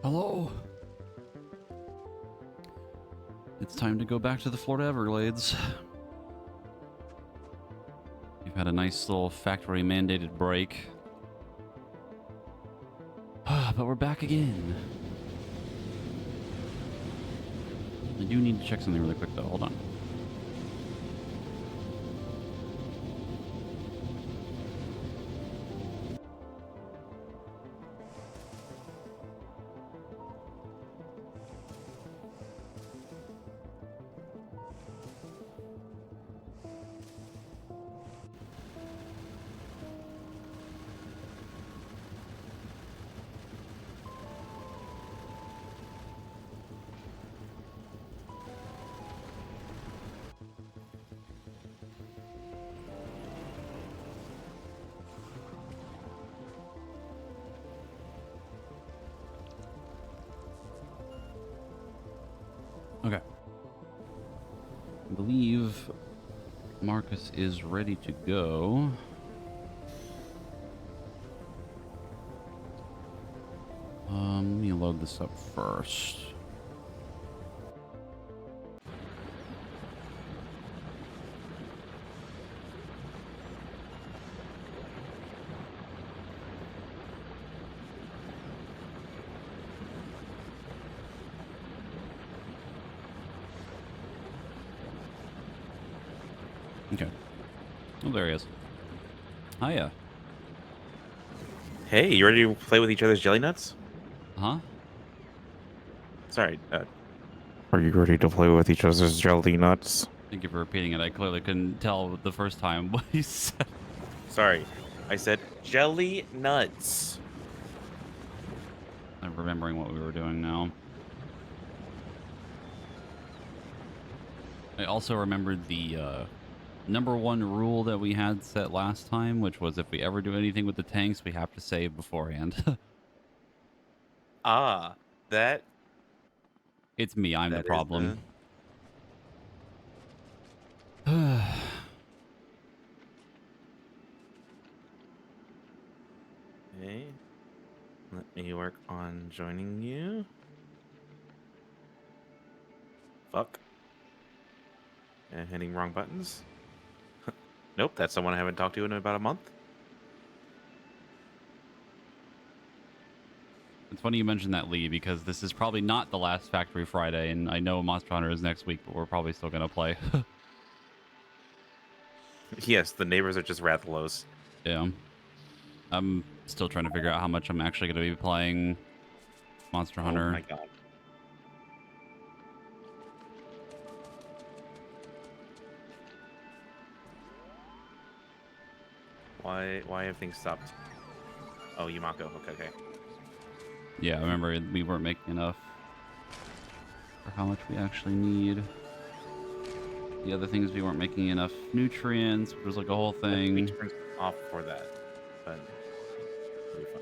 Hello. It's time to go back to the Florida Everglades. You've had a nice little factory mandated break. But we're back again. I do need to check something really quick though. Hold on. Okay. I believe Marcus is ready to go. Let me load this up first. Okay. Oh, there he is. Hiya. Hey, you ready to play with each other's jelly nuts? Huh? Sorry, Are you ready to play with each other's jelly nuts? Thank you for repeating it. I clearly couldn't tell the first time what he said. Sorry, I said jelly nuts. I'm remembering what we were doing now. I also remembered the #1 rule that we had set last time, which was if we ever do anything with the tanks, we have to save beforehand. Ah, that It's me. I'm the that is problem. okay. Let me work on joining you. Fuck. And hitting wrong buttons. Nope, that's someone I haven't talked to in about a month. It's funny you mentioned that, Lee, because this is probably not the last Factory Friday, and I know Monster Hunter is next week, but we're probably still going to play. Yes, the neighbors are just Rathalos. Yeah. I'm still trying to figure out how much I'm actually going to be playing Monster Oh Hunter. my god. Why have things stopped? Oh, Yumako. Okay. Yeah, I remember we weren't making enough for how much we actually need. The other things, we weren't making enough nutrients, which was like a whole I think we thing. turned off for that, but it'll be fine.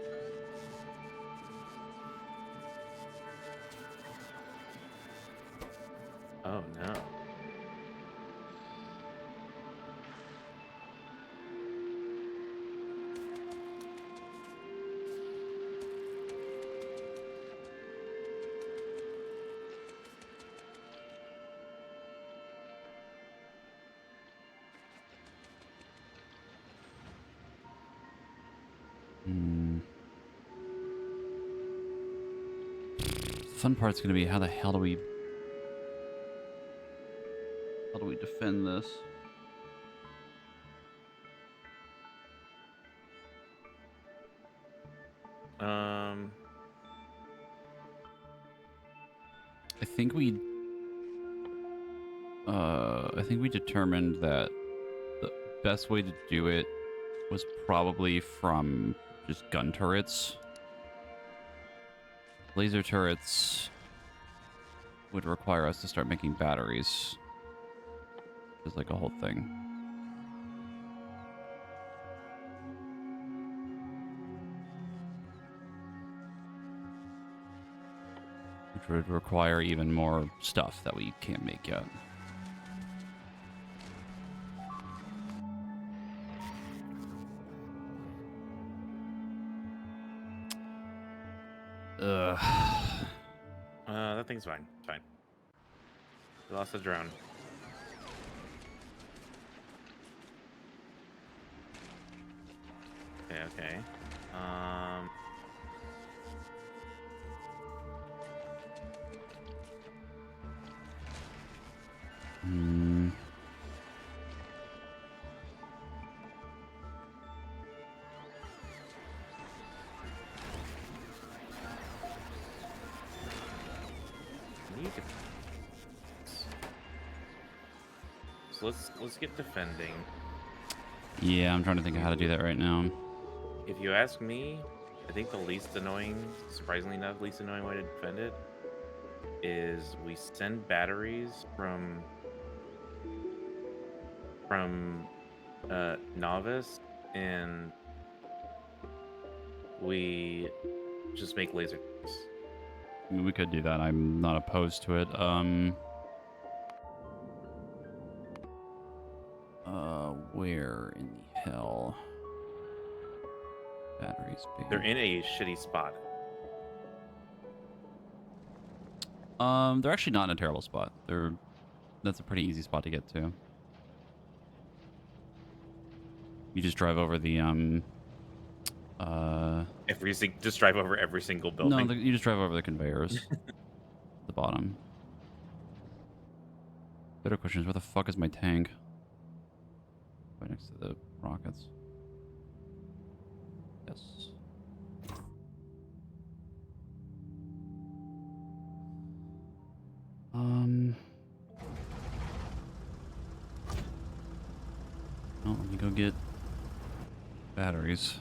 Oh no. The fun part's going to be how the hell do we defend this? I think we determined that the best way to do it was probably from just gun turrets. Laser turrets would require us to start making batteries. It's like a whole thing. Which would require even more stuff that we can't make yet. Ugh. That thing's fine. It's fine. We lost the drone. Okay. Hmm. Need to... So let's get defending. Yeah, I'm trying to think of how to do that right now. If you ask me, I think the least annoying, surprisingly enough, least annoying way to defend it is we send batteries from Novice, and we just make laser. I mean, we could do that. I'm not opposed to it. Where in the hell? Batteries be? They're in a shitty spot. They're actually not in a terrible spot. That's a pretty easy spot to get to. You just drive over the Just drive over every single building. No, you just drive over the conveyors. At the bottom. Better question is, where the fuck is my tank? Right next to the rockets. Yes. You go get batteries.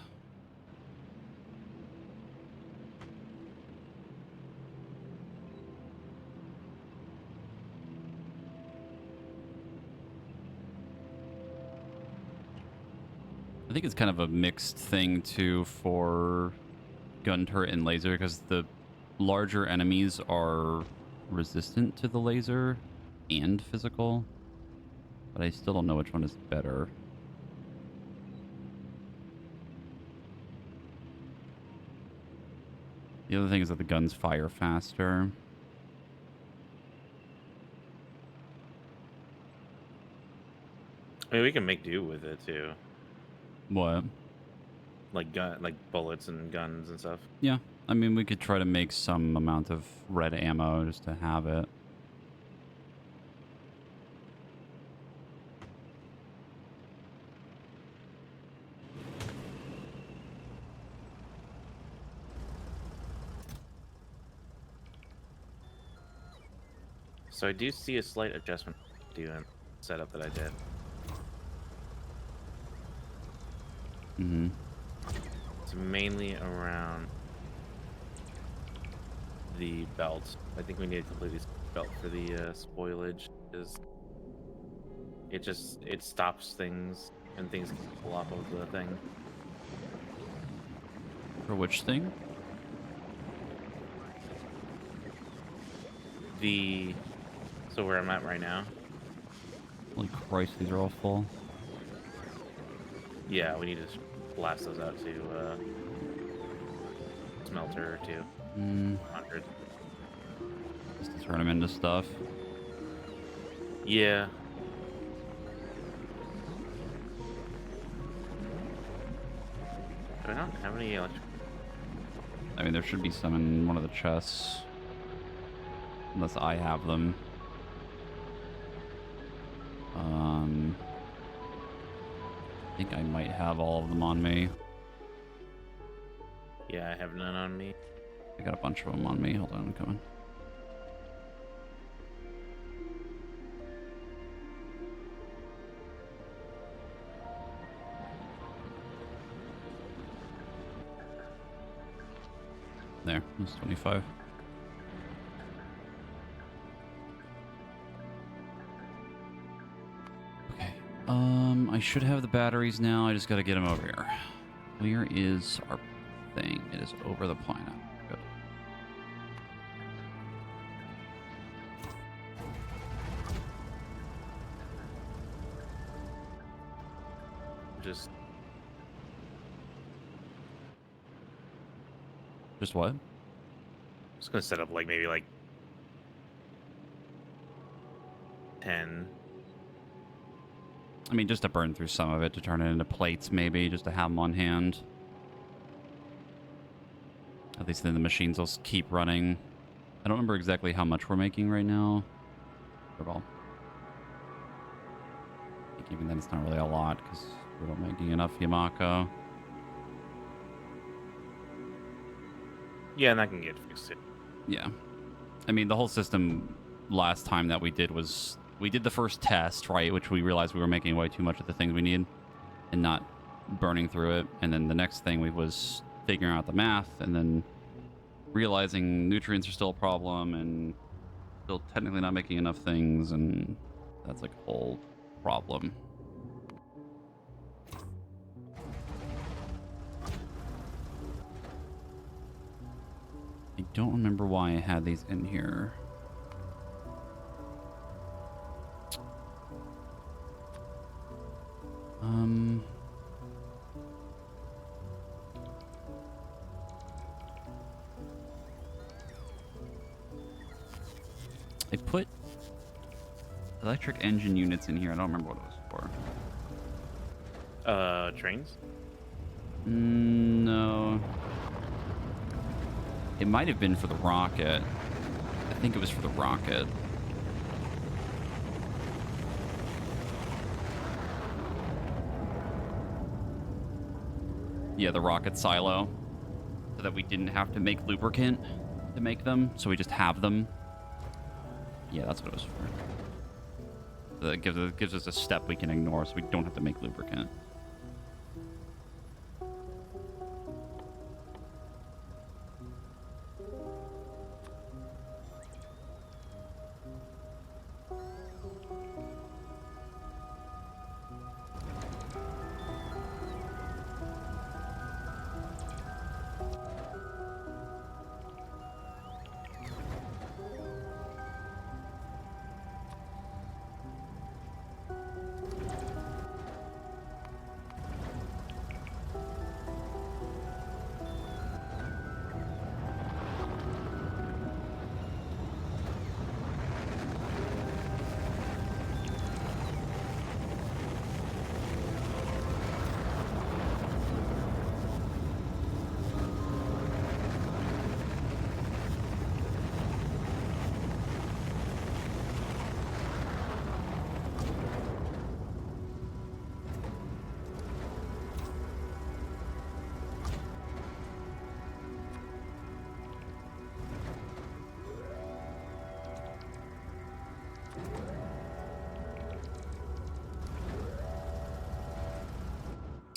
I think it's kind of a mixed thing too for gun turret and laser, because the larger enemies are resistant to the laser and physical, but I still don't know which one is better. The other thing is that the guns fire faster. I mean, we can make do with it too, What? like bullets and guns and stuff. Yeah, I mean, we could try to make some amount of red ammo just to have it. So I do see a slight adjustment to do in the setup that I did. Mm-hmm. It's mainly around the belt. I think we need a completely belt for the spoilage, because it stops things and things can pull off of the thing. For which thing? So where I'm at right now. Holy Christ, these are all full. Yeah, we need to blast those out to smelter or 100. Just to turn them into stuff. Yeah. Do I not have any electric? I mean, there should be some in one of the chests. Unless I have them. I think I might have all of them on me. Yeah, I have none on me. I got a bunch of them on me. Hold on, I'm coming. There, that's 25. Okay. I should have the batteries now. I just gotta get them over here. Where is our thing? It is over the planet. Good. Just what? Just gonna set up like maybe like 10. I mean, just to burn through some of it, to turn it into plates, maybe, just to have them on hand. At least then the machines will keep running. I don't remember exactly how much we're making right now. Well, I think even then it's not really a lot, because we're not making enough Yamako. Yeah, and that can get fixed too. Yeah. I mean, the whole system last time that we did was... We did the first test, right, which we realized we were making way too much of the things we need and not burning through it. And then the next thing was figuring out the math and then realizing nutrients are still a problem and still technically not making enough things, and that's like a whole problem. I don't remember why I had these in here. I put electric engine units in here. I don't remember what it was for. Trains? No. It might have been for the rocket. I think it was for the rocket. Yeah, the rocket silo. So that we didn't have to make lubricant to make them. So we just have them. Yeah, that's what it was for. So that gives us a step we can ignore so we don't have to make lubricant.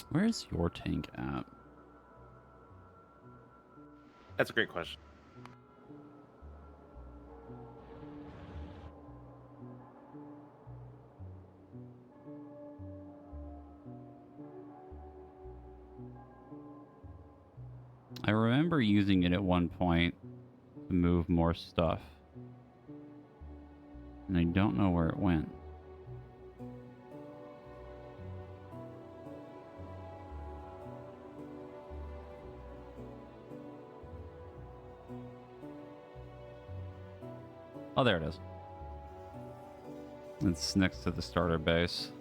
Where's your tank at? That's a great question. I remember using it at one point to move more stuff. And I don't know where it went. Oh, there it is. It's next to the starter base.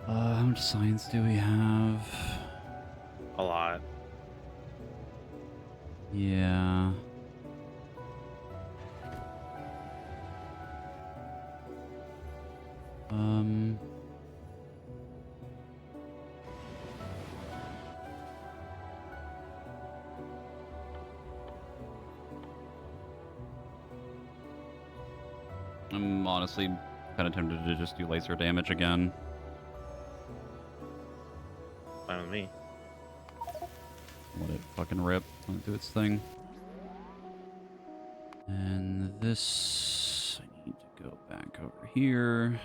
How much science do we have? A lot. Yeah. I'm honestly kind of tempted to just do laser damage again. Fine with me. Let it fucking rip. Let it do its thing. And this... I need to go back over here.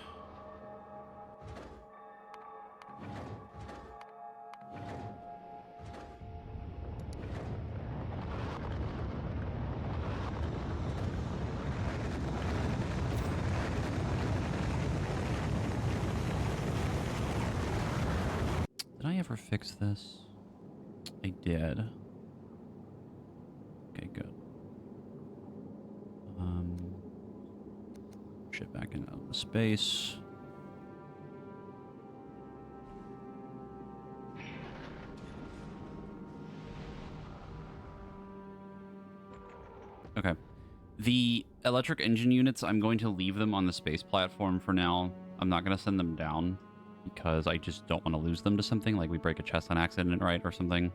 Did I ever fix this? I did. Okay, good. Shit back into the space. Okay. The electric engine units, I'm going to leave them on the space platform for now. I'm not going to send them down because I just don't want to lose them to something, like we break a chest on accident, right, or something.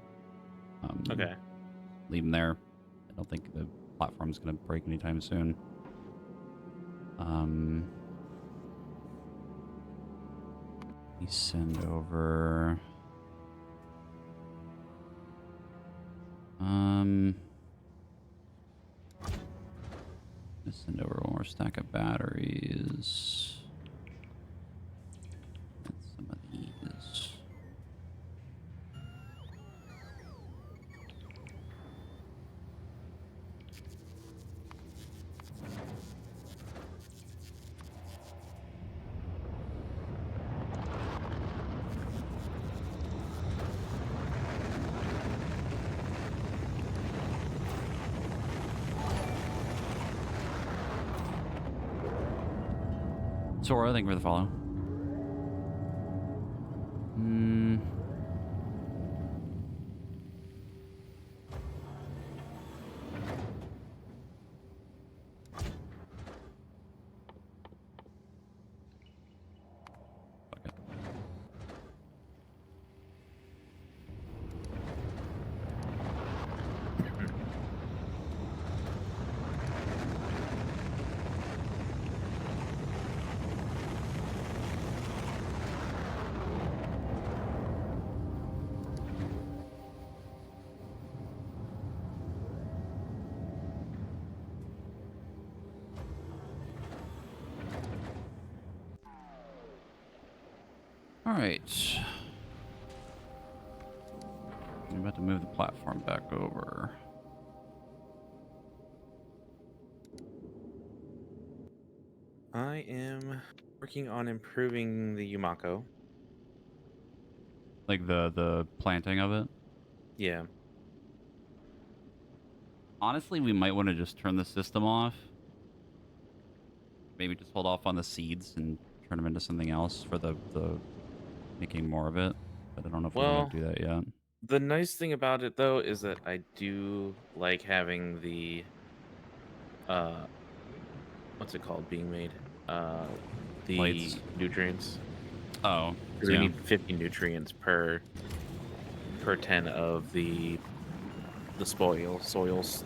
Okay. Leave them there. I don't think the platform's going to break anytime soon. We send over... Let's send over one more stack of batteries. And some of these. Sora, thank you for the follow. Fuck it. All right. I'm about to move the platform back over. I am working on improving the Yumako. Like the planting of it. Yeah. Honestly, we might want to just turn the system off. Maybe just hold off on the seeds and turn them into something else for the making more of it. But I don't know if we Well, want to do that yet. the nice thing about it though is that I do like having the what's it called being made? The Plates. nutrients. Oh, Because we yeah. need 50 nutrients per 10 of the soils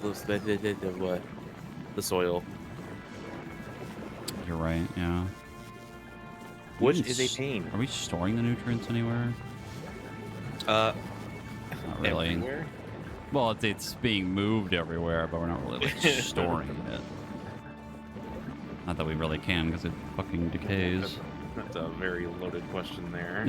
the soil, You're right. Yeah. We which can is a pain. Are we storing the nutrients anywhere? Uh, Not really. everywhere. Well, it's being moved everywhere, but we're not really like storing it. Not that we really can, because it fucking decays. That's a very loaded question there.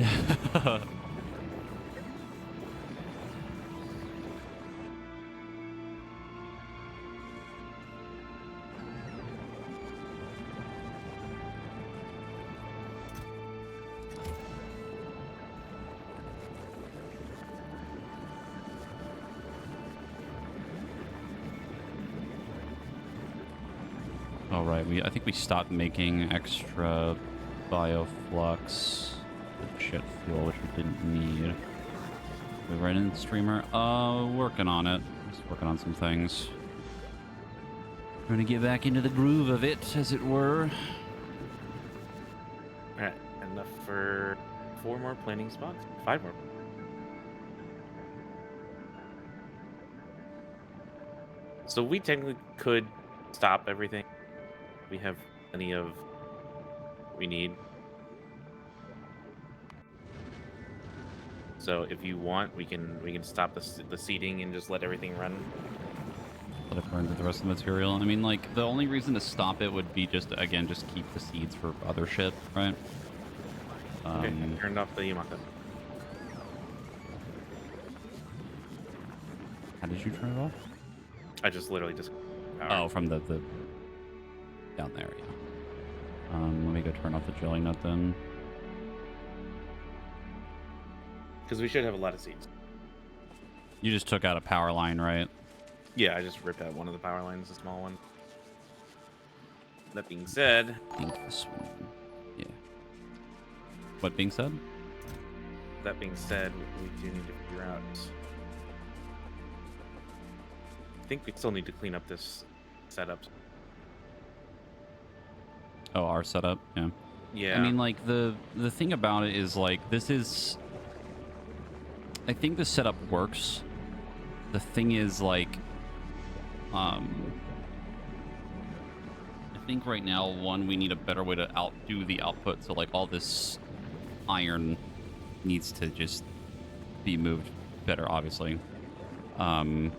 All right, I think we stopped making extra bioflux jet fuel, which we didn't need. We right in streamer. Working on it. Just working on some things. Trying to get back into the groove of it, as it were. All right, enough for 4 more planting spots. 5 more. So we technically could stop everything. We have plenty of we need. So if you want, we can stop the seeding and just let everything run. Let it burn to the rest of the material. I mean, like, the only reason to stop it would be just, again, just keep the seeds for other shit, right? Okay, I turned off the Yamaka. How did you turn it off? I just literally just. Oh, from the down there, yeah. Let me go turn off the jelly nut then. Because we should have a lot of seeds. You just took out a power line, right? Yeah, I just ripped out one of the power lines, a small one. That being said, I think this one. Yeah. What being said? we do need to figure out. I think we still need to clean up this setup. Oh, our setup, yeah. Yeah. I mean, like, the thing about it is, like, this is... I think the setup works. The thing is, like... I think right now, one, we need a better way to outdo the output. So, like, all this iron needs to just be moved better, obviously. And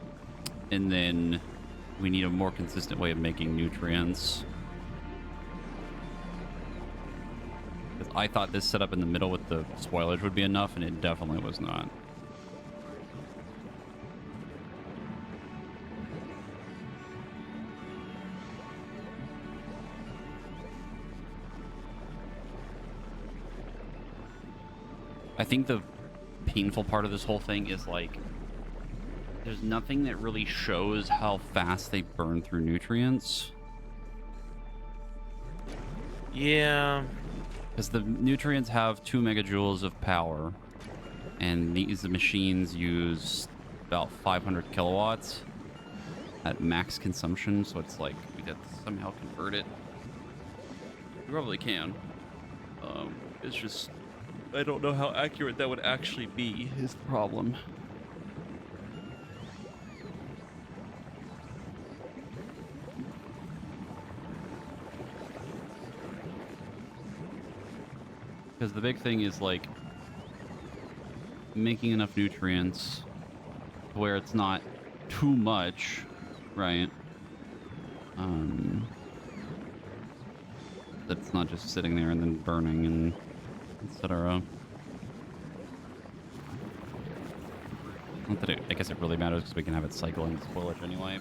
then we need a more consistent way of making nutrients. Because I thought this setup in the middle with the spoilage would be enough, and it definitely was not. I think the painful part of this whole thing is, like, there's nothing that really shows how fast they burn through nutrients. Yeah. Because the nutrients have 2 megajoules of power, and these machines use about 500 kilowatts at max consumption, so it's like we have to somehow convert it. We probably can. It's just, I don't know how accurate that would actually be, is the problem. Because the big thing is, like, making enough nutrients where it's not too much, right? That's not just sitting there and then burning and etc. Not that I guess it really matters because we can have it cycle into spoilage anyway.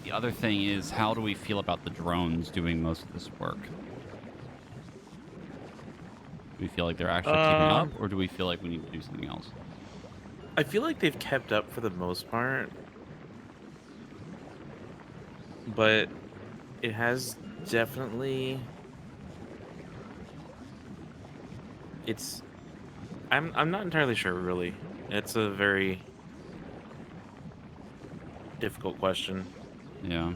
The other thing is, how do we feel about the drones doing most of this work? Do we feel like they're actually keeping up, or do we feel like we need to do something else? I feel like they've kept up for the most part, but it has definitely. It's. I'm not entirely sure, really. It's a very difficult question. Yeah.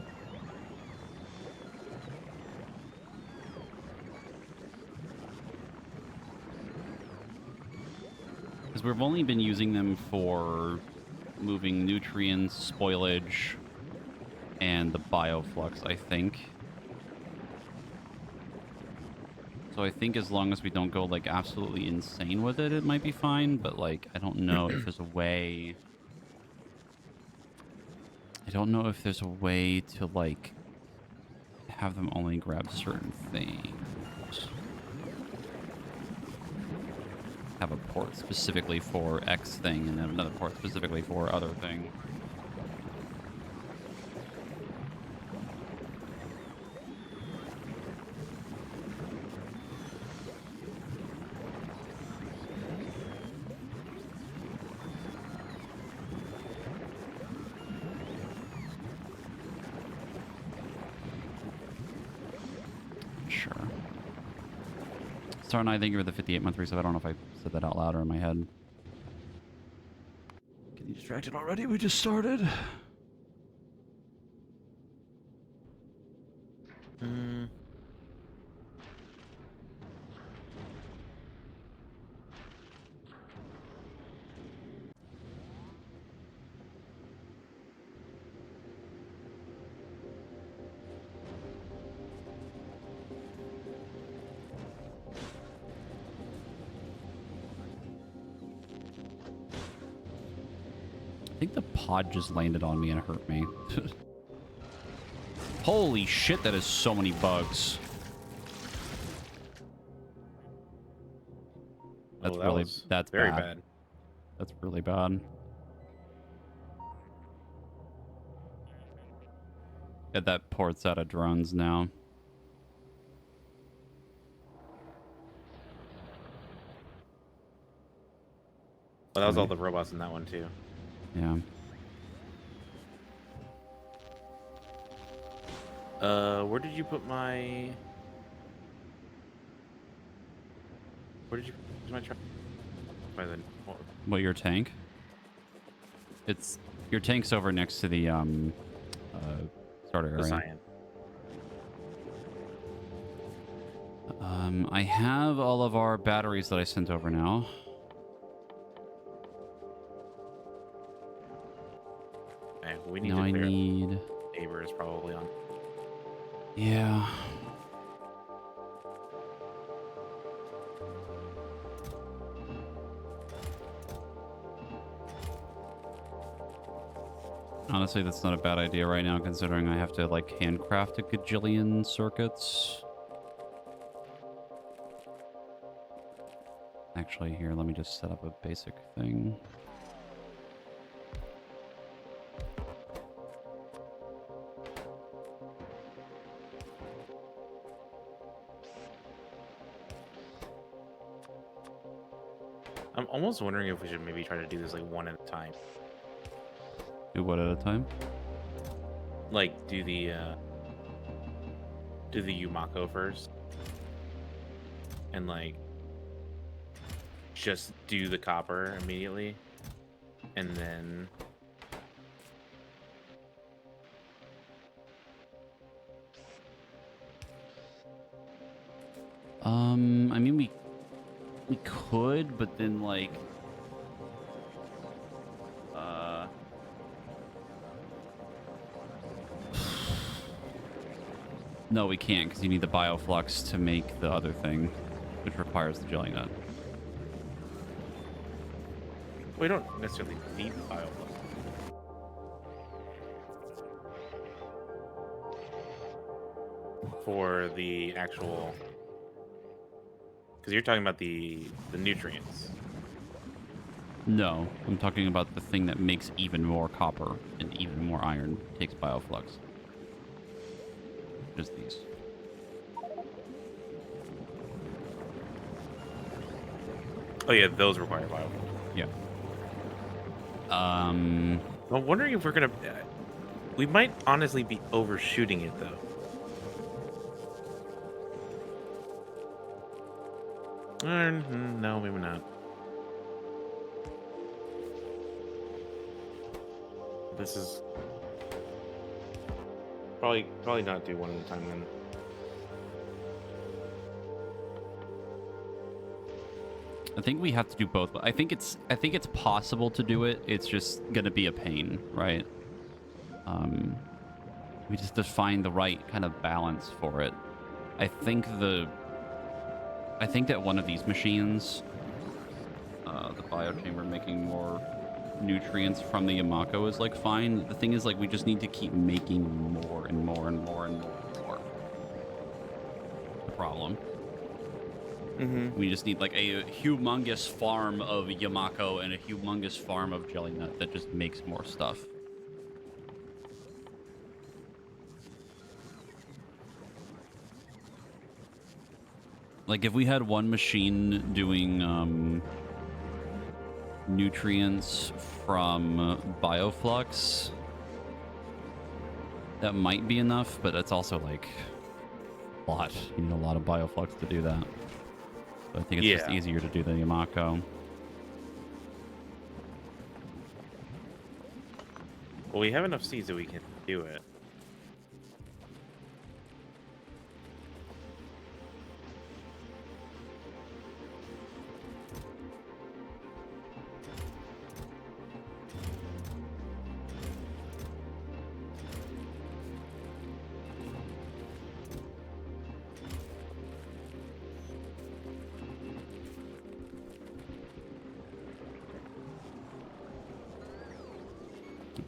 Because we've only been using them for moving nutrients, spoilage, and the bioflux, I think. So I think as long as we don't go, like, absolutely insane with it, it might be fine. But, like, I don't know if there's a way... I don't know if there's a way to, like, have them only grab certain things. Have a port specifically for X thing, and then another port specifically for other thing. Sure. Star and I, thank you for the 58-month resub. I don't know if I said that out loud or in my head. Getting distracted already? We just started. I think the pod just landed on me and hurt me. Holy shit, that is so many bugs. That's that's very bad. That's really bad. Yeah, that port's out of drones now. Well, that was all the robots in that one too. Yeah. Where did you put my... Where did you put my truck? By the... What, your tank? It's... Your tank's over next to the, starter area. The cyan. I have all of our batteries that I sent over now. Okay, we need Now I to clear need... Neighbor is probably on. Yeah. Honestly, that's not a bad idea right now, considering I have to, like, handcraft a gajillion circuits. Actually, here, let me just set up a basic thing. I'm almost wondering if we should maybe try to do this like one at a time. Do what at a time? Like do the Yumako first. And like just do the copper immediately. And then I mean, we could, but then, like, no, we can't, because you need the bioflux to make the other thing, which requires the jelly nut. we don't necessarily need the bioflux. for the actual? Because you're talking about the nutrients. No, I'm talking about the thing that makes even more copper and even more iron. Takes bioflux. Just these. Oh yeah, those require bio. Yeah. I'm wondering if we're gonna. We might honestly be overshooting it though. No, maybe not. This is probably not do one at a time then. I think we have to do both. I think it's possible to do it. It's just gonna be a pain, right? We just have to find the right kind of balance for it. I think that one of these machines, the biochamber making more nutrients from the Yamako is like fine. The thing is like we just need to keep making more and more and more and more and more. The problem. We just need like a humongous farm of Yamako and a humongous farm of jelly nut that just makes more stuff. Like if we had one machine doing nutrients from bioflux, that might be enough, but it's also like a lot. You need a lot of bioflux to do that. So I think it's just easier to do the Yamako. Well, we have enough seeds that we can do it.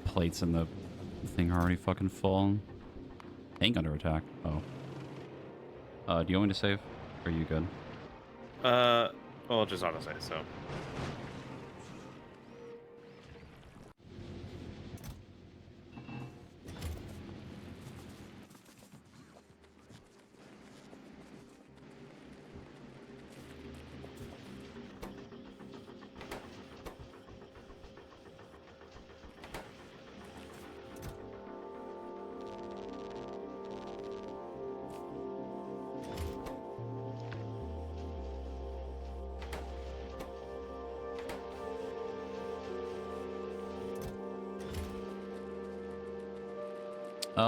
Plates in the thing are already fucking full. Tank under attack. Oh. Do you want me to save? Or are you good? Well, just auto save, so.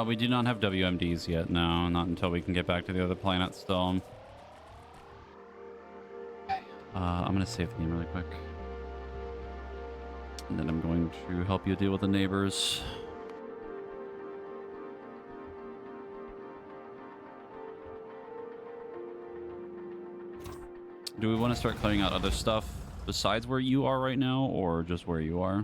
We do not have WMDs yet. No, not until we can get back to the other planet still. I'm going to save the game really quick. And then I'm going to help you deal with the neighbors. Do we want to start clearing out other stuff besides where you are right now, or just where you are?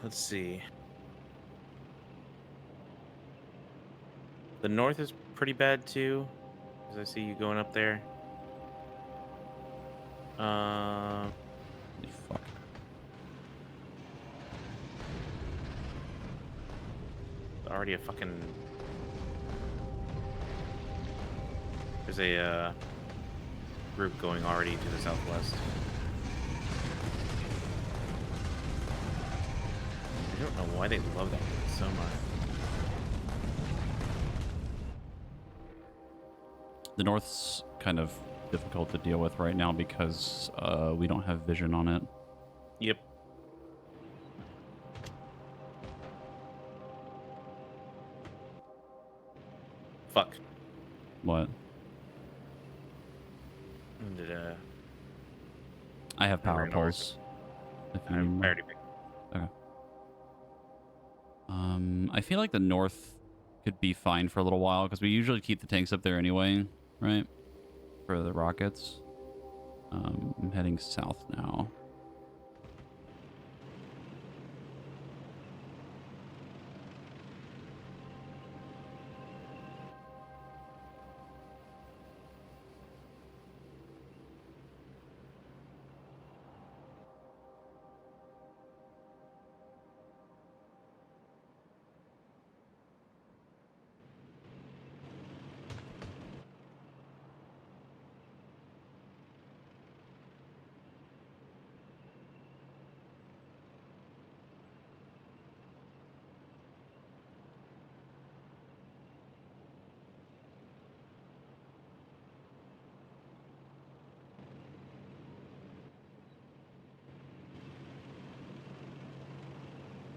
Let's see. The north is pretty bad too, as I see you going up there. Fuck. Already a fucking. There's a group going already to the southwest. I don't know why they love that so much. The north's kind of difficult to deal with right now because we don't have vision on it. Yep. Fuck. What? Did, I have power We're in ours. pulse. If I you need already more. picked. Okay. I feel like the north could be fine for a little while because we usually keep the tanks up there anyway, right? For the rockets. I'm heading south now.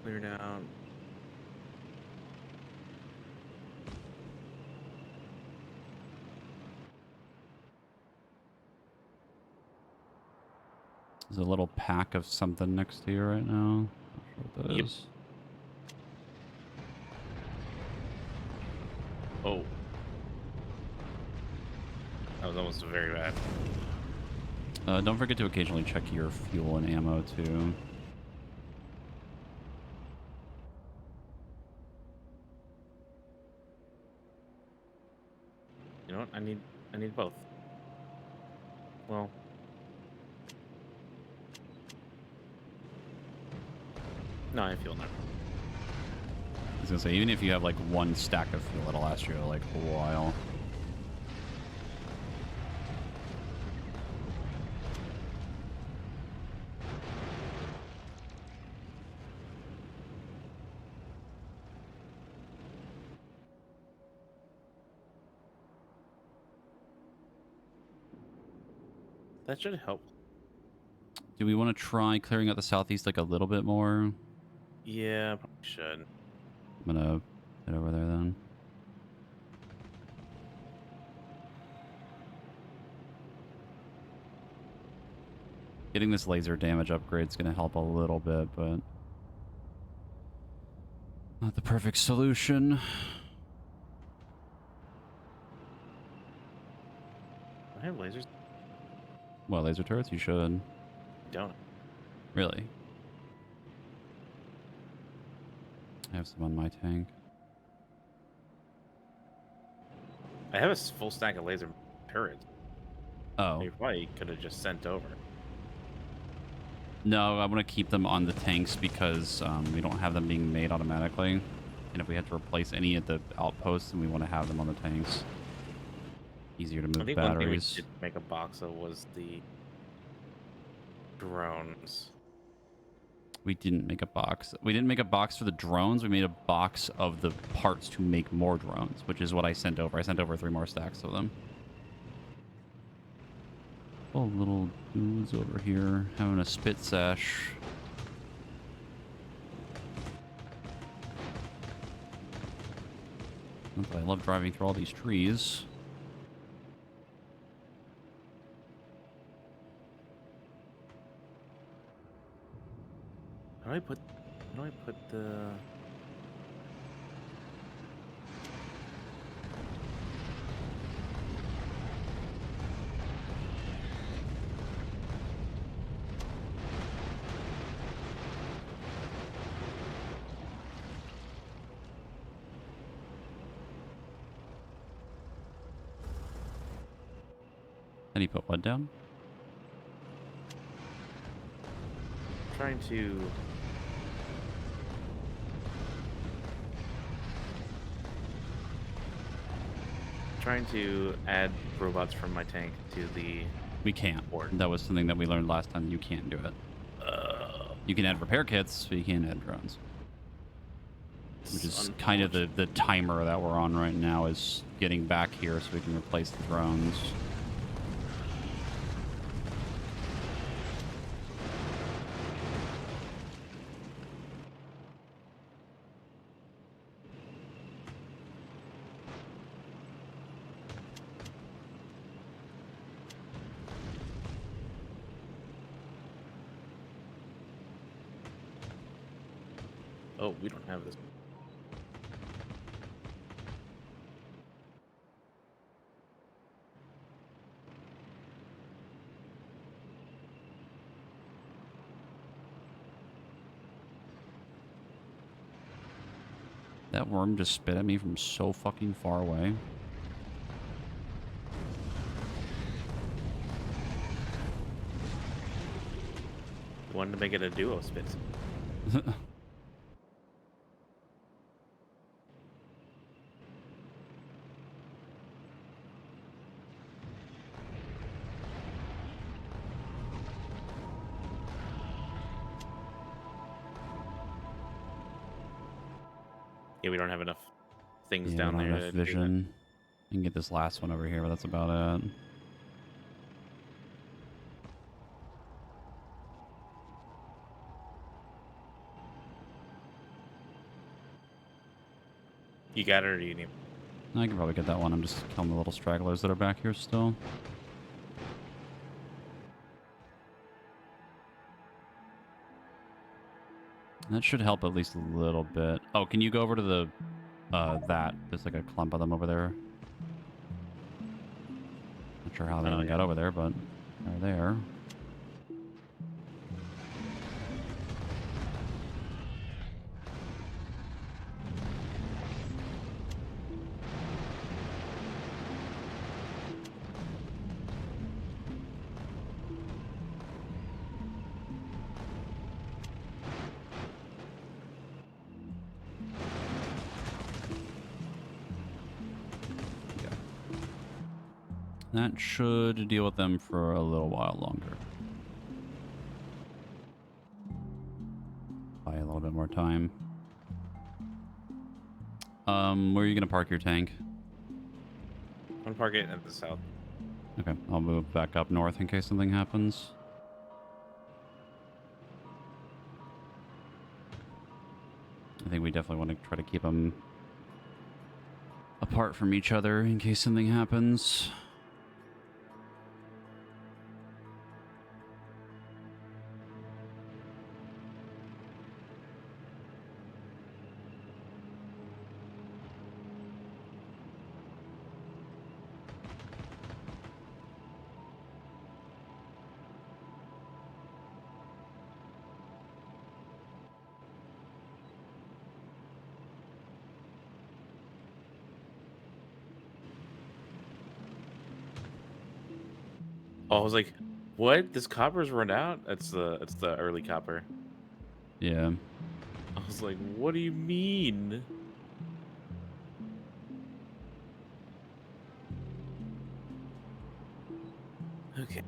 Cleared out. There's a little pack of something next to you right now. Not sure what that Yep. is. Oh. That was almost very bad. Don't forget to occasionally check your fuel and ammo too. You know what? I need both. Well. No, I feel not. I was gonna say, even if you have like one stack of fuel, it'll last you like a while. That should help. Do we want to try clearing out the southeast like a little bit more? Yeah, probably should. I'm gonna head over there then. Getting this laser damage upgrade is gonna help a little bit, but not the perfect solution. I have lasers. Well, laser turrets, you should. Don't. Really? I have some on my tank. I have a full stack of laser turrets. Oh. You probably could have just sent over. No, I want to keep them on the tanks because we don't have them being made automatically. And if we had to replace any at the outposts, then we want to have them on the tanks. Easier to I move think one thing we batteries. did make a box of was the drones. We didn't make a box. We didn't make a box for the drones. We made a box of the parts to make more drones, which is what I sent over. I sent over 3 more stacks of them. Oh, little dudes over here having a spit sesh. Not that I love driving through all these trees. How do I put the... How do you put what down? trying to... Trying to add robots from my tank to the... We can't. Board. That was something that we learned last time. You can't do it. You can add repair kits, but you can't add drones. Which is kind of the timer that we're on right now, is getting back here so we can replace the drones. Oh, we don't have this. That worm just spit at me from so fucking far away. Wanted to make it a duo spit. Yeah, we don't have enough things Yeah, down we don't there have to do that. vision. I can get this last one over here, but that's about it. You got it, or do you need? I can probably get that one. I'm just killing the little stragglers that are back here still. That should help at least a little bit. Oh, can you go over to the, that? There's like a clump of them over there. Not sure how they even got over there, but they're there. That should deal with them for a little while longer. Buy a little bit more time. Where are you gonna park your tank? I'm gonna park it at the south. Okay, I'll move back up north in case something happens. I think we definitely want to try to keep them apart from each other in case something happens. Oh, I was like, "What? This copper's run out?" It's the early copper. Yeah. I was like, "What do you mean?" Okay.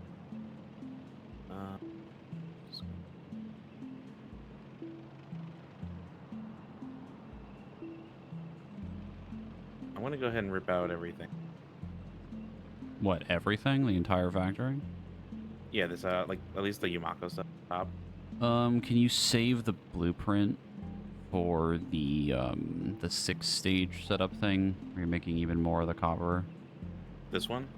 I want to go ahead and rip out everything. What, everything? The entire factory? Yeah, this like at least the Yumako stuff. Can you save the blueprint for the 6-stage setup thing where you're making even more of the copper? This one?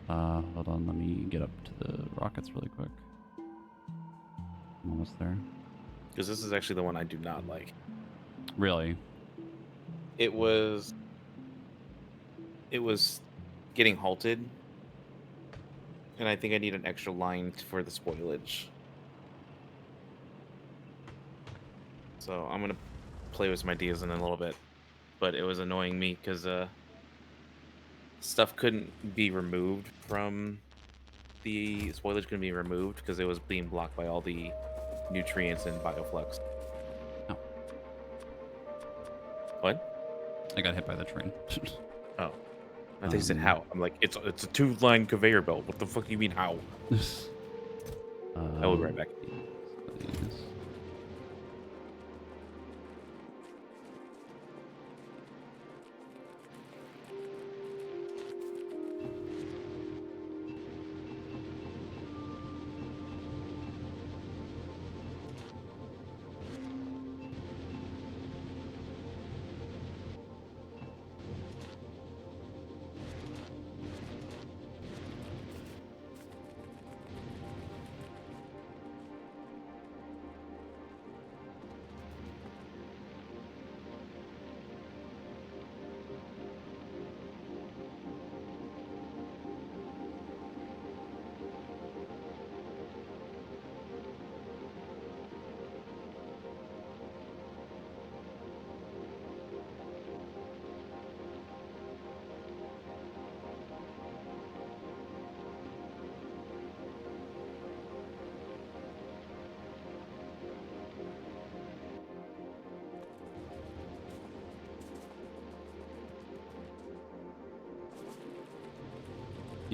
Hold on, let me get up to the rockets really quick. I'm almost there. Because this is actually the one I do not like. Really? It was getting halted, and I think I need an extra line for the spoilage. So I'm gonna play with some ideas in a little bit, but it was annoying me because stuff couldn't be removed from the spoilage couldn't be removed because it was being blocked by all the nutrients and bioflux. Oh. What? I got hit by the train. Oh. I think they said how. I'm like, it's a 2-line conveyor belt. What the fuck do you mean how? I will be right back.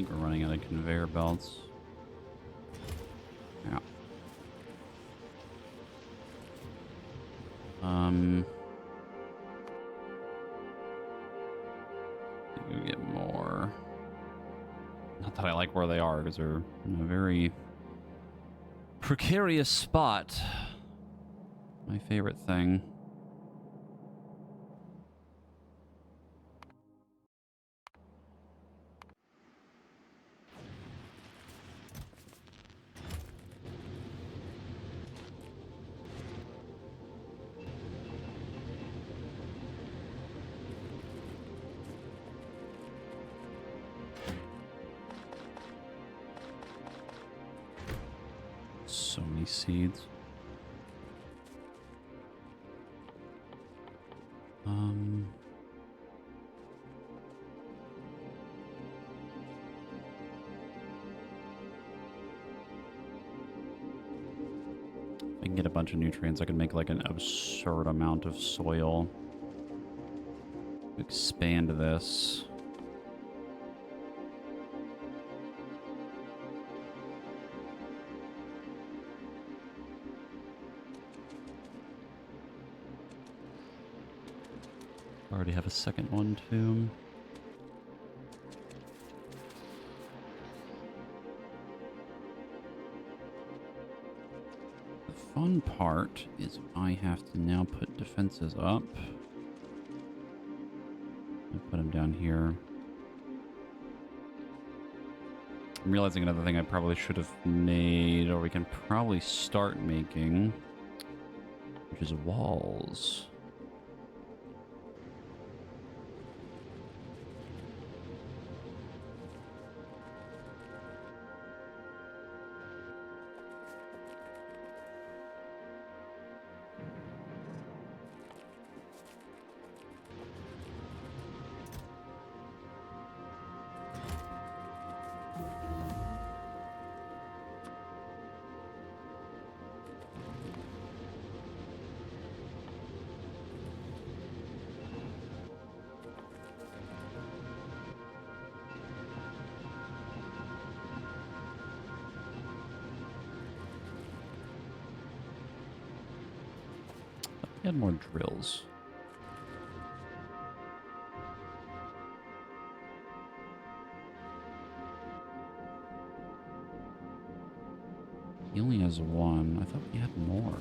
think we're running out of conveyor belts. Yeah. I think we get more. Not that I like where they are, because they're in a very precarious spot. My favorite thing. So many seeds. If I can get a bunch of nutrients, I can make like an absurd amount of soil. Expand this. Already have a second one too. The fun part is I have to now put defenses up. I put them down here. I'm realizing another thing I probably should have made, or we can probably start making, which is walls. Add more drills. He only has one. I thought we had more.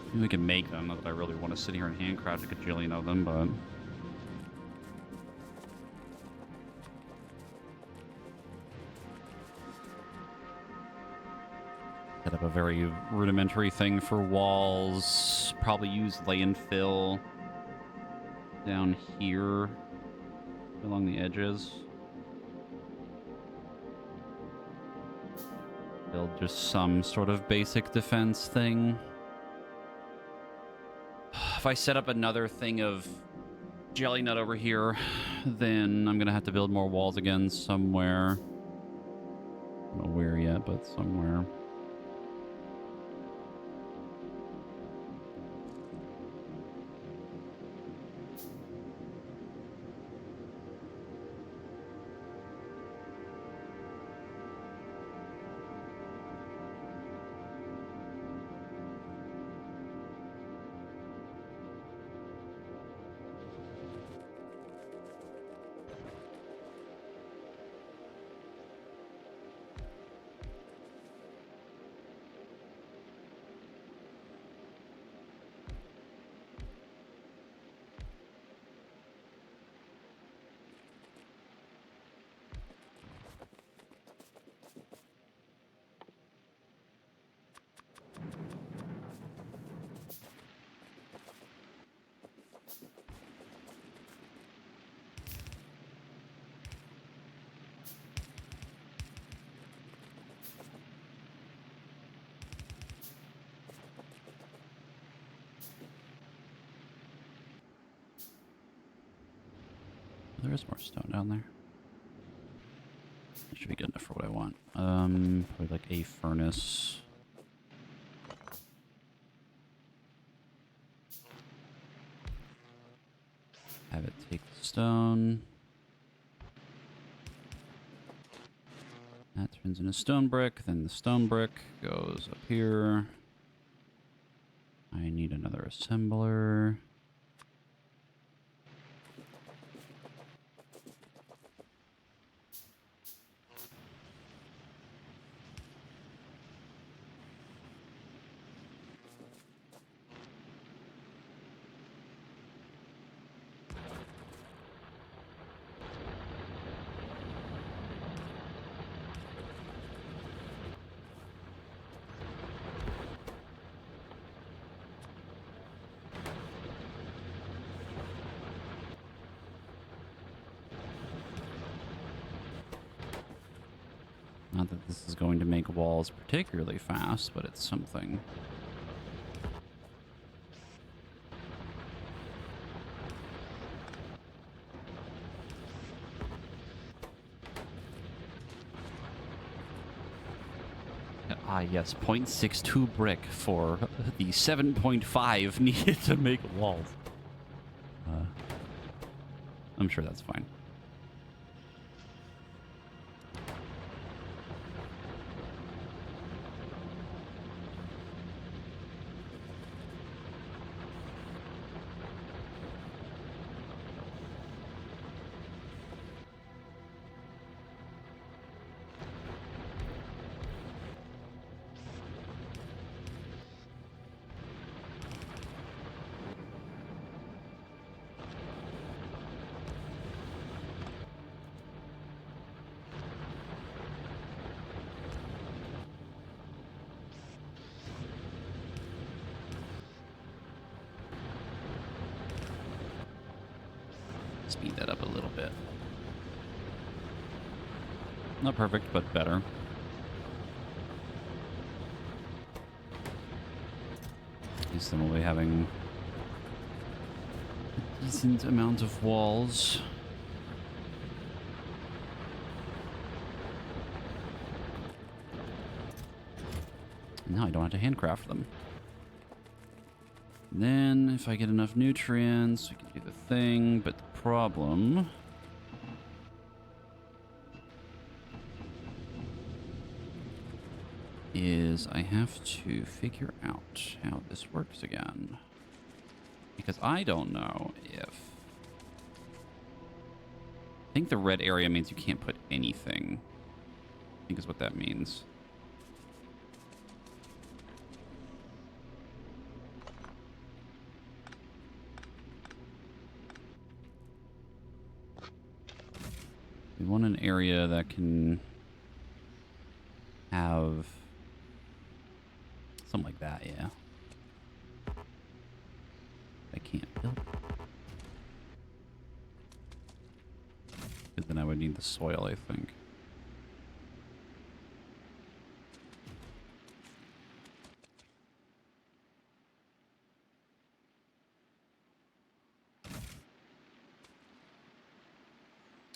Maybe we can make them. Not that I really want to sit here and handcraft a gajillion of them, but... Set up a very rudimentary thing for walls. Probably use lay and fill down here along the edges. Build just some sort of basic defense thing. If I set up another thing of jelly nut over here, then I'm gonna have to build more walls again somewhere. I don't know where yet, but somewhere. There is more stone down there. That should be good enough for what I want. Probably like a furnace. Have it take the stone. That turns into stone brick. Then the stone brick goes up here. I need another assembler. Not that this is going to make walls particularly fast, but it's something. Ah, yes, 0.62 brick for the 7.5 needed to make walls. I'm sure that's fine. Speed that up a little bit. Not perfect, but better. At least then we'll be having a decent amount of walls. Now I don't have to handcraft them. And then, if I get enough nutrients, we can do the thing, but the problem is I have to figure out how this works again. Because I don't know if... I think the red area means you can't put anything. I think is what that means. We want an area that can have something like that, yeah. I can't build it. Because then I would need the soil, I think.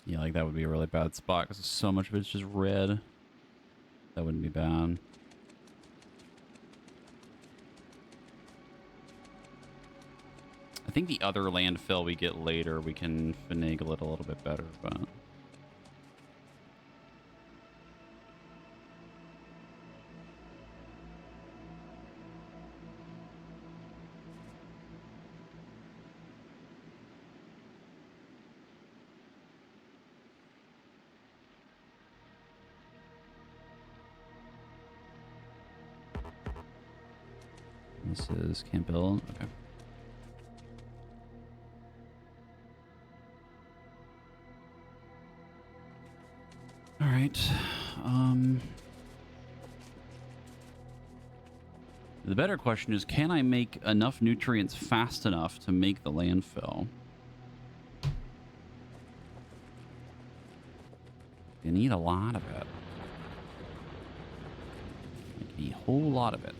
Yeah, like that would be a really bad spot because so much of it's just red. That wouldn't be bad. I think the other landfill we get later, we can finagle it a little bit better, but... This is can't build. Okay. All right. The better question is, can I make enough nutrients fast enough to make the landfill? You need a lot of it. Like a whole lot of it.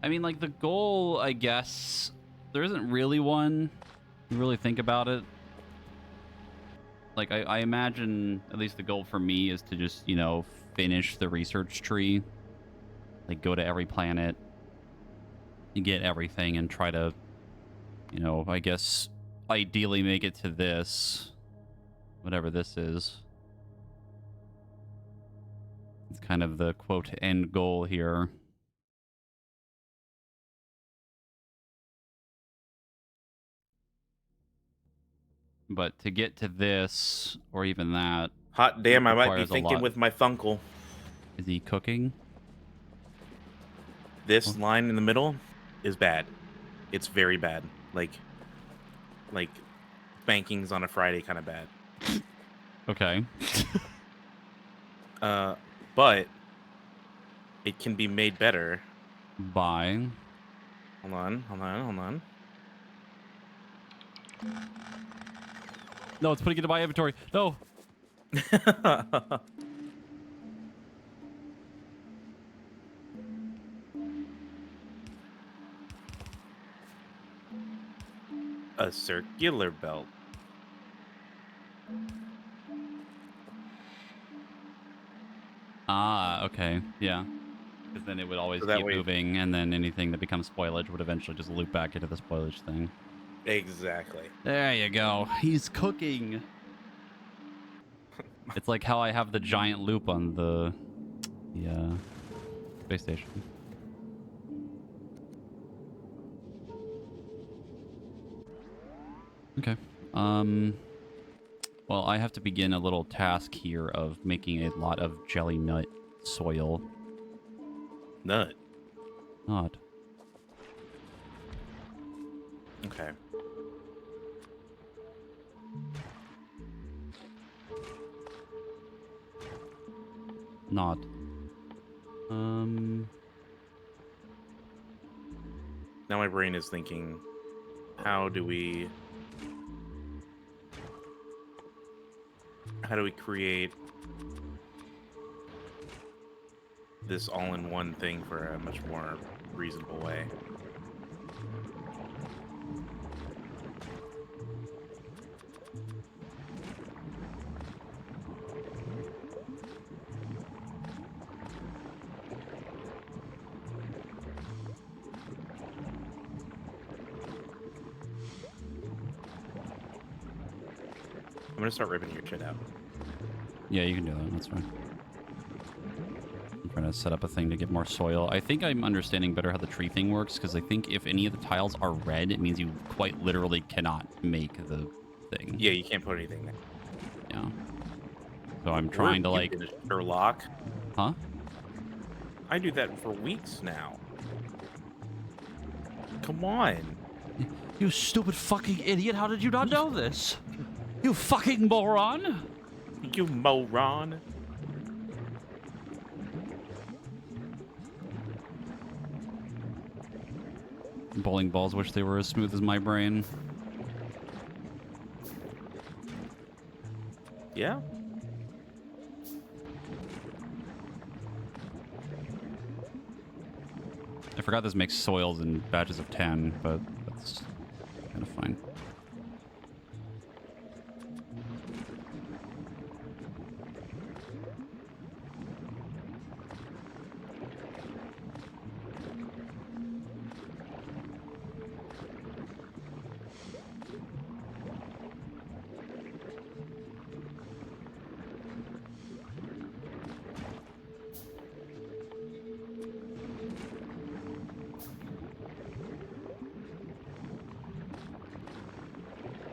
I mean, like, the goal, I guess, there isn't really one. You really think about it. Like, I imagine, at least the goal for me is to just, you know, finish the research tree. Like, go to every planet, get everything, and try to, you know, I guess, ideally make it to this. Whatever this is. It's kind of the, quote, end goal here. But to get to this, or even that, Hot damn, I might be requires a thinking lot. with my Funkle. Is he cooking? This Oh. line in the middle is bad. It's very bad. Like bankings on a Friday kind of bad. Okay. But it can be made better. By. Hold on. No, it's putting it in my inventory. No. A circular belt. Ah, okay. Yeah. Because then it would always So that keep way- moving, and then anything that becomes spoilage would eventually just loop back into the spoilage thing. Exactly. There you go. He's cooking. It's like how I have the giant loop on the space station. Okay. Well, I have to begin a little task here of making a lot of jelly nut soil. Nut. Not. Okay. Not. Now my brain is thinking, how do we create this all-in-one thing for a much more reasonable way? I'm gonna start ripping your shit out. Yeah, you can do that. That's fine. I'm trying to set up a thing to get more soil. I think I'm understanding better how the tree thing works, because I think if any of the tiles are red, it means you quite literally cannot make the thing. Yeah, you can't put anything there. Yeah. So I'm trying to, like... Sherlock. Huh? I do that for weeks now. Come on. You stupid fucking idiot. How did you not know this? You fucking moron. You moron. Bowling balls wish they were as smooth as my brain. Yeah. I forgot this makes soils in batches of 10, but that's kind of fine.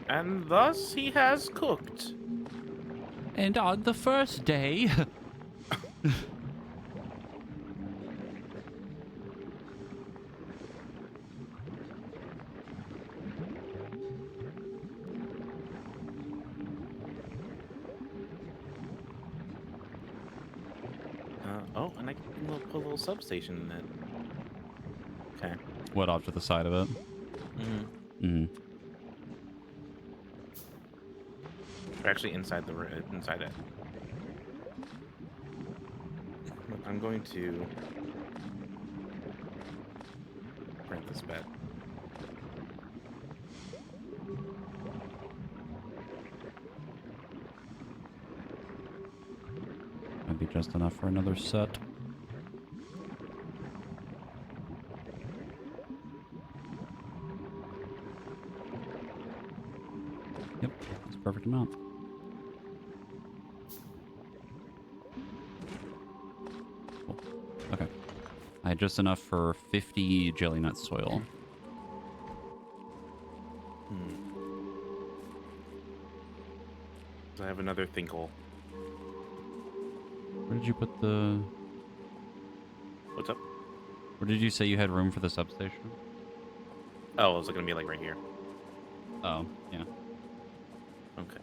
And thus he has cooked. And on the first day... Oh, and I can put a little substation in it. Okay. What, off to the side of it? Mm-hmm. Mm-hmm. We're actually inside inside it. I'm going to this bet. Might be just enough for another set. Yep, that's a perfect amount. Cool. Okay. I had just enough for 50 jelly nut soil. So I have another Thinkle. Where did you put the... What's up? Where did you say you had room for the substation? Oh, is it gonna be like right here? Oh, yeah. Okay.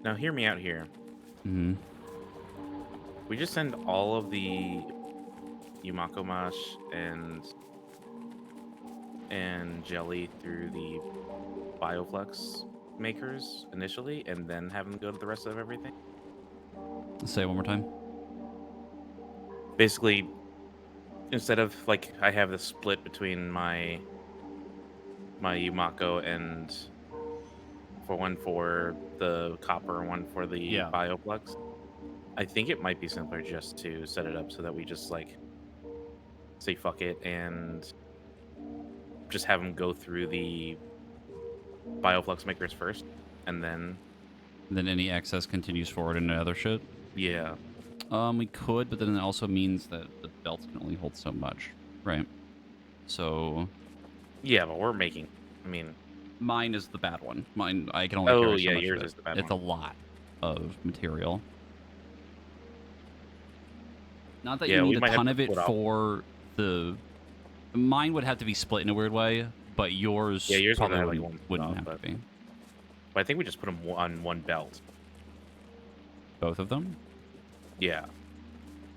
Now hear me out here. Mm-hmm. We just send all of the Yumako Mash and jelly through the Bioflux makers initially, and then have them go to the rest of everything. Say it one more time. Basically, instead of like I have the split between my Yumako and one for the copper, one for the Yeah. Bioflux. I think it might be simpler just to set it up so that we just like say fuck it and just have them go through the Bioflux makers first, and then Then any excess continues forward into other shit. yeah, We could, but then it also means that the belts can only hold so much, right? So yeah, but we're making. I mean, mine is the bad one. Mine, I can only oh carry so yeah, much yours of it. is the bad It's one. a lot of material. Not that you Yeah, we need a might have ton to of it split off. for the... Mine would have to be split in a weird way, but yours, Yeah, yours would probably have like wouldn't, one split wouldn't off, have but to be. I think we just put them on one belt. Both of them? Yeah,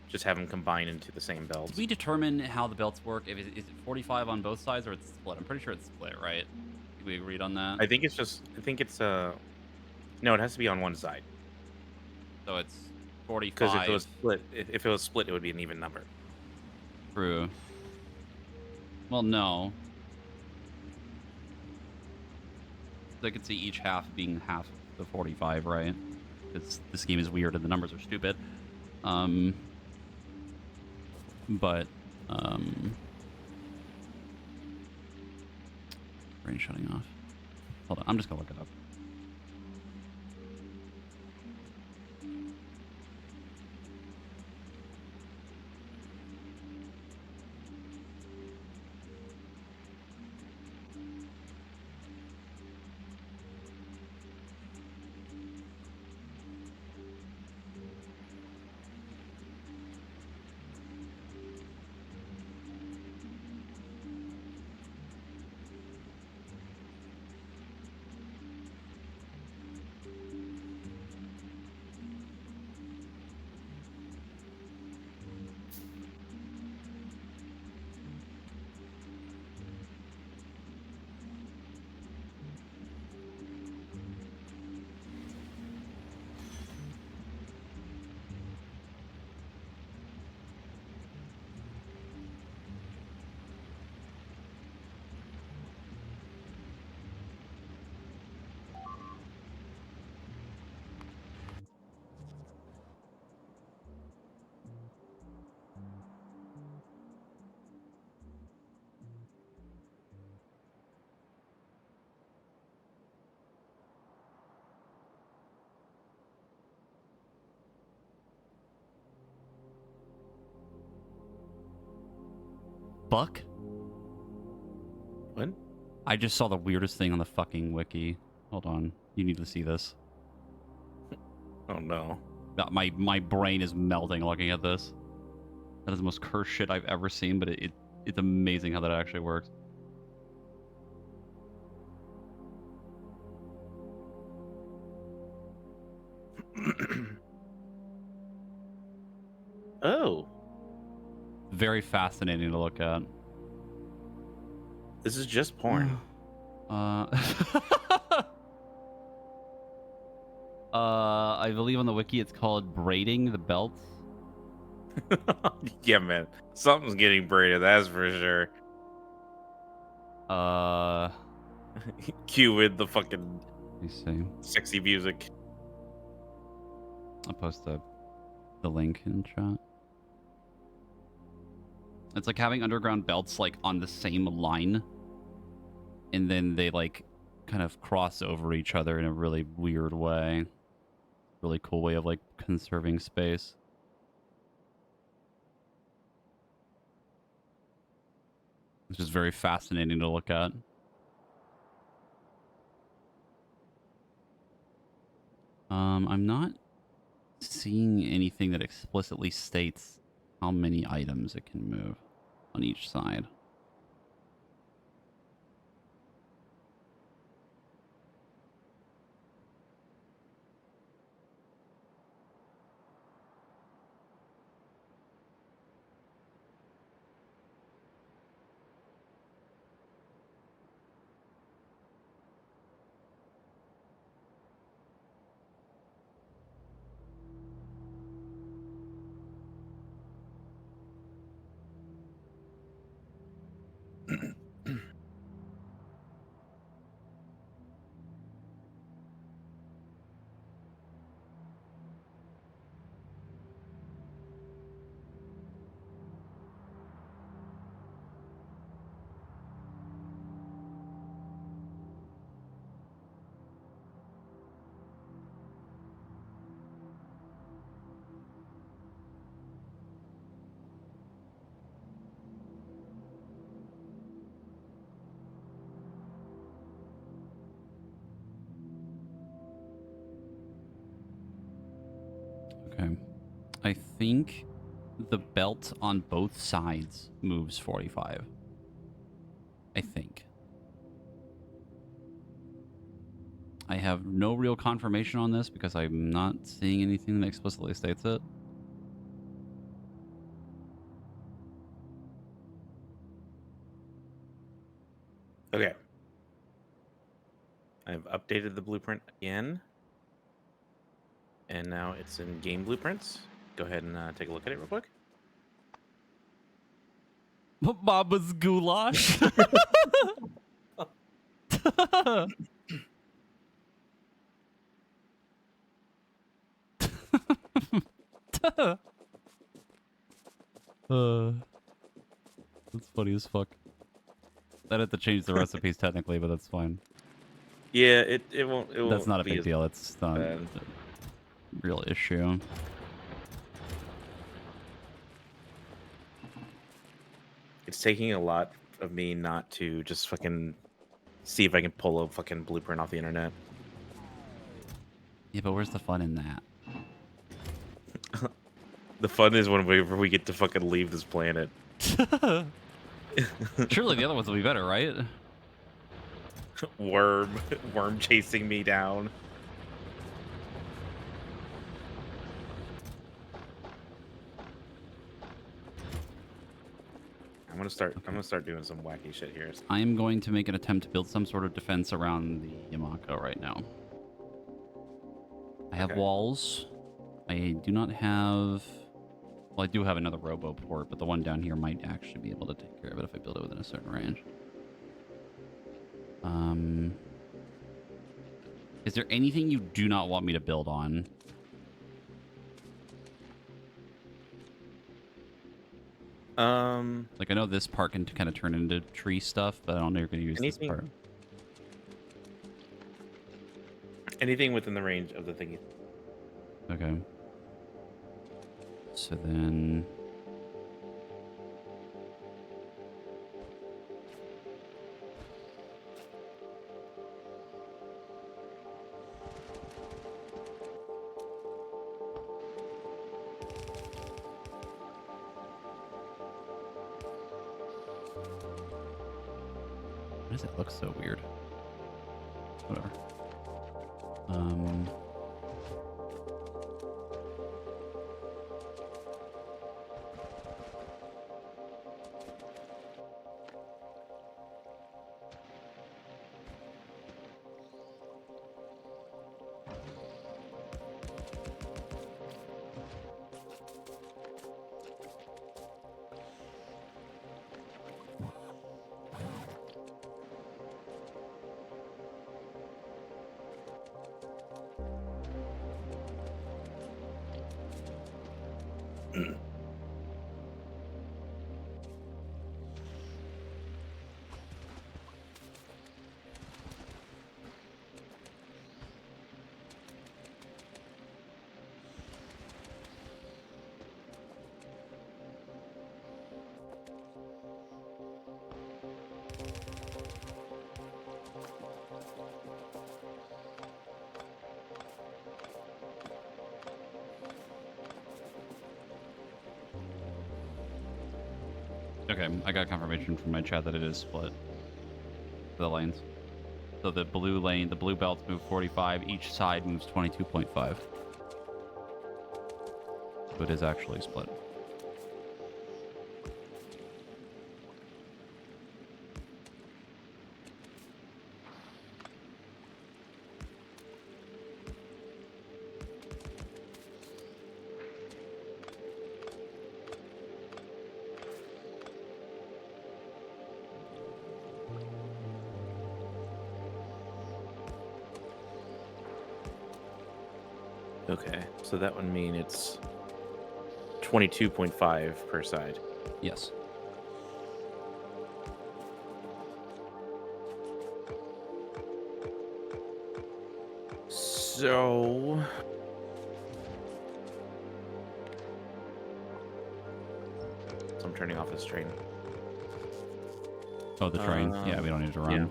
just have them combine into the same Did belts. we determine how the belts work? If is it 45 on both sides or it's split? I'm pretty sure it's split, right? Did we agreed on that? I think it's just. I think it's no, it has to be on one side. So it's Because if it 45 was split, if it was split, it would be an even number. through... Well, no. I could see each half being half of the 45, right? This game is weird and the numbers are stupid. But, brain shutting off. Hold on, I'm just gonna look it up. Buck? What? I just saw the weirdest thing on the fucking wiki. Hold on. You need to see this. Oh no. My brain is melting looking at this. That is the most cursed shit I've ever seen, but it's amazing how that actually works. Oh, Very fascinating to look at. this is just porn. I believe on the wiki it's called braiding the belts. Yeah, man. Something's getting braided, that's for sure. Uh, Cue with the fucking let me see. sexy music. I'll post the link in chat. It's like having underground belts like on the same line, and then they like kind of cross over each other in a really weird way. Really cool way of like conserving space. It's just very fascinating to look at. I'm not seeing anything that explicitly states how many items it can move on each side. Okay. I think the belt on both sides moves 45. I think. I have no real confirmation on this because I'm not seeing anything that explicitly states it. Okay. I've updated the blueprint again. And now it's in game blueprints. Go ahead and take a look at it real quick. Baba's goulash. That's funny as fuck. I'd have to change the recipes technically, but that's fine. Yeah, it won't. That's not a be big as deal. It's not bad. a real issue. It's taking a lot of me not to just fucking see if I can pull a fucking blueprint off the internet. Yeah, but where's the fun in that? The fun is whenever we get to fucking leave this planet. Surely the other ones will be better, right? Worm chasing me down. I'm gonna start doing some wacky shit here. I am going to make an attempt to build some sort of defense around the Yamako right now. I have walls. I do not have... Well, I do have another robo port, but the one down here might actually be able to take care of it if I build it within a certain range. Is there anything you do not want me to build on? Like, I know this part can kind of turn into tree stuff, but I don't know if you're going to use this part. Anything within the range of the thingy. Okay. So then... Why does it look so weird? Whatever. Okay, I got confirmation from my chat that it is split. The lanes. So the blue lane, the blue belts move 45. Each side moves 22.5. So it is actually split. Okay, so that would mean it's 22.5 per side. Yes. So I'm turning off this train. Oh, the train. Yeah, we don't need to run. Yeah.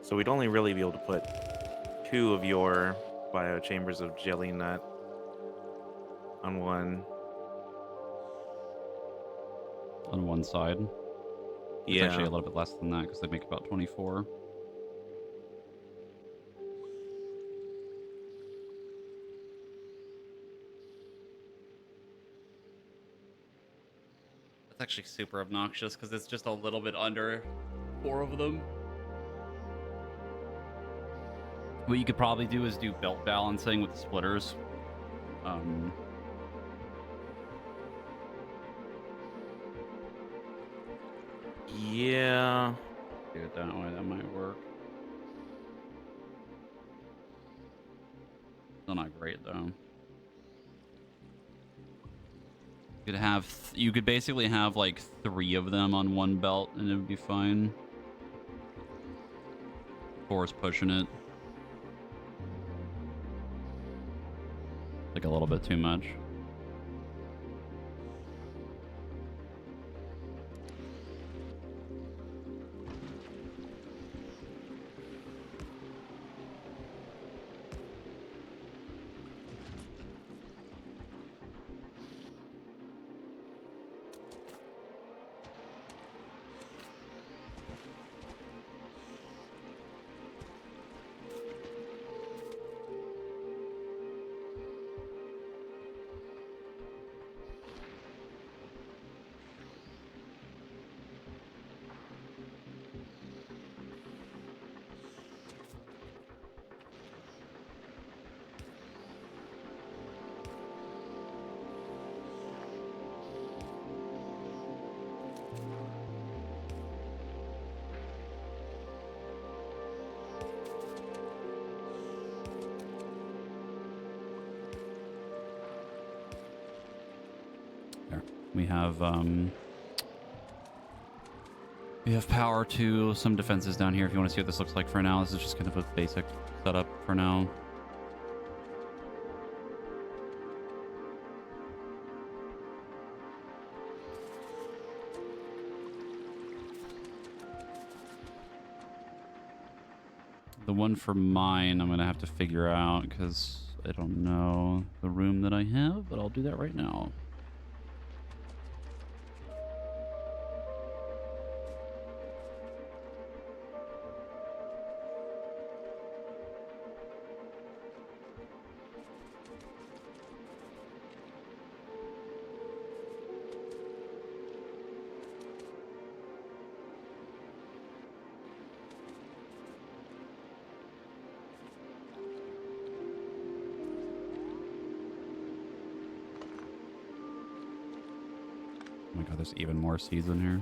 So we'd only really be able to put 2 of your bio chambers of jelly nut on one. On one side. It's Yeah. actually a little bit less than that because they make about 24. That's actually super obnoxious because it's just a little bit under 4 of them. What you could probably do is do belt balancing with the splitters. Yeah. Do it that way. That might work. Still not great though. You could basically have like 3 of them on one belt and it would be fine. 4 is pushing it. Like a little bit too much. We have power to some defenses down here if you want to see what this looks like for now. This is just kind of a basic setup for now. The one for mine I'm going to have to figure out because I don't know the room that I have, but I'll do that right now. Oh my god, there's even more seeds in here.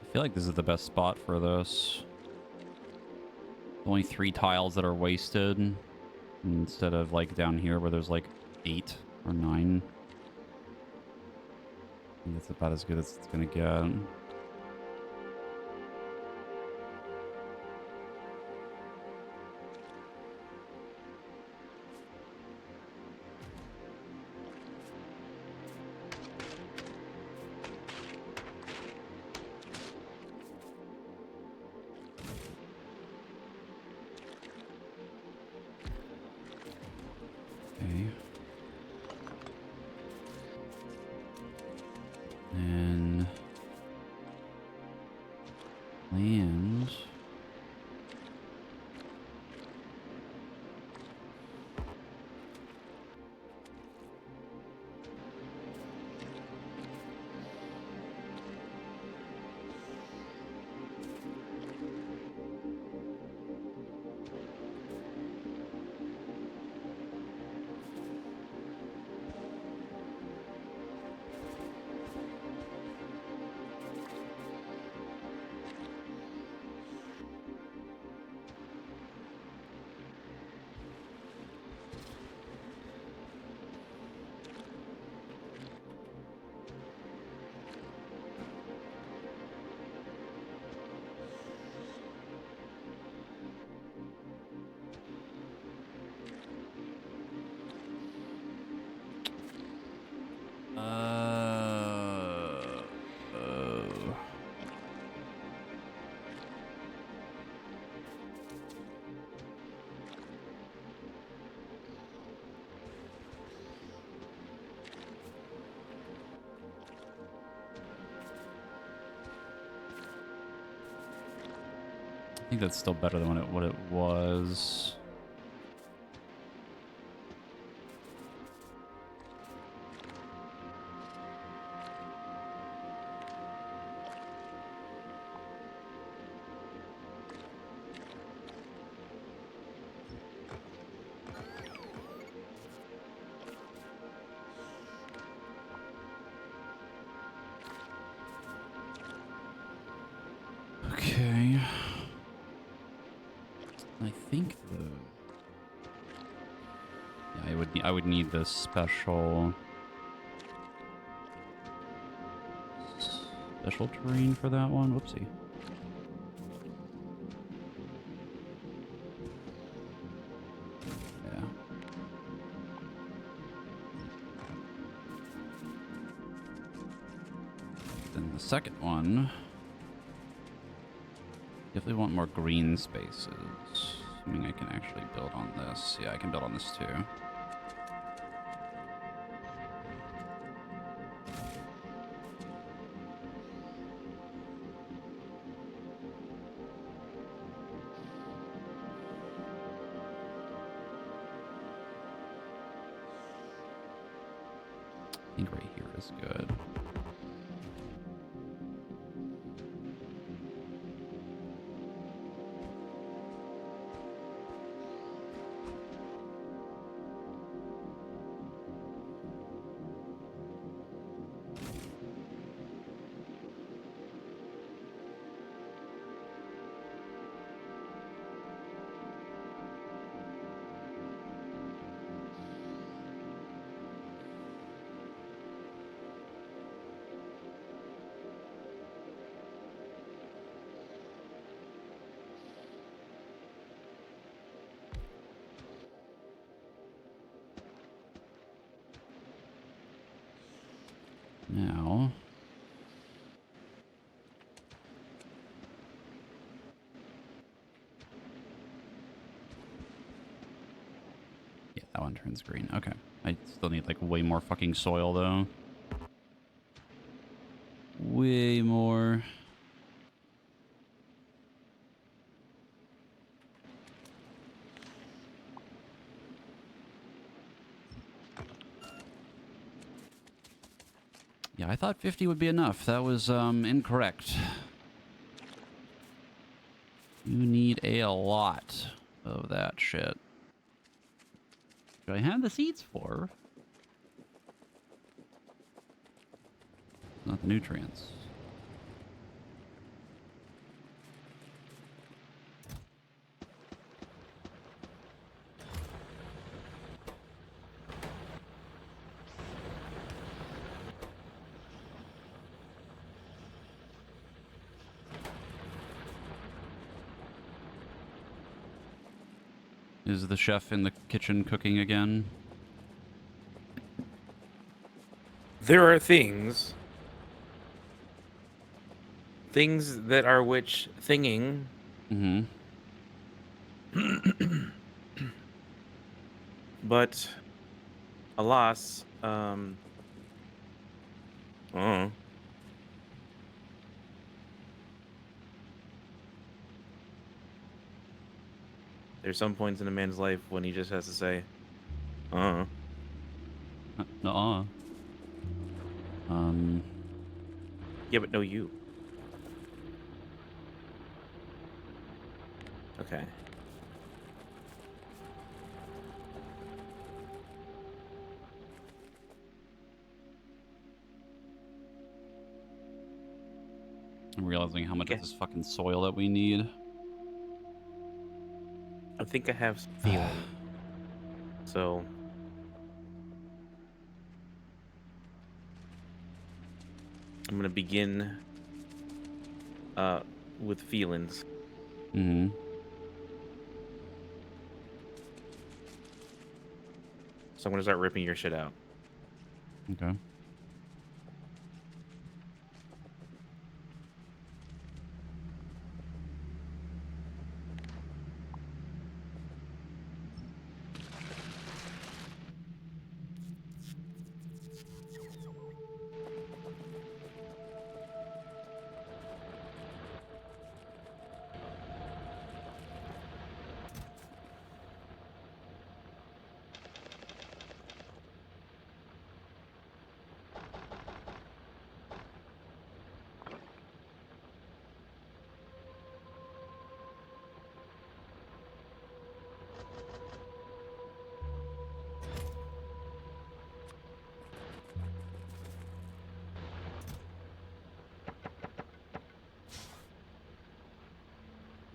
I feel like this is the best spot for this. Only 3 tiles that are wasted instead of like down here where there's like 8 or 9. I think that's about as good as it's gonna get. Okay. And land. Oh. I think that's still better than what it was. Okay. I think the I would need the special terrain for that one. Whoopsie. Yeah. Then the second one, definitely want more green spaces. Assuming I can actually build on this. Yeah, I can build on this too. I think right here is good. That one turns green. Okay. I still need, like, way more fucking soil, though. Way more. Yeah, I thought 50 would be enough. That was, incorrect. You need a lot of that shit. Do I have the seeds for? Not the nutrients. Is the chef in the kitchen cooking again? There are things that are which thinging. Mm-hmm. But alas, there's some points in a man's life when he just has to say, Nuh-uh. yeah, but no you. Okay. I'm realizing how much Yeah. of this fucking soil that we need. I think I have some feeling. So I'm gonna begin with feelings. Mm-hmm. So I'm gonna start ripping your shit out. Okay.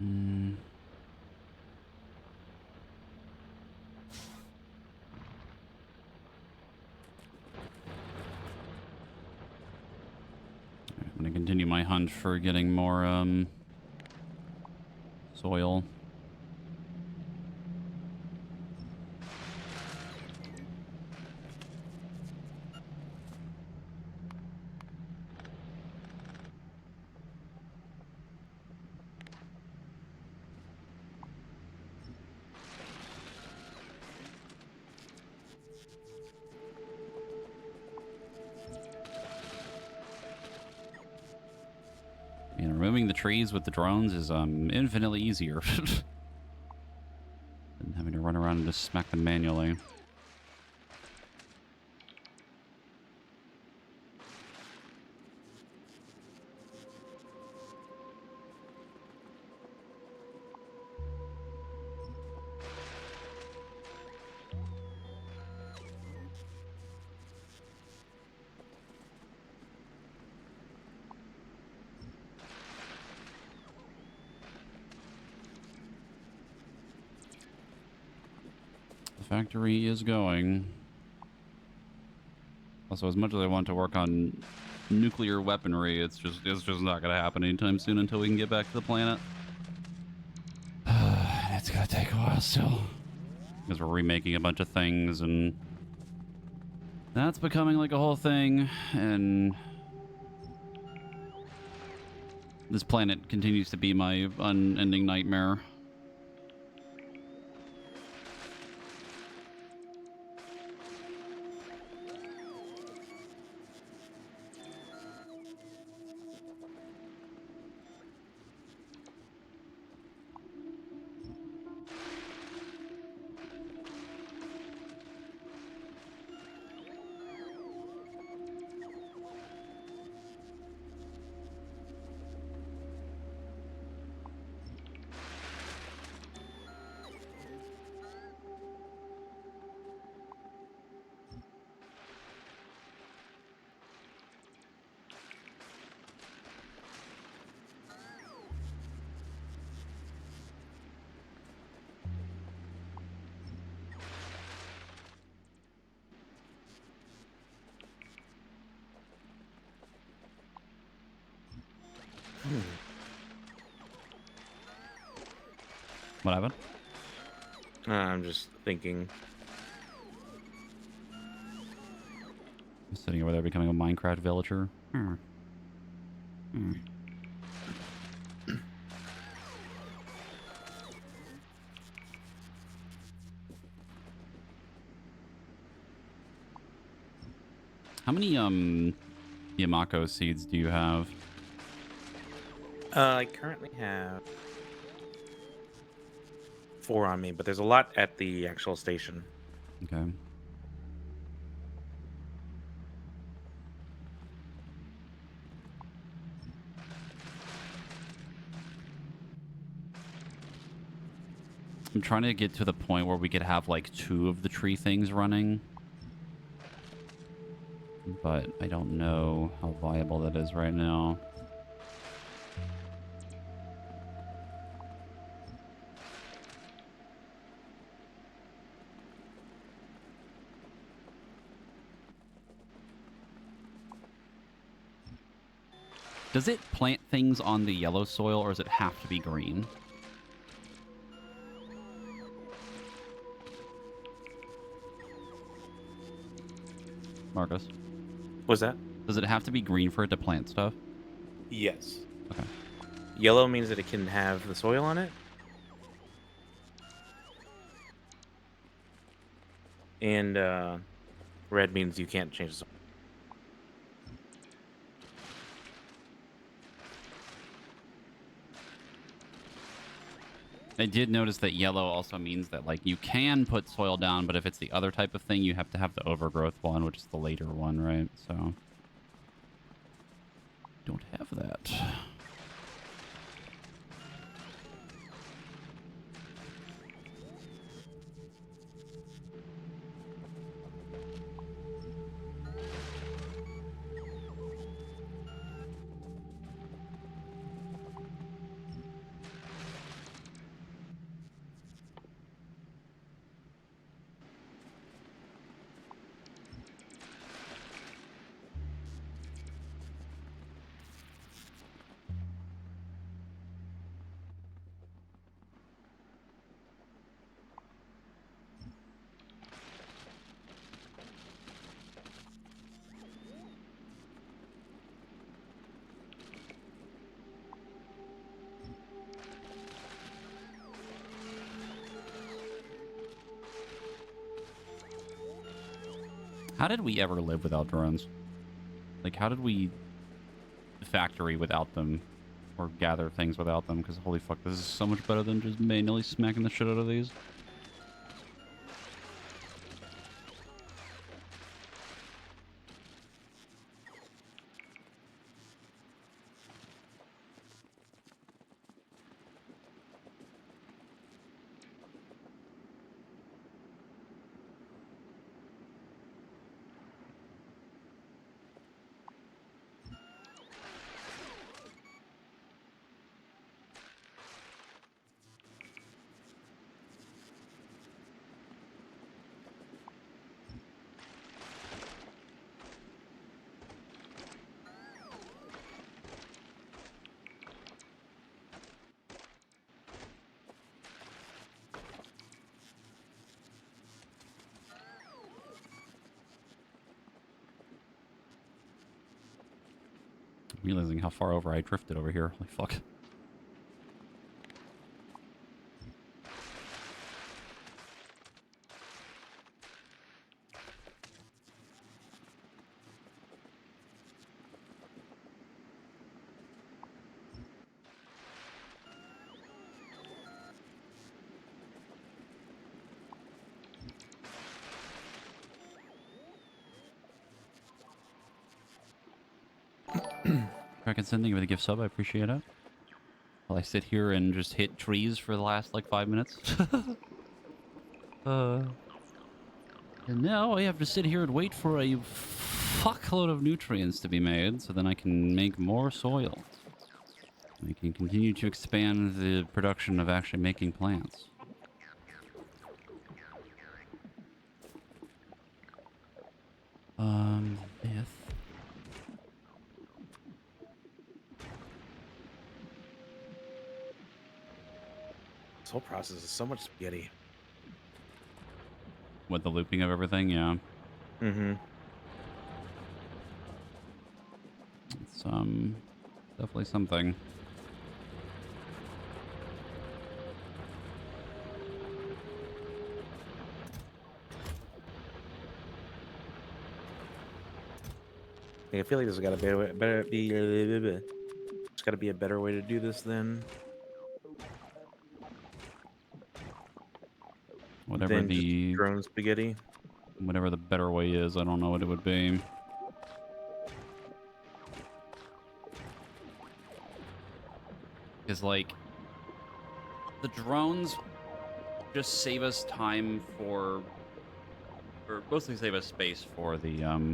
Mm. I'm gonna continue my hunt for getting more soil. And removing the trees with the drones is infinitely easier than having to run around and just smack them manually. The factory is going. Also, as much as I want to work on nuclear weaponry, it's just not gonna happen anytime soon until we can get back to the planet. It's gonna take a while still. Because we're remaking a bunch of things and that's becoming like a whole thing, and this planet continues to be my unending nightmare. What happened? I'm just thinking. I'm sitting over there becoming a Minecraft villager. Hmm. Hmm. How many Yamako seeds do you have? I currently have 4 on me, but there's a lot at the actual station. Okay. I'm trying to get to the point where we could have like 2 of the tree things running. But I don't know how viable that is right now. Does it plant things on the yellow soil, or does it have to be green? Marcus, Was that? does it have to be green for it to plant stuff? Yes. Okay. Yellow means that it can have the soil on it. And red means you can't change the soil. I did notice that yellow also means that like you can put soil down, but if it's the other type of thing, you have to have the overgrowth one, which is the later one, right? So don't have that. How did we ever live without drones? Like, how did we factory without them or gather things without them? Because holy fuck, this is so much better than just manually smacking the shit out of these. Realizing how far over I drifted over here. Holy fuck. Kraken sending you with a gift sub. I appreciate it. While I sit here and just hit trees for the last like 5 minutes. And now I have to sit here and wait for a fuckload of nutrients to be made so then I can make more soil. I can continue to expand the production of actually making plants. Myth. whole process is so much spaghetti. With the looping of everything, yeah. Mm-hmm. It's definitely something. I feel like there's got to be a better be. There's got to be a better way to do this Whatever than just the drone spaghetti. whatever the better way is, I don't know what it would be. Because like the drones just save us time for, or mostly save us space for the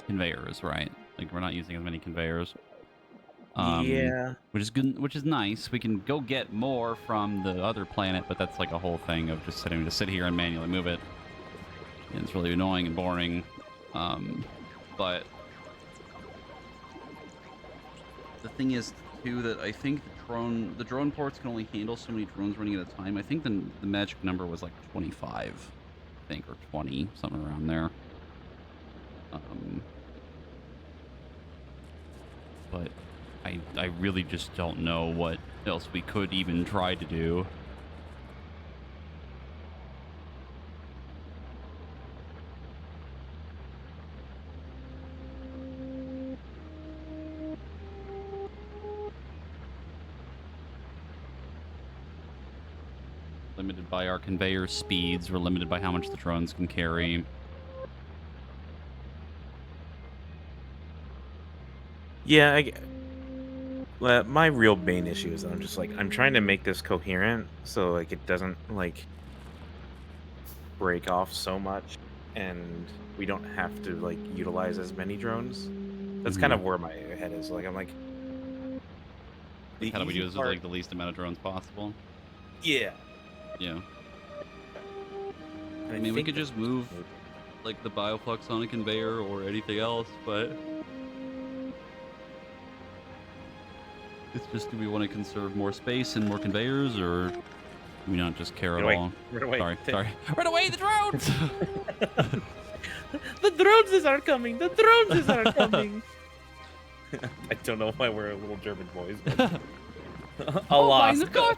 conveyors, right? Like we're not using as many conveyors. Yeah. Which is good, which is nice. We can go get more from the other planet, but that's like a whole thing of just having to sit here and manually move it. And it's really annoying and boring. But the thing is too that I think the drone ports can only handle so many drones running at a time. I think the magic number was like 25, I think, or 20, something around there. But I really just don't know what else we could even try to do. Limited by our conveyor speeds. We're limited by how much the drones can carry. Yeah. Well, my real main issue is that I'm just like I'm trying to make this coherent so like it doesn't like break off so much, and we don't have to like utilize as many drones. That's kind of where my head is. Like I'm like the How do we easy do this with part. like the least amount of drones possible? Yeah. Yeah. And I mean, we think could that's just move like the bioflux on a conveyor or anything else, but it's just, do we want to conserve more space and more conveyors, or do we not just care at all? Run away. Sorry. Run away, the drones! The drones are coming. The drones are coming. I don't know why we're little German boys, but Oh my Alaska. God!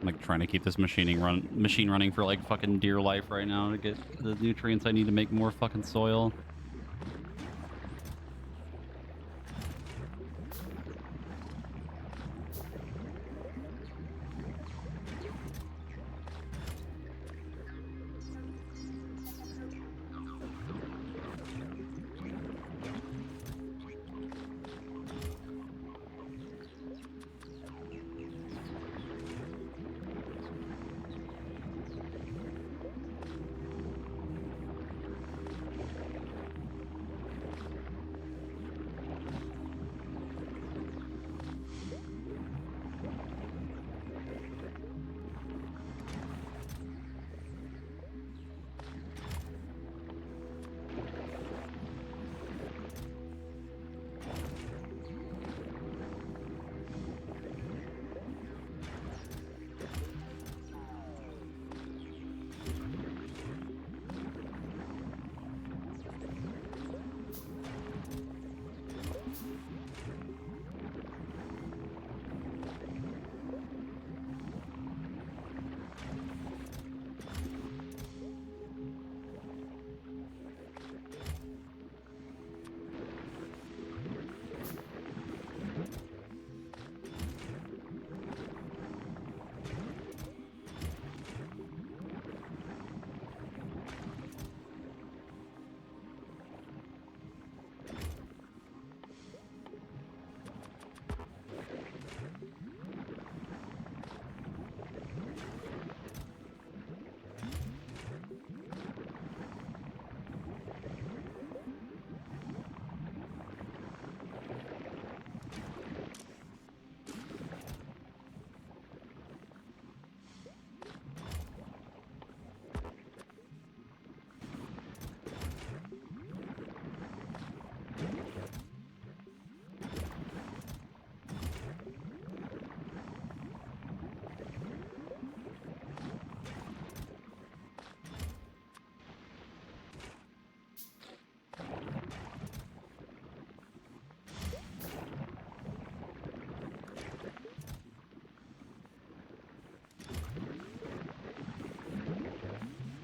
like trying to keep this machine running for like fucking dear life right now to get the nutrients I need to make more fucking soil.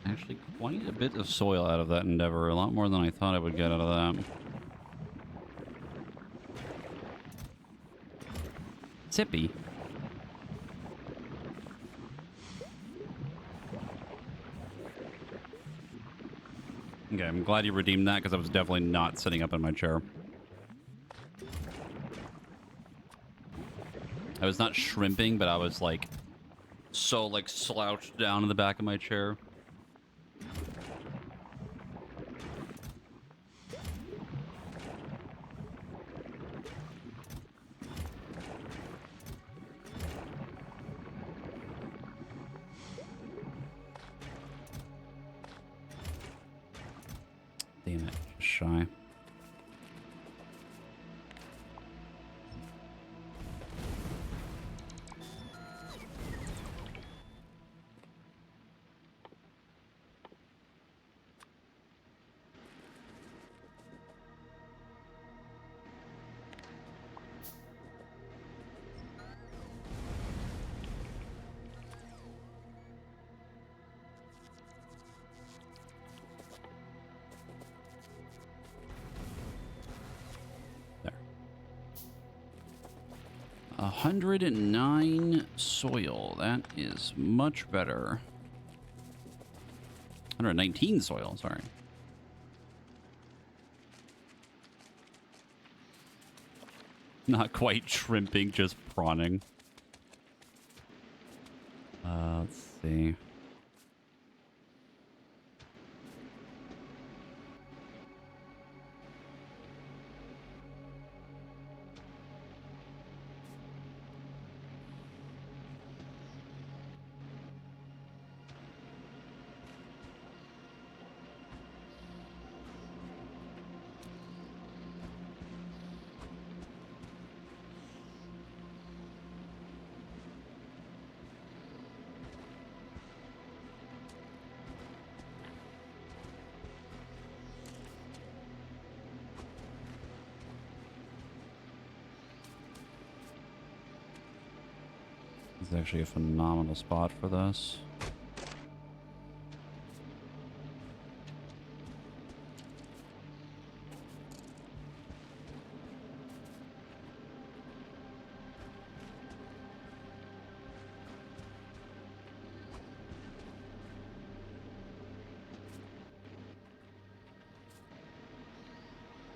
Actually, quite a bit of soil out of that endeavor. A lot more than I thought I would get out of that. Tippy. Okay, I'm glad you redeemed that because I was definitely not sitting up in my chair. I was not shrimping, but I was like so like slouched down in the back of my chair. Damn it, just shy. There. 109 soil. That is much better. 119 soil, sorry. Not quite shrimping, just prawning. Let's see. This is actually a phenomenal spot for this.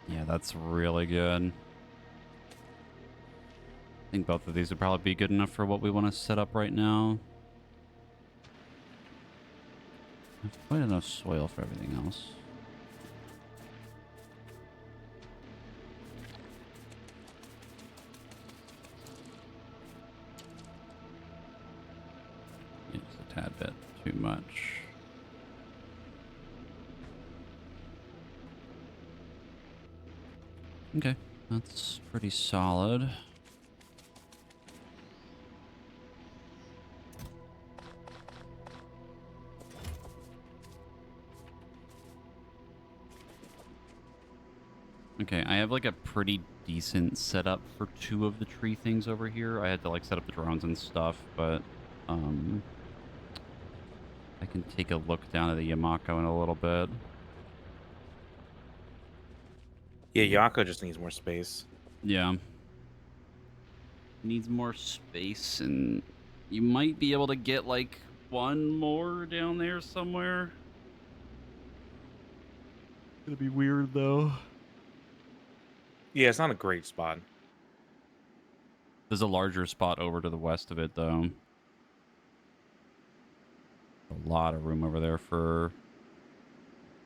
Yeah, that's really good. I think both of these would probably be good enough for what we want to set up right now. There's quite enough soil for everything else. Yeah, just a tad bit too much. Okay, that's pretty solid. Okay, I have like a pretty decent setup for 2 of the tree things over here. I had to like set up the drones and stuff, but I can take a look down at the Yamako in a little bit. Yeah, Yako just needs more space. Yeah. Needs more space, and you might be able to get like 1 more down there somewhere. Gonna be weird though. Yeah, it's not a great spot. There's a larger spot over to the west of it though. A lot of room over there for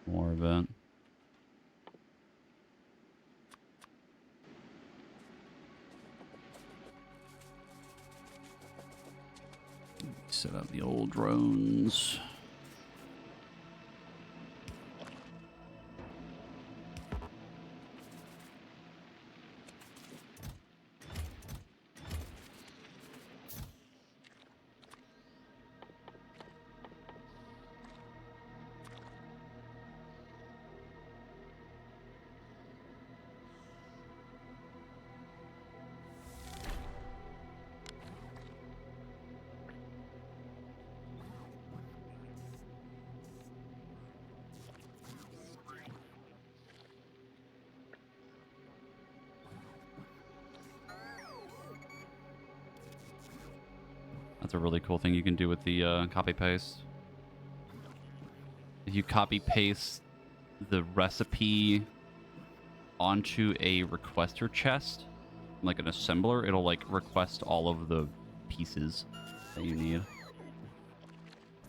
more of it. Set up the old drones. That's a really cool thing you can do with the copy paste. If you copy paste the recipe onto a requester chest, like an assembler, it'll like request all of the pieces that you need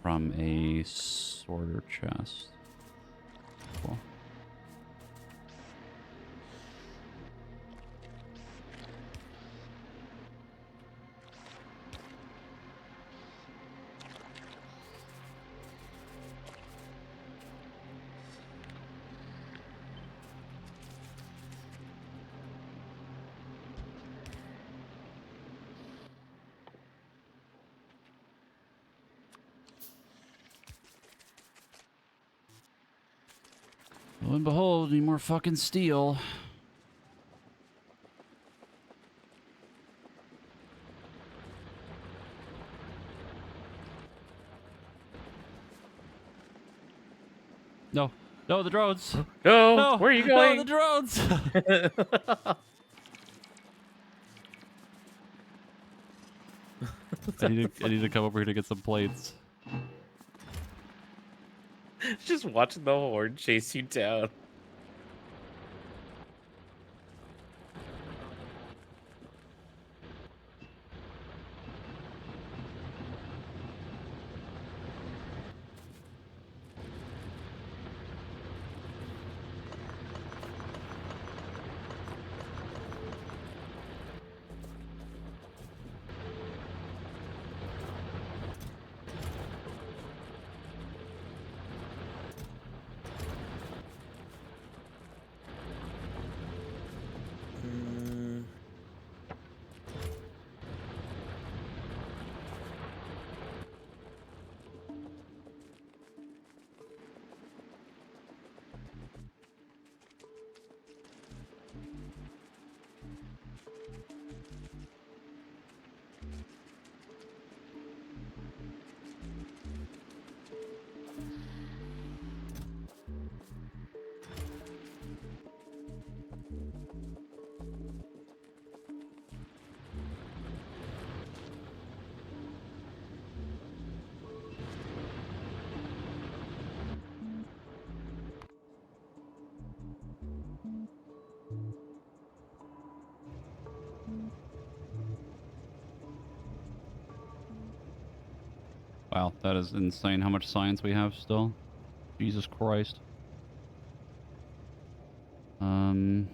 from a sorter chest. Cool. Lo and behold, need more fucking steel. No. No, the drones. No, No. where are you No, going? the drones. I need to come over here to get some plates. Just watching the horde chase you down. Wow, that is insane how much science we have still. Jesus Christ. Um...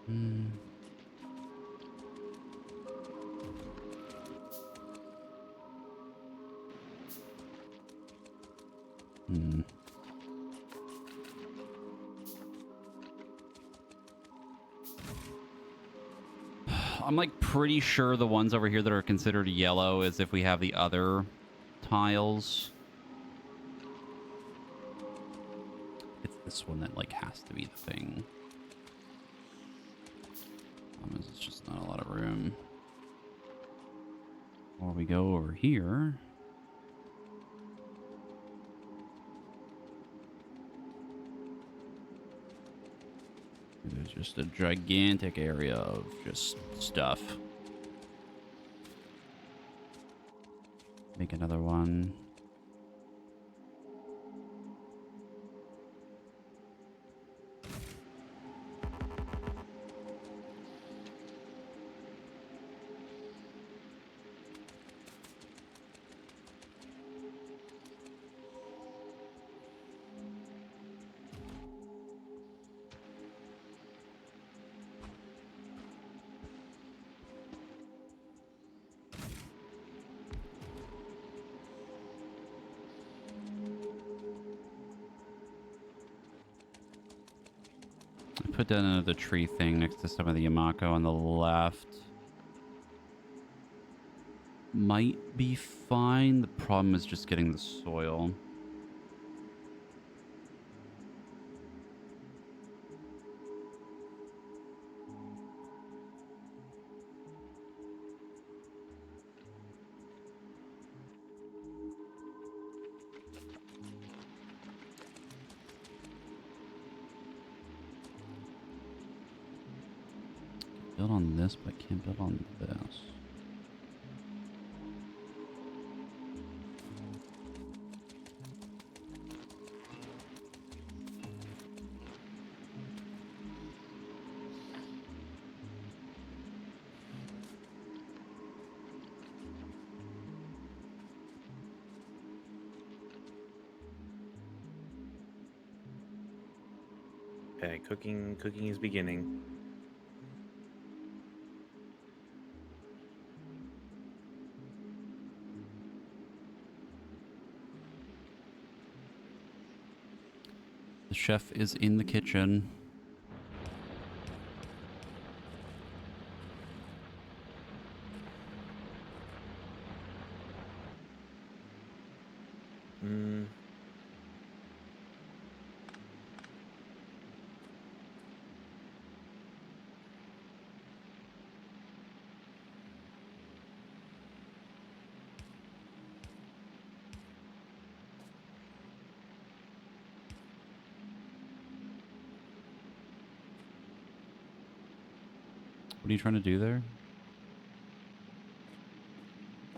Hmm. Hmm. I'm like pretty sure the ones over here that are considered yellow is if we have the other tiles. It's this one that like has to be the thing. It's just not a lot of room. Or we go over here. There's just a gigantic area of just stuff. Make another one. Put down another tree thing next to some of the Yamako on the left. Might be fine. The problem is just getting the soil. Build on this, but I can't build on this. Okay, cooking is beginning. The chef is in the kitchen. Mm. What are you trying to do there?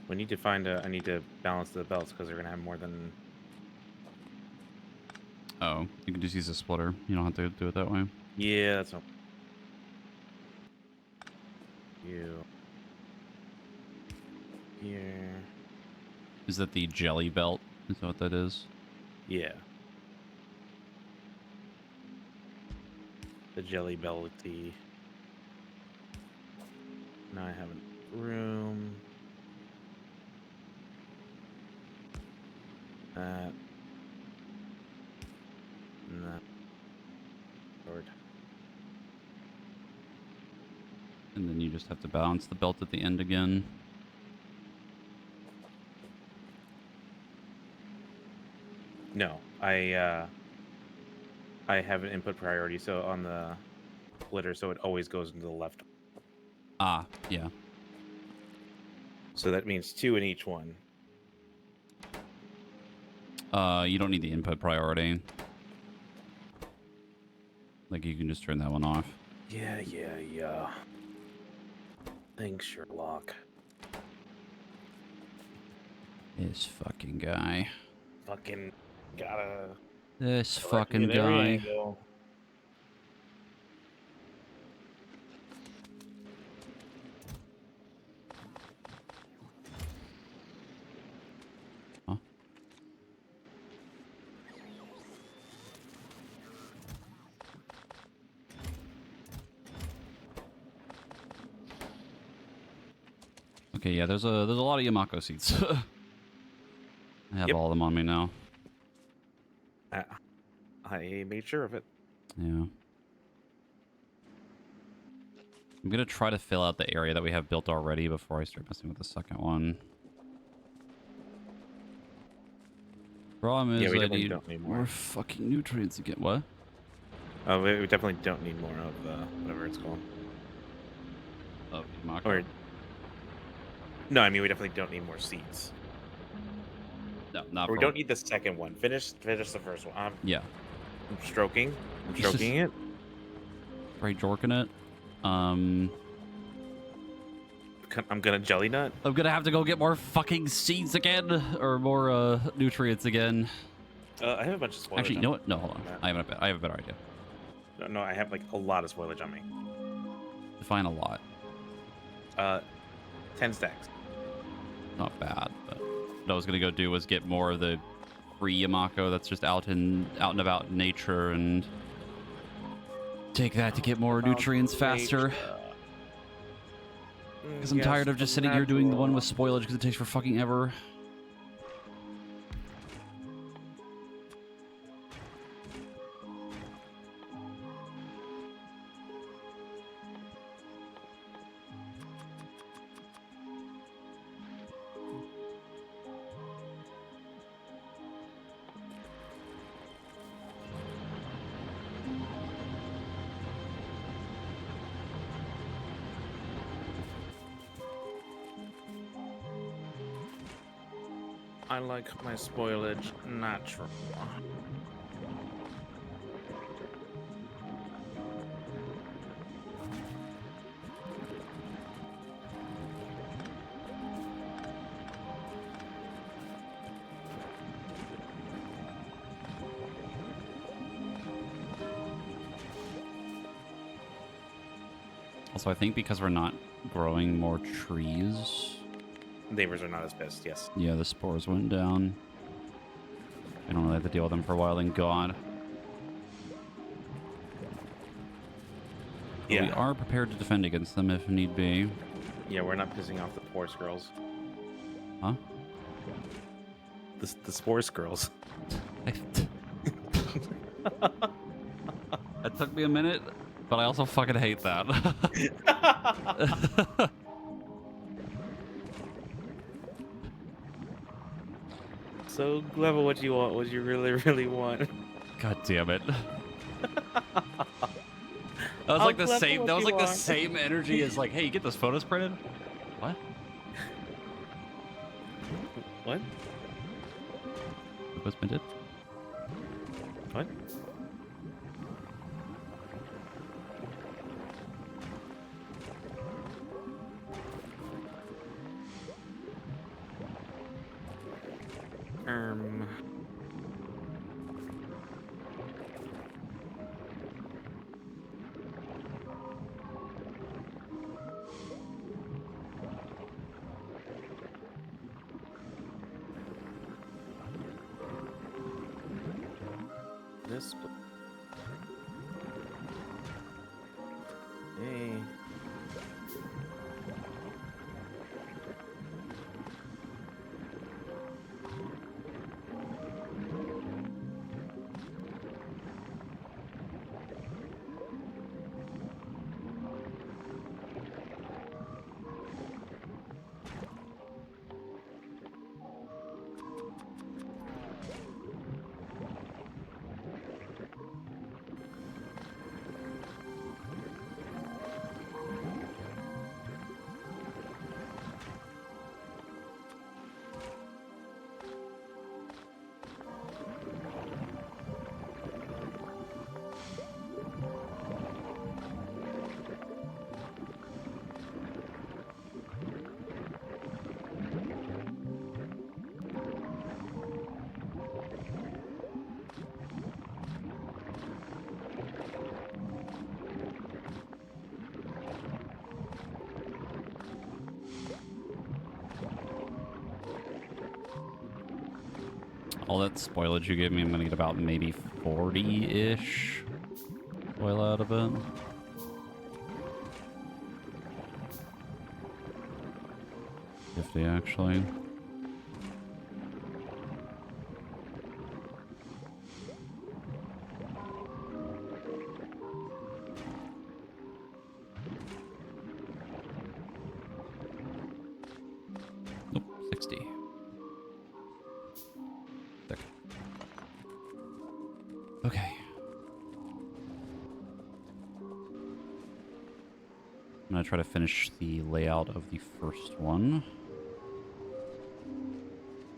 We need to find a. I need to balance the belts because they're gonna have more than. Oh, you can just use a splitter. You don't have to do it that way. Yeah, that's. You. Here. Is that the jelly belt? Is that what that is? Yeah. The jelly belty. Now I have a room. That. And that. Lord. And then you just have to balance the belt at the end again. No, I have an input priority, so on the splitter, so it always goes into the left. Ah, yeah. So that means 2 in each one. You don't need the input priority. Like, you can just turn that one off. Yeah. Thanks, Sherlock. This fucking guy. Fucking gotta. This correct me fucking at every guy. angle. Huh? Okay, yeah, there's a lot of Yamako seats. I have Yep. all of them on me now. I made sure of it. Yeah. I'm gonna try to fill out the area that we have built already before I start messing with the second one. Problem Yeah, is we I definitely need don't need more more. fucking nutrients again. What? We definitely don't need more of the whatever it's called. Of Yamako? Or no, I mean we definitely don't need more seats. No, not Or we for... don't need the second one. Finish the first one. Yeah. I'm stroking. I'm stroking it. Right, jorking it. I'm gonna jelly nut. I'm gonna have to go get more fucking seeds again, or more nutrients again. I have a bunch of spoilage. Actually, you know what? No, hold on. that. I have a better idea. No, I have like a lot of spoilage on me. Define a lot. 10 stacks. Not bad, but what I was gonna go do was get more of the free Yamako that's just out and about in nature and take that to get more nutrients faster. Because I'm tired of just sitting here doing the one with spoilage because it takes for fucking ever. I like my spoilage natural. Also, I think because we're not growing more trees... Neighbors are not as pissed, yes. Yeah, the spores went down. I don't really have to deal with them for a while, thank God. But Yeah. we are prepared to defend against them if need be. Yeah, we're not pissing off the Spore Girls. Huh? The Spore Girls. That took me a minute, but I also fucking hate that. So, Gleva, what you want? What you really, really want? God damn it. That was like the Gleva, same. what That was you like the want? same energy as like, hey, you get those photos printed? What? What? What's printed? What? this. Hey. All that spoilage you gave me, I'm gonna get about maybe 40-ish spoil out of it. $50 actually. Nope, 60. Sick. Okay. I'm gonna try to finish the layout of the first one.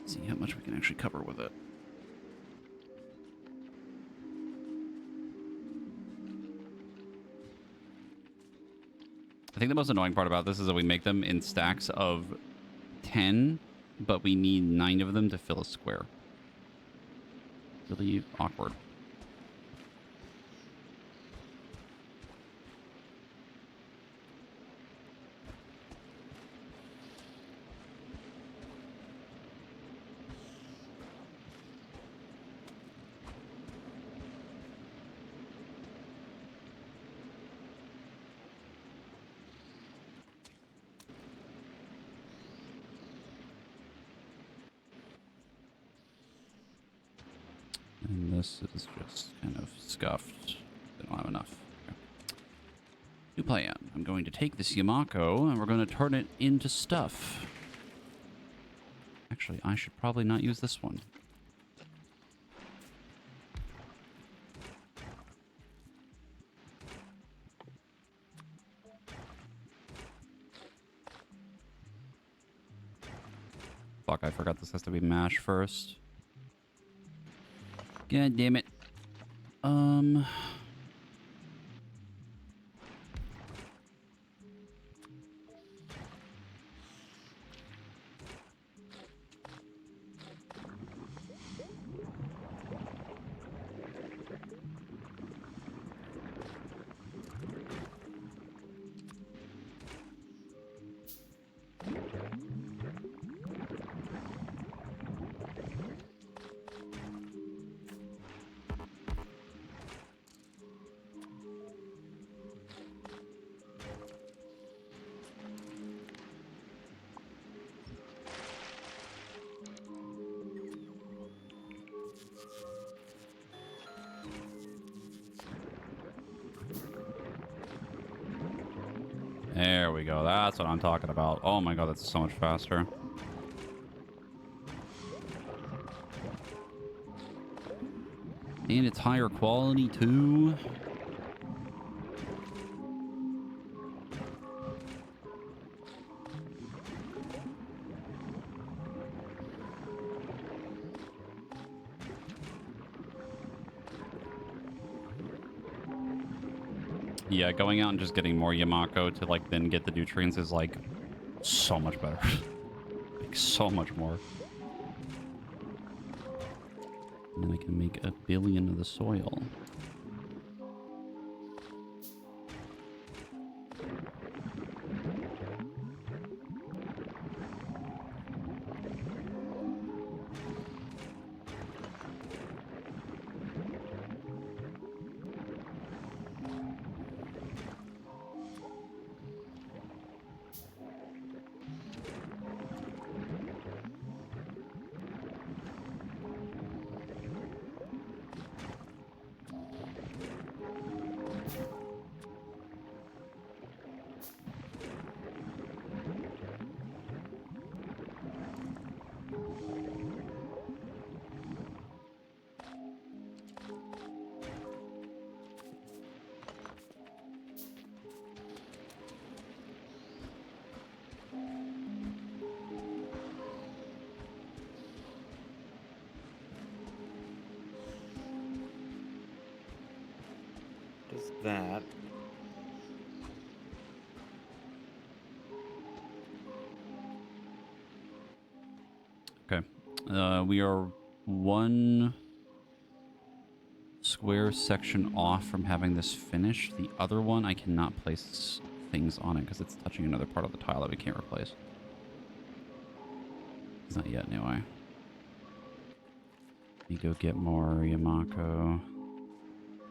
See how much we can actually cover with it. I think the most annoying part about this is that we make them in stacks of 10, but we need 9 of them to fill a square. Really awkward. And this is just kind of scuffed. They don't have enough. Okay. New plan. I'm going to take this Yamako and we're going to turn it into stuff. Actually, I should probably not use this one. Fuck, I forgot this has to be mashed first. God damn it. There we go. That's what I'm talking about. Oh my god, that's so much faster. And it's higher quality too. Yeah, going out and just getting more Yamako to like then get the nutrients is like so much better. Like so much more. And then I can make 1 billion of the soil. that. Okay. We are one square section off from having this finished. The other one, I cannot place things on it because it's touching another part of the tile that we can't replace. It's not yet, anyway. Let me go get more Yamako.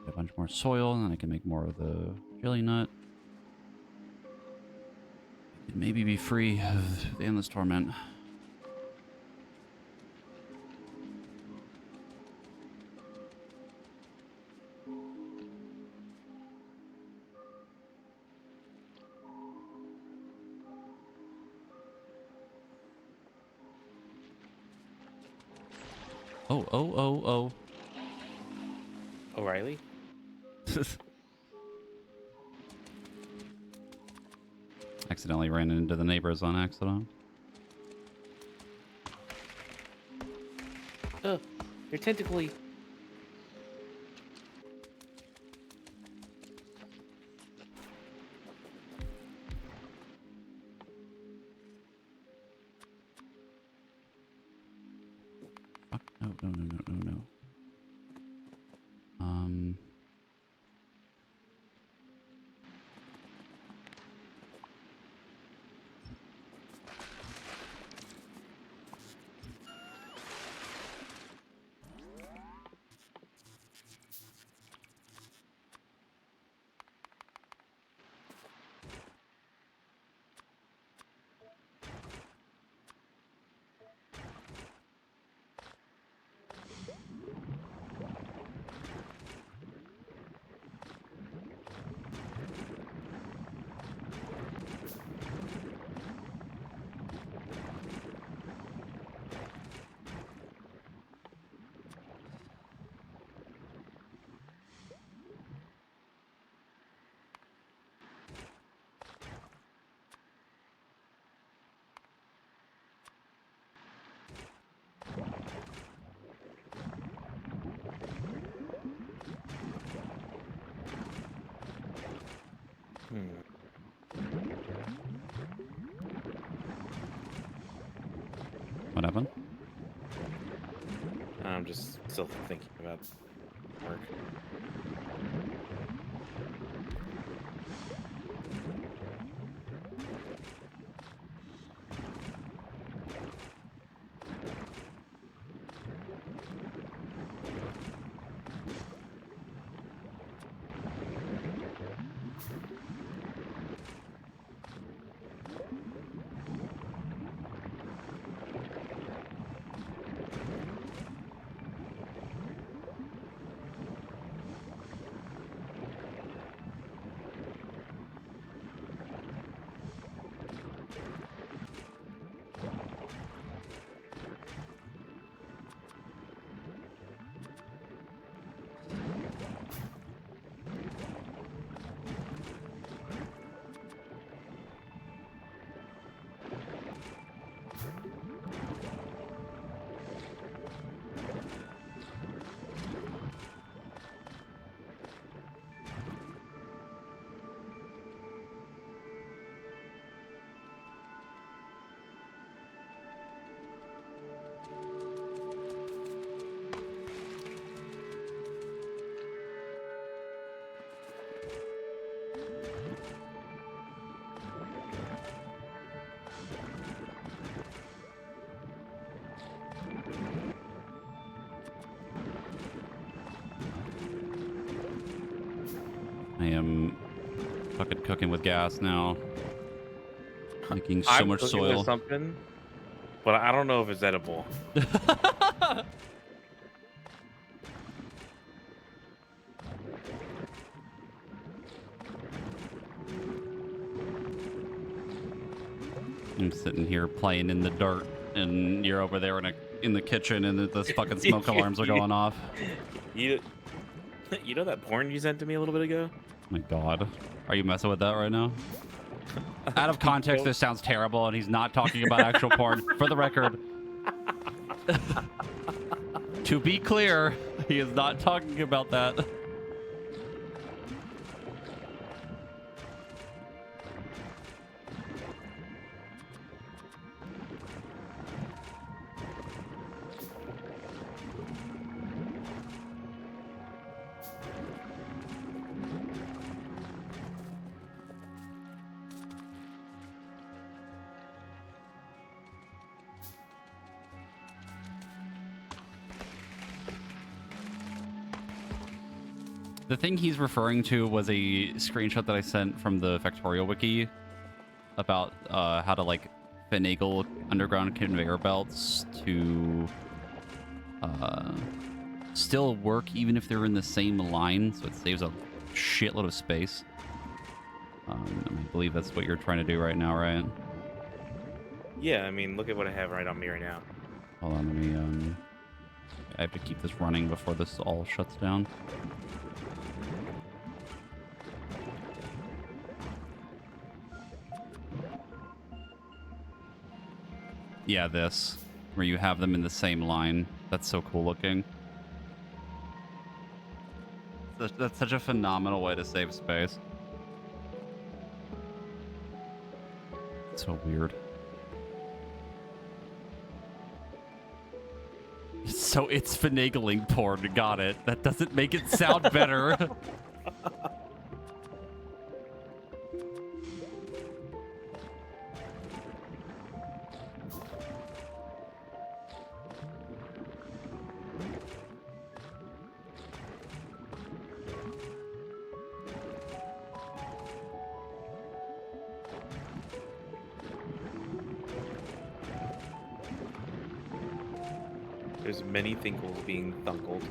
Get a bunch more soil, and then I can make more of the jelly nut. I could maybe be free of the endless torment. Oh. O'Reilly? Accidentally ran into the neighbors on accident. They're tentacly. Fuck. No. What happened? I'm just still thinking about work. I am fucking cooking with gas now. Making so I'm much cooking soil. with something, but I don't know if it's edible. I'm sitting here playing in the dirt, and you're over there in the kitchen, and the fucking smoke alarms are going off. You know that porn you sent to me a little bit ago? My God, are you messing with that right now? Out of context, this sounds terrible, and he's not talking about actual porn. For the record, to be clear, he is not talking about that. The thing he's referring to was a screenshot that I sent from the Factorio wiki about how to like finagle underground conveyor belts to still work even if they're in the same line, so it saves a shitload of space. I believe that's what you're trying to do right now, right? Yeah, I mean, look at what I have right on me right now. Hold on, let me I have to keep this running before this all shuts down. Yeah, this, where you have them in the same line. That's so cool looking. That's such a phenomenal way to save space. It's so weird. So it's finagling porn. Got it. That doesn't make it sound better. There's many thinkles being thunkled.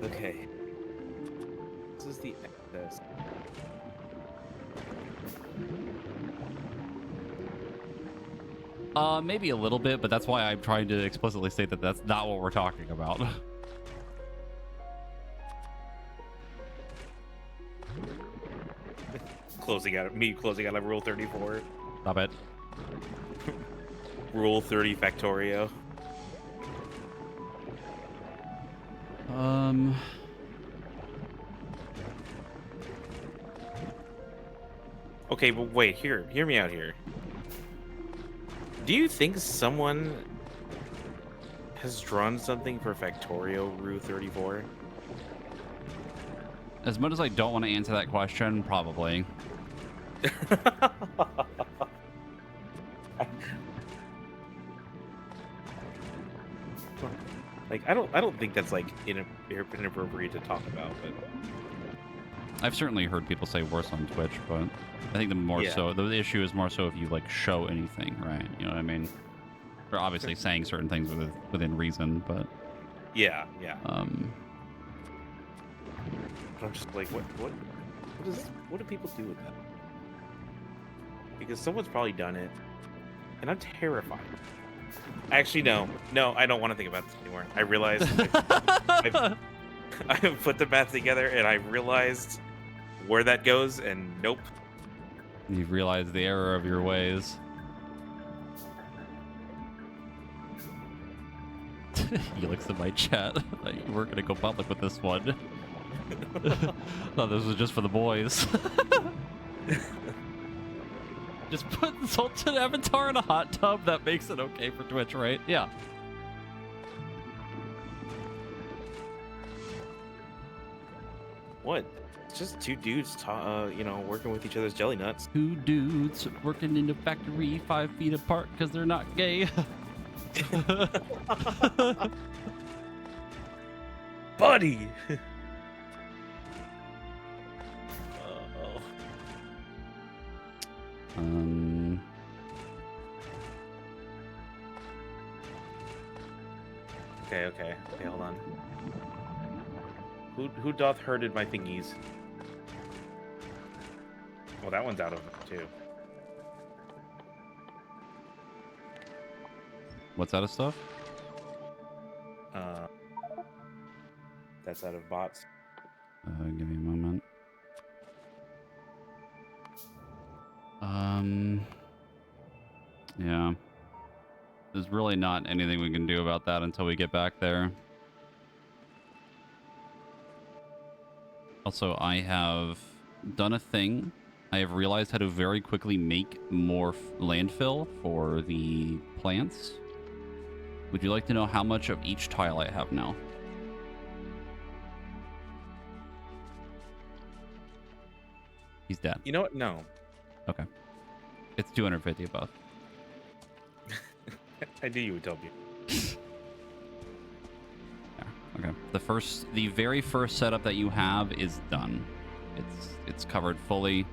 Okay. This is the excess. Maybe a little bit, but that's why I'm trying to explicitly state that that's not what we're talking about. Closing out Rule 34. Stop it. Rule 30 Factorio. Okay, but wait, hear me out here. Do you think someone has drawn something for Factorio Rue 34? As much as I don't want to answer that question, probably. Like, I don't think that's like inappropriate to talk about, but I've certainly heard people say worse on Twitch, but I think the issue is more so if you like show anything, right? You know what I mean? They're obviously saying certain things within reason, but yeah. But I'm just like, what do people do with that? Because someone's probably done it, and I'm terrified. Actually, no, I don't want to think about this anymore. I realized I put the math together, and I realized where that goes, and nope. You've realized the error of your ways. He looks at my chat like, we're gonna go public with this one. Thought this was just for the boys. Just put Sultan Avatar in a hot tub. That makes it okay for Twitch, right? Yeah. What? It's just two dudes, working with each other's jelly nuts. Two dudes working in a factory 5 feet apart because they're not gay. Buddy! Okay, hold on. Who doth herded my thingies? Well, that one's out of it too. What's out of stuff? That's out of bots. Give me a moment. Yeah. There's really not anything we can do about that until we get back there. Also, I have done a thing. I have realized how to very quickly make more landfill for the plants. Would you like to know how much of each tile I have now? He's dead. You know what? No. Okay. It's 250 above. I knew you would tell me. Yeah. Okay. The very first setup that you have is done. It's covered fully.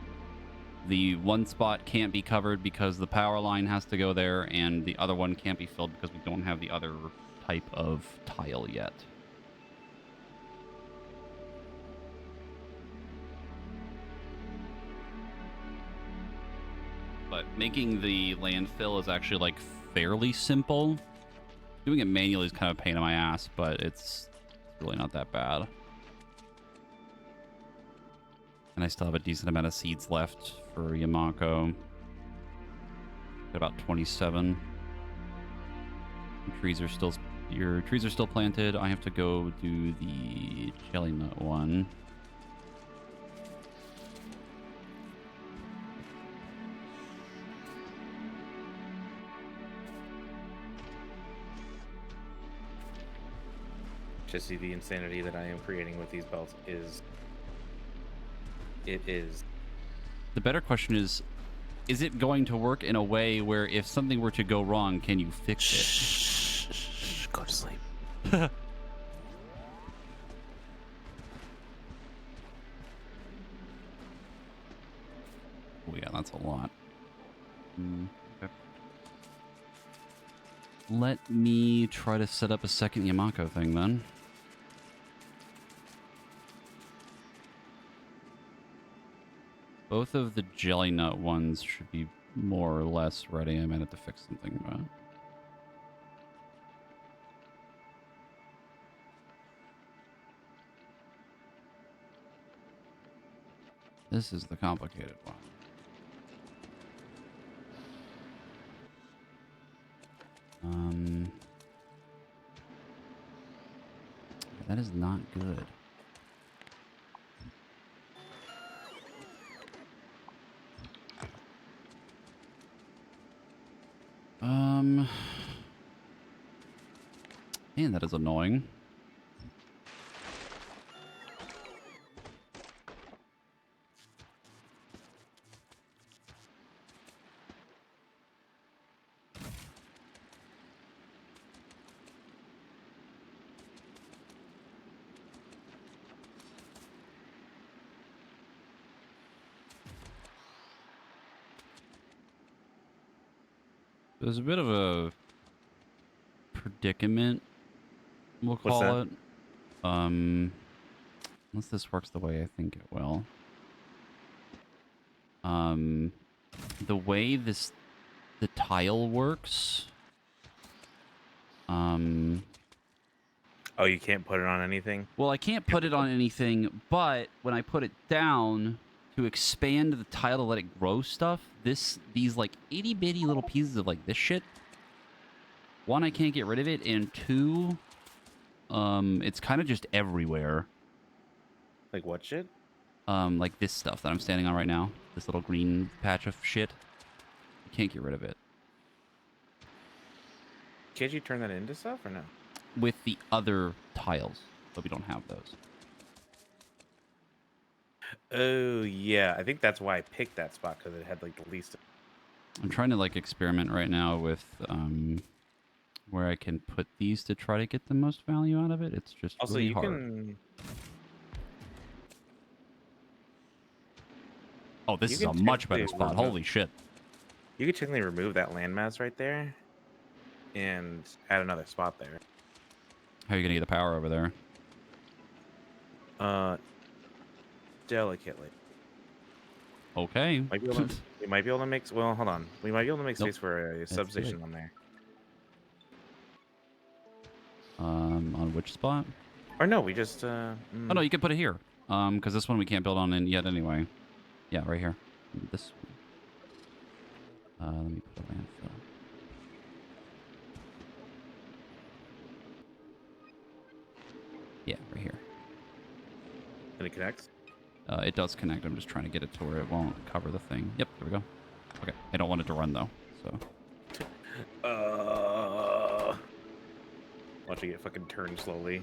The one spot can't be covered because the power line has to go there, and the other one can't be filled because we don't have the other type of tile yet. But making the landfill is actually like fairly simple. Doing it manually is kind of a pain in my ass, but it's really not that bad. And I still have a decent amount of seeds left for Yamako. Got about 27. Your trees are still planted. I have to go do the jelly nut one. Just see the insanity that I am creating with these belts is... It is. The better question is it going to work in a way where if something were to go wrong, can you fix it? Shh, go to sleep. Oh yeah, that's a lot. Okay. Let me try to set up a second Yamako thing then. Both of the jelly nut ones should be more or less ready. I might have to fix something, but... This is the complicated one. That is not good. Man, that is annoying. There's a bit of a predicament, we'll call it. Unless this works the way I think it will. The way the tile works. Oh, you can't put it on anything? Well, I can't put it on anything, but when I put it down to expand the tile to let it grow stuff, these like itty bitty little pieces of like this shit. One, I can't get rid of it, and two, it's kind of just everywhere. Like what shit? Like this stuff that I'm standing on right now. This little green patch of shit. I can't get rid of it. Can't you turn that into stuff or no? With the other tiles, but we don't have those. Oh, yeah. I think that's why I picked that spot, because it had, like, the least... I'm trying to, like, experiment right now with, where I can put these to try to get the most value out of it. It's just Also, really you hard. can... Oh, this you is a can much better technically spot. remove- Holy shit. You could technically remove that landmass right there and add another spot there. How are you going to get the power over there? Delicately. Okay. Might be able to, we might be able to make... Well, hold on. We might be able to make Nope. space for a substation big. on there. On which spot? Or no, we just... Oh, no, you can put it here. Because this one we can't build on in yet anyway. Yeah, right here. This one. Let me put a landfill. Yeah, right here. And it connects? It does connect. I'm just trying to get it to where it won't cover the thing. Yep, there we go. Okay, I don't want it to run, though, so... Watch it get fucking turned slowly.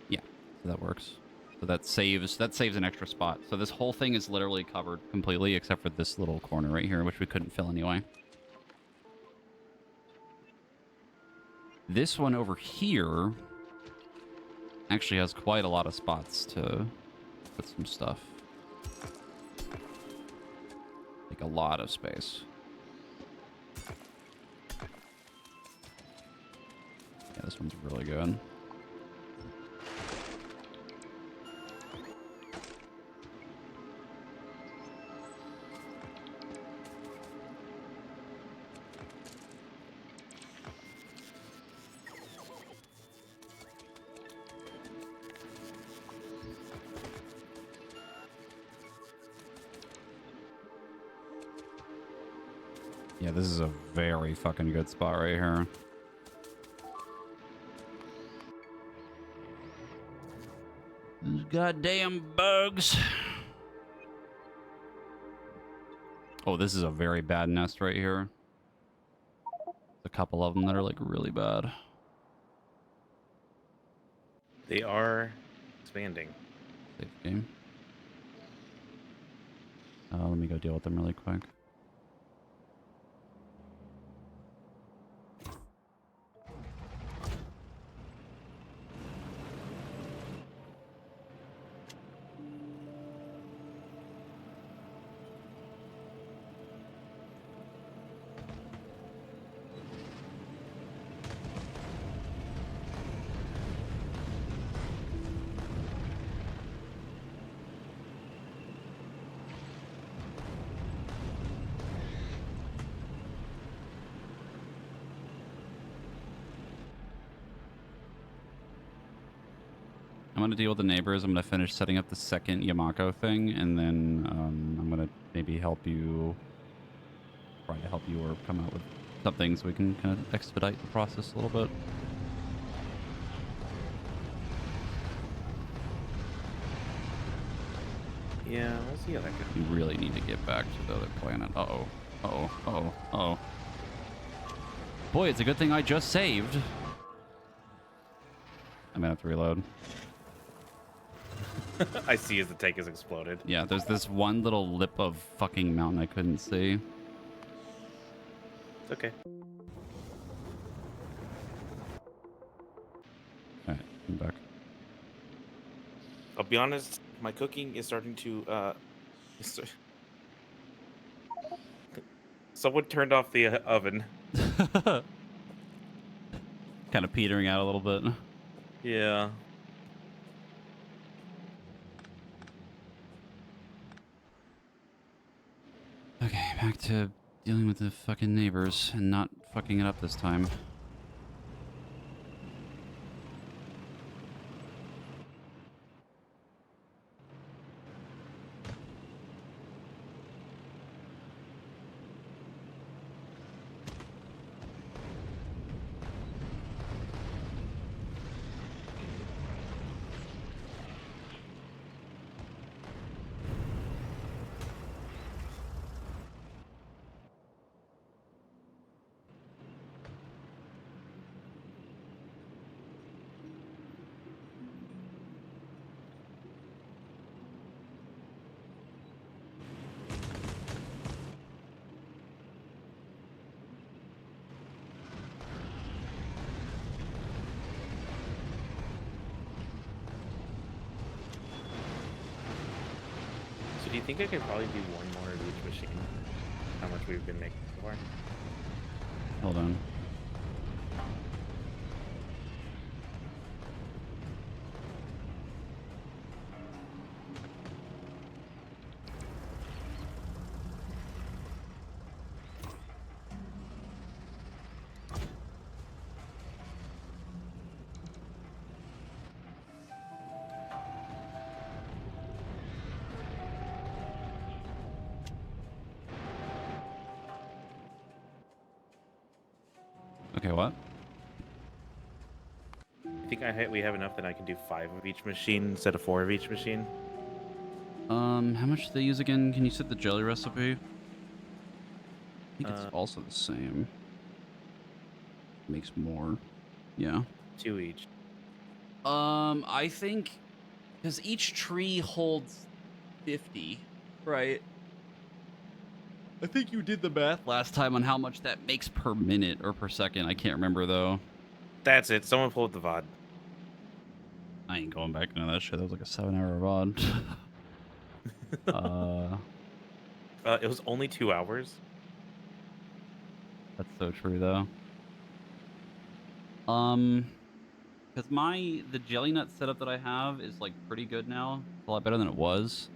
Yeah, so that works. So that saves an extra spot. So this whole thing is literally covered completely, except for this little corner right here, which we couldn't fill anyway. This one over here actually has quite a lot of spots to put some stuff. Like a lot of space. Yeah, this one's really good. Yeah, this is a very fucking good spot right here. These goddamn bugs. Oh, this is a very bad nest right here. A couple of them that are like really bad. They are expanding. Safe game. Let me go deal with them really quick. I'm going to deal with the neighbors. I'm going to finish setting up the second Yamako thing, and then I'm going to maybe help you, try to help you or come out with something so we can kind of expedite the process a little bit. Yeah, we'll see how that goes. You really need to get back to the other planet. Uh-oh. Uh-oh. Uh-oh. Uh-oh. Boy, it's a good thing I just saved. I'm going to have to reload. I see as the tank has exploded. Yeah, there's this one little lip of fucking mountain I couldn't see. It's okay. Alright, I'm back. I'll be honest, my cooking is starting to, someone turned off the oven. Kind of petering out a little bit. Yeah. Okay, back to dealing with the fucking neighbors and not fucking it up this time. So do you think I could probably do one more of each machine? How much we've been making so far? Hold on. Okay, what? I think we have enough that I can do 5 of each machine instead of 4 of each machine. How much do they use again? Can you set the jelly recipe? I think it's also the same. Makes more. Yeah. 2 each. I think because each tree holds 50, right? I think you did the math last time on how much that makes per minute or per second. I can't remember though. That's it. Someone pull up the VOD. I ain't going back into that shit. That was like a 7-hour VOD. It was only 2 hours. That's so true though. Because the jelly nut setup that I have is like pretty good now. It's a lot better than it was.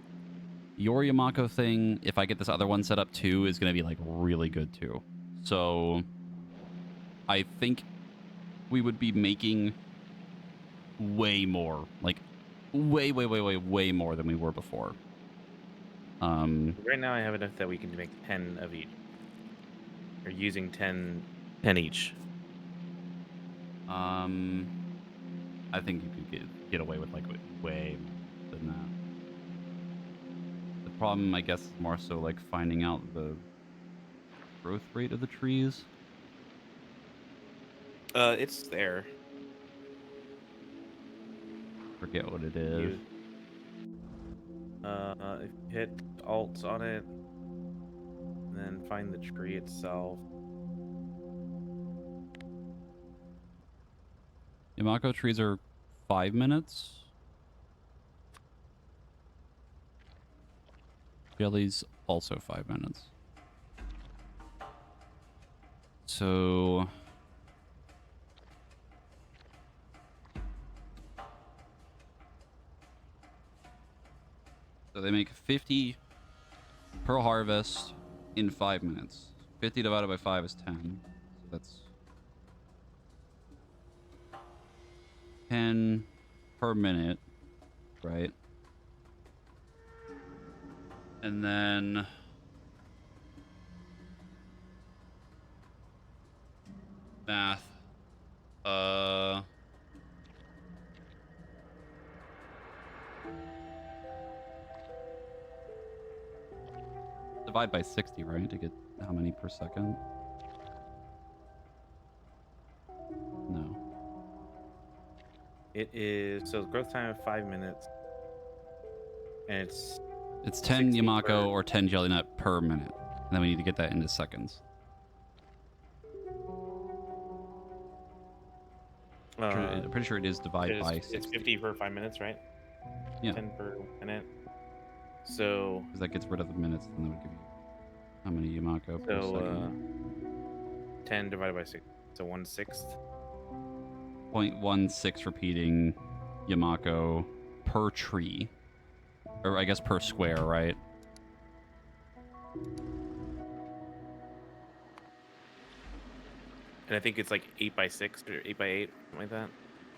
Your Yamako thing, if I get this other one set up too, is going to be like really good too. So I think we would be making way more, like way more than we were before. Right now, I have enough that we can make 10 of each. Or using 10 each. I think you could get away with like way more than that. The problem, I guess, is more so like finding out the growth rate of the trees. It's there. Forget what it is. You, if you hit Alt on it, and then find the tree itself. Yamako trees are 5 minutes. Jelly's also 5 minutes. So they make 50 per harvest in 5 minutes. 50 divided by 5 is 10. So that's 10 per minute, right? And then math. Divide by 60, right? To get how many per second? No. It is so growth time of 5 minutes, and It's 10 60 Yamako per- or 10 jelly nut per minute. And then we need to get that into seconds. I'm pretty sure it is divide by 60. It's 50 per 5 minutes, right? Yeah. 10 per minute. So Because that gets rid of the minutes, and that would give you how many Yamako per second. 10 divided by 6, so 1/6. 0.16 repeating Yamako per tree. Or I guess per square, right? And I think it's like 8/6 or 8/8, something like that.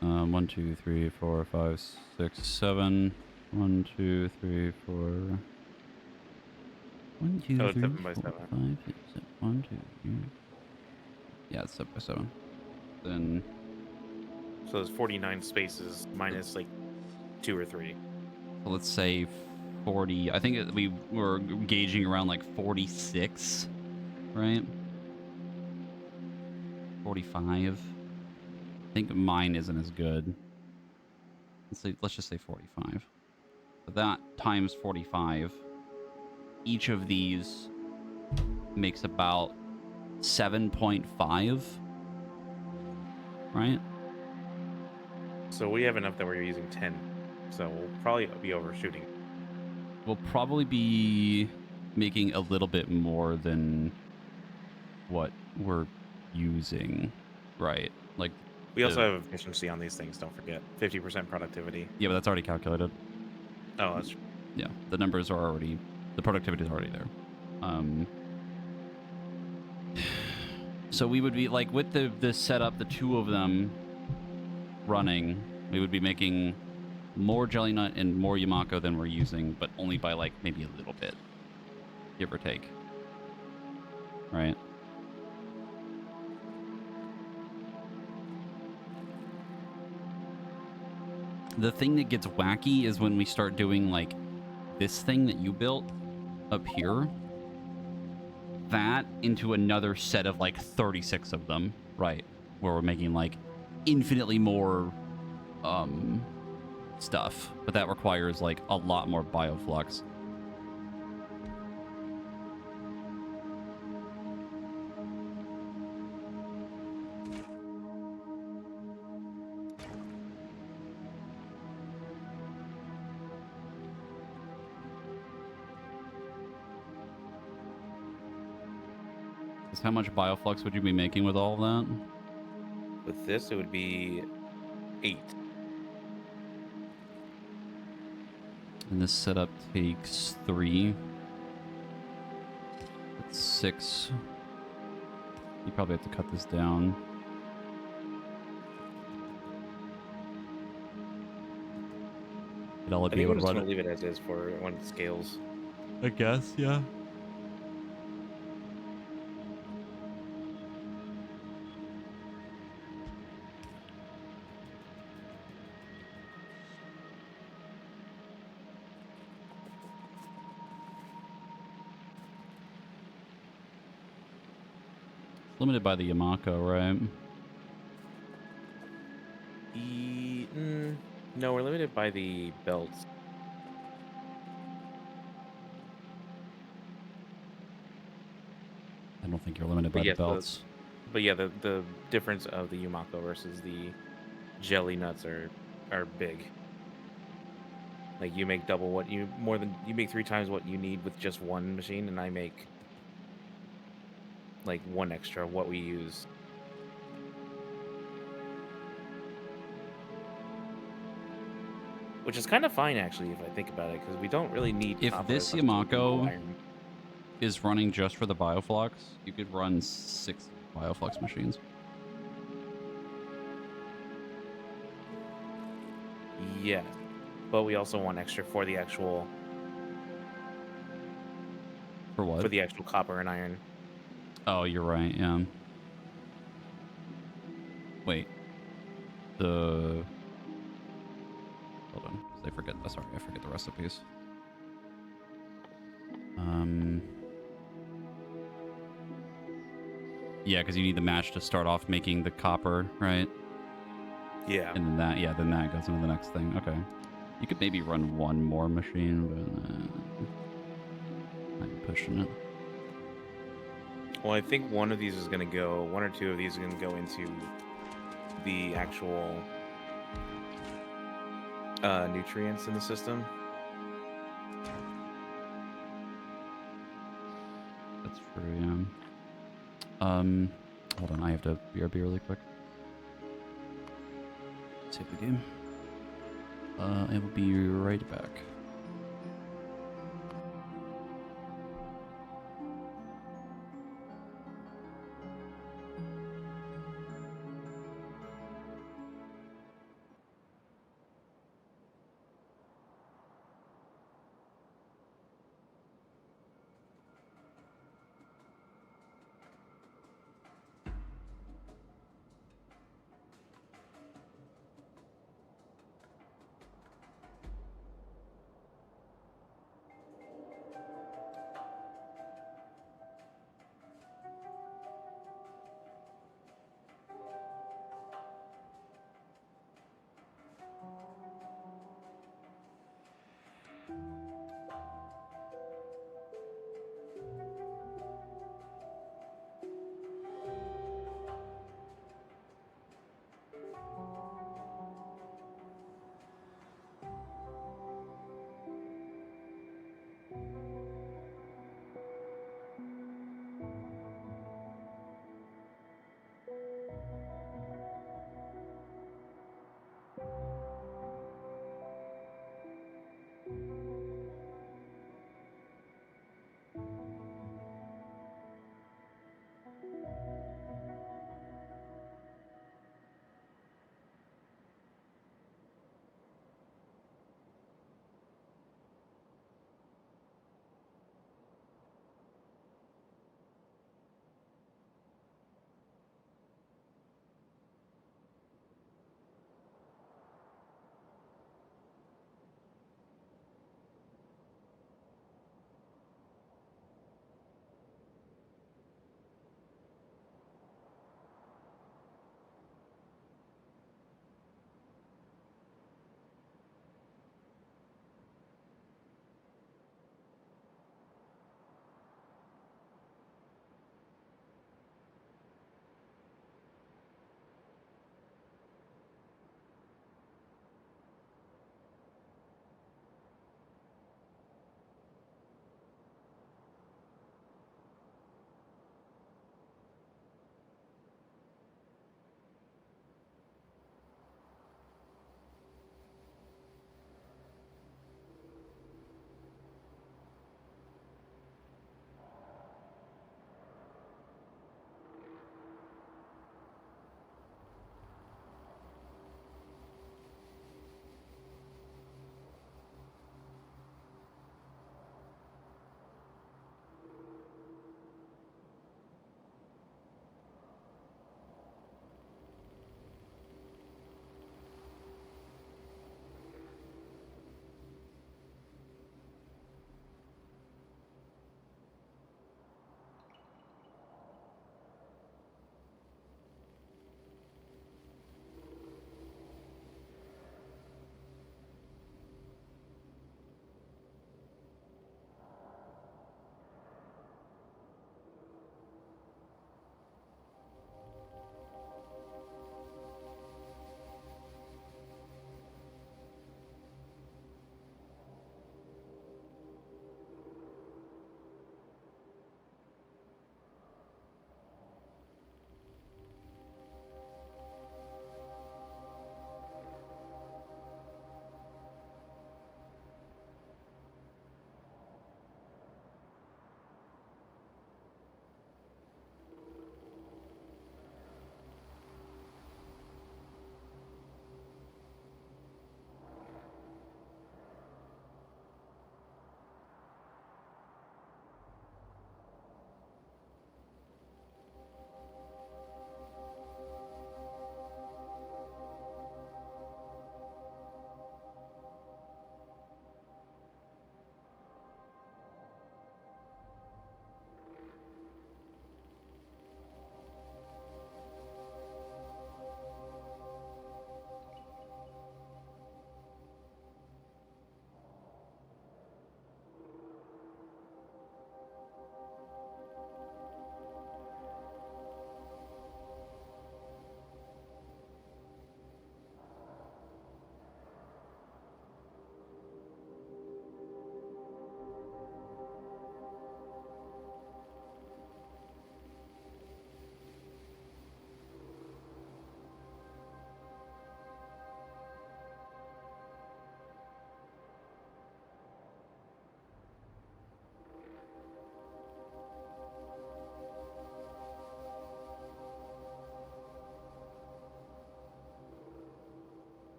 1, 2, 3, 4, 5, 6, 7. 1, 2, 3, 4. 1, 2, Oh, it's 3, 7 by 4, 7. 5, 6, 7. 1, 2, 3. Yeah, it's 7 by 7. Then So there's 49 spaces minus like 2 or 3. so let's say 40. I think we were gauging around like 46, right? 45. I think mine isn't as good. Let's just say 45. So that times 45. Each of these makes about 7.5, right? So we have enough that we're using 10. So we'll probably be overshooting. We'll probably be making a little bit more than what we're using, right? Like We also have efficiency on these things, don't forget. 50% productivity. yeah, but that's already calculated. Oh, that's true. Yeah, the numbers are already, the productivity is already there. So we would be like with the setup, the two of them running, we would be making more jelly nut and more Yamako than we're using, but only by like maybe a little bit, give or take. Right? The thing that gets wacky is when we start doing like this thing that you built up here, that into another set of like 36 of them, right? Where we're making like infinitely more stuff, but that requires like a lot more bioflux. Because how much bioflux would you be making with all of that? With this, it would be 8. And this setup takes 3. That's 6. You probably have to cut this down. You'd only I be think able I'm to just run gonna it. leave it as is for when it scales. I guess, yeah. Limited by the Yamako, right? No, we're limited by the belts. I don't think you're limited But by the yes, belts. but yeah, the difference of the Yumako versus the jelly nuts are big. Like you make double what you you make 3 times what you need with just one machine, and I make like 1 extra what we use. Which is kind of fine actually if I think about it, because we don't really need If copper this as much as we do Yamako iron. is running just for the bioflux, you could run 6 bioflux machines. Yeah, but we also want extra for the actual For what? copper and iron. Oh, you're right, yeah. Wait. The... Hold on, 'cause I forget. Oh, sorry, I forget the recipes. Yeah, because you need the match to start off making the copper, right? Yeah. And then that, yeah, then that goes into the next thing. Okay. You could maybe run 1 more machine, but I'm pushing it. Well, I think one of these is going to go, 1 or 2 of these are going to go into the actual nutrients in the system. That's true, yeah. Hold on, I have to BRB really quick. Save the game. I will be right back.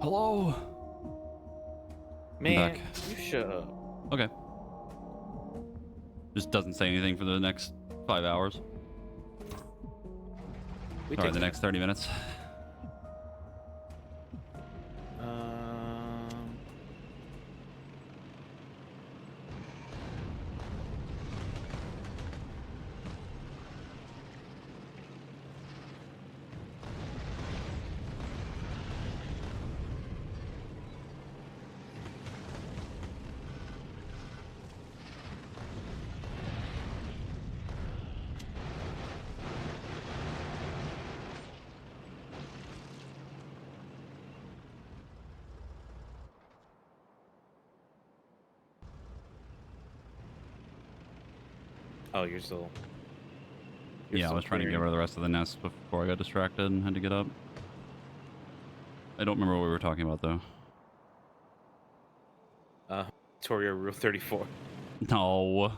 Hello. Man, back. you shut up. Okay. Just doesn't say anything for the next 5 hours. We Sorry, take the that. next 30 minutes. Um, oh, you're still. You're Yeah, I still was trying to get clearing. rid of the rest of the nest before I got distracted and had to get up. I don't remember what we were talking about, though. Factorio Rule 34. No.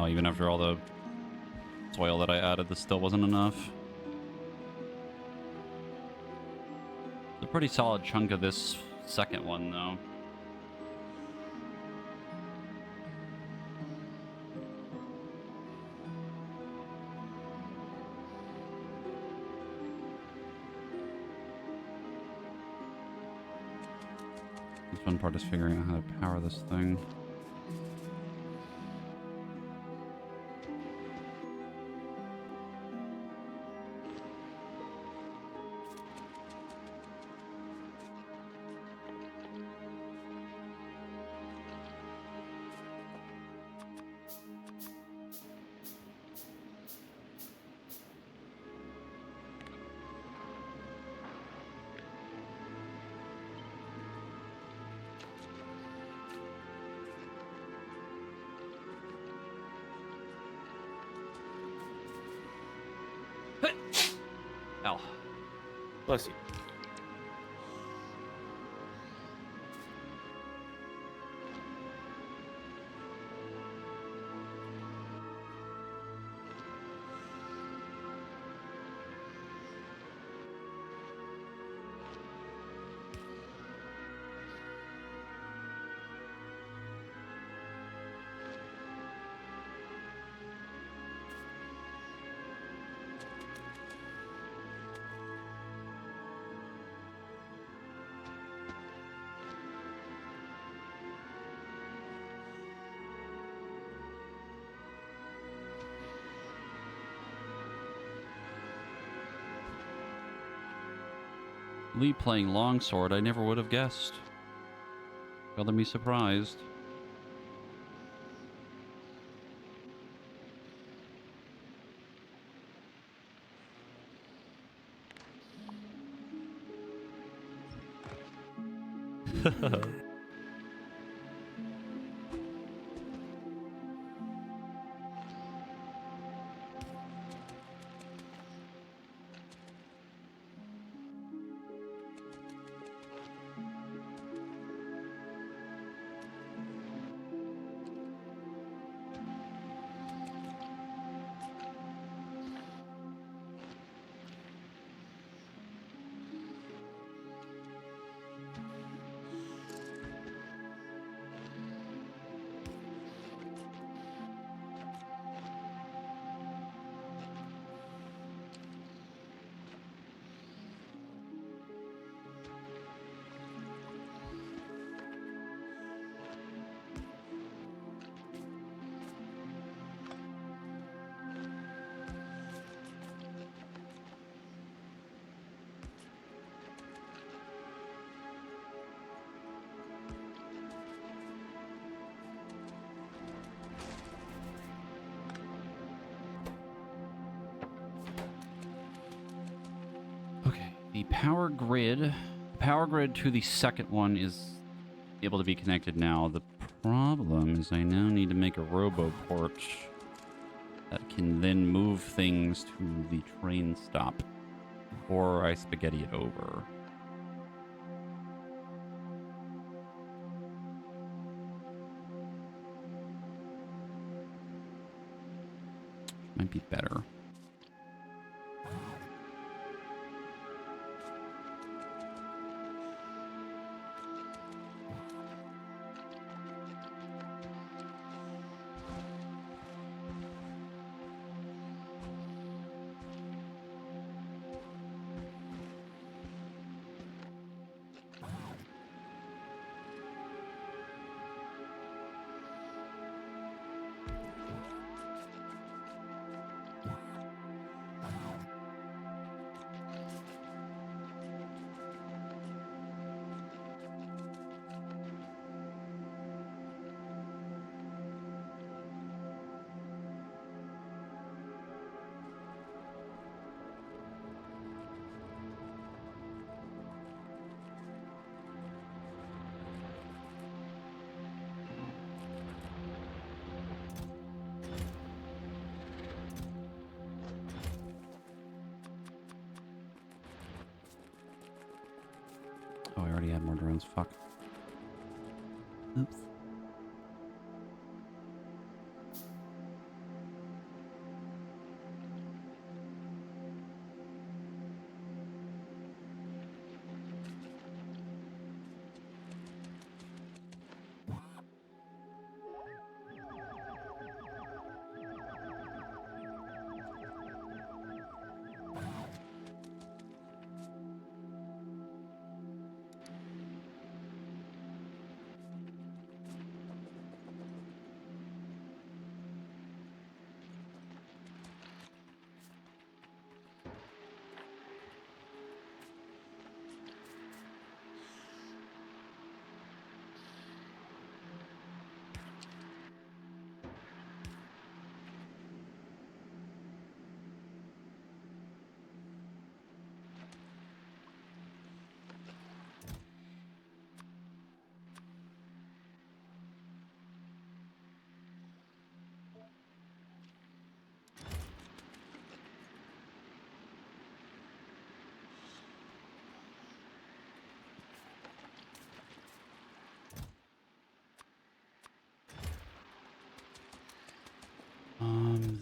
Wow, even after all the soil that I added, this still wasn't enough. It's a pretty solid chunk of this second one, though. This fun part is figuring out how to power this thing. Ow. Bless you. Lee playing longsword, I never would have guessed. Rather me surprised. Okay, the power grid. The power grid to the second one is able to be connected now. The problem is I now need to make a roboport that can then move things to the train stop before I spaghetti it over. Might be better. Oh, I already had more drones. Fuck. Oops.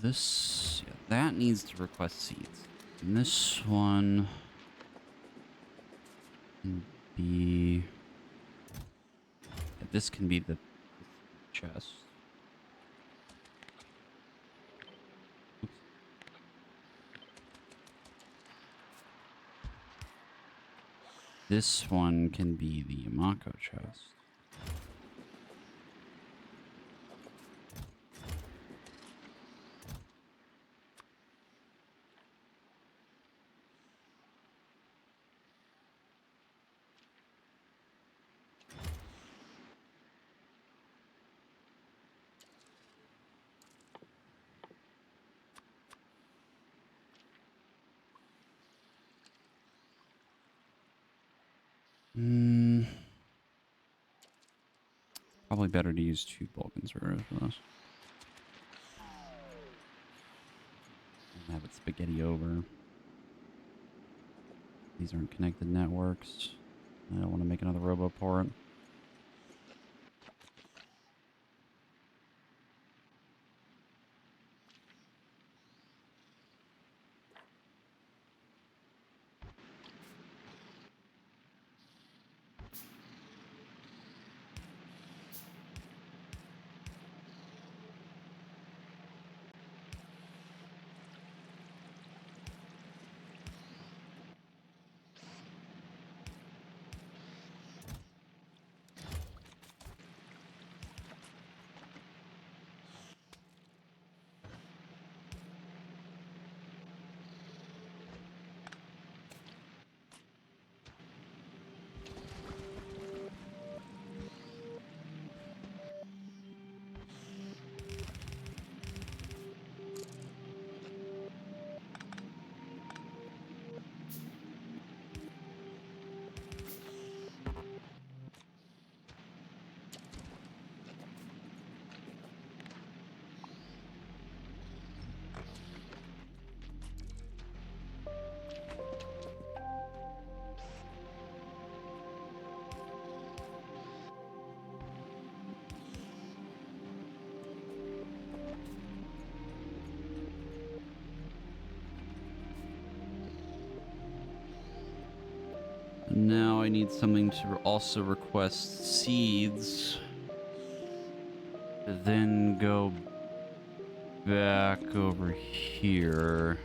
This, yeah, that needs to request seats. And this one can be, yeah, this can be the chest. Oops. This one can be the Yamako chest. Hmm. Probably better to use 2 bulk inserters for this. And have it spaghetti over. These aren't connected networks. I don't want to make another robo port. Now I need something to also request seeds. To then go back over here.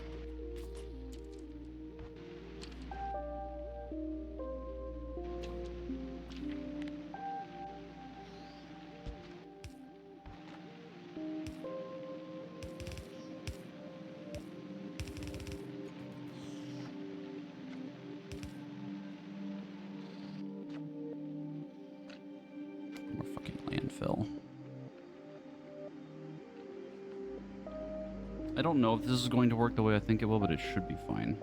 More fucking landfill. I don't know if this is going to work the way I think it will, but it should be fine.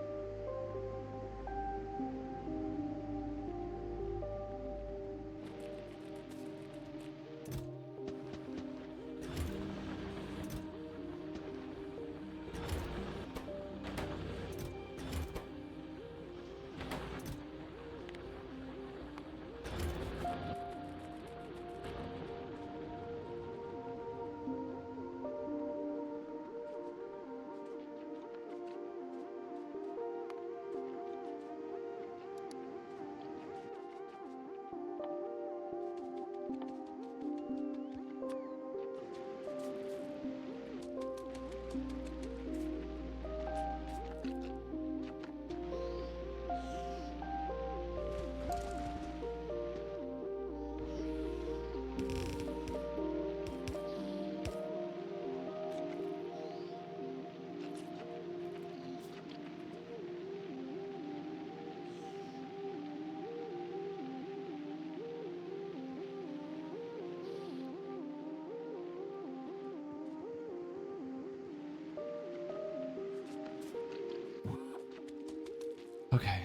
Okay.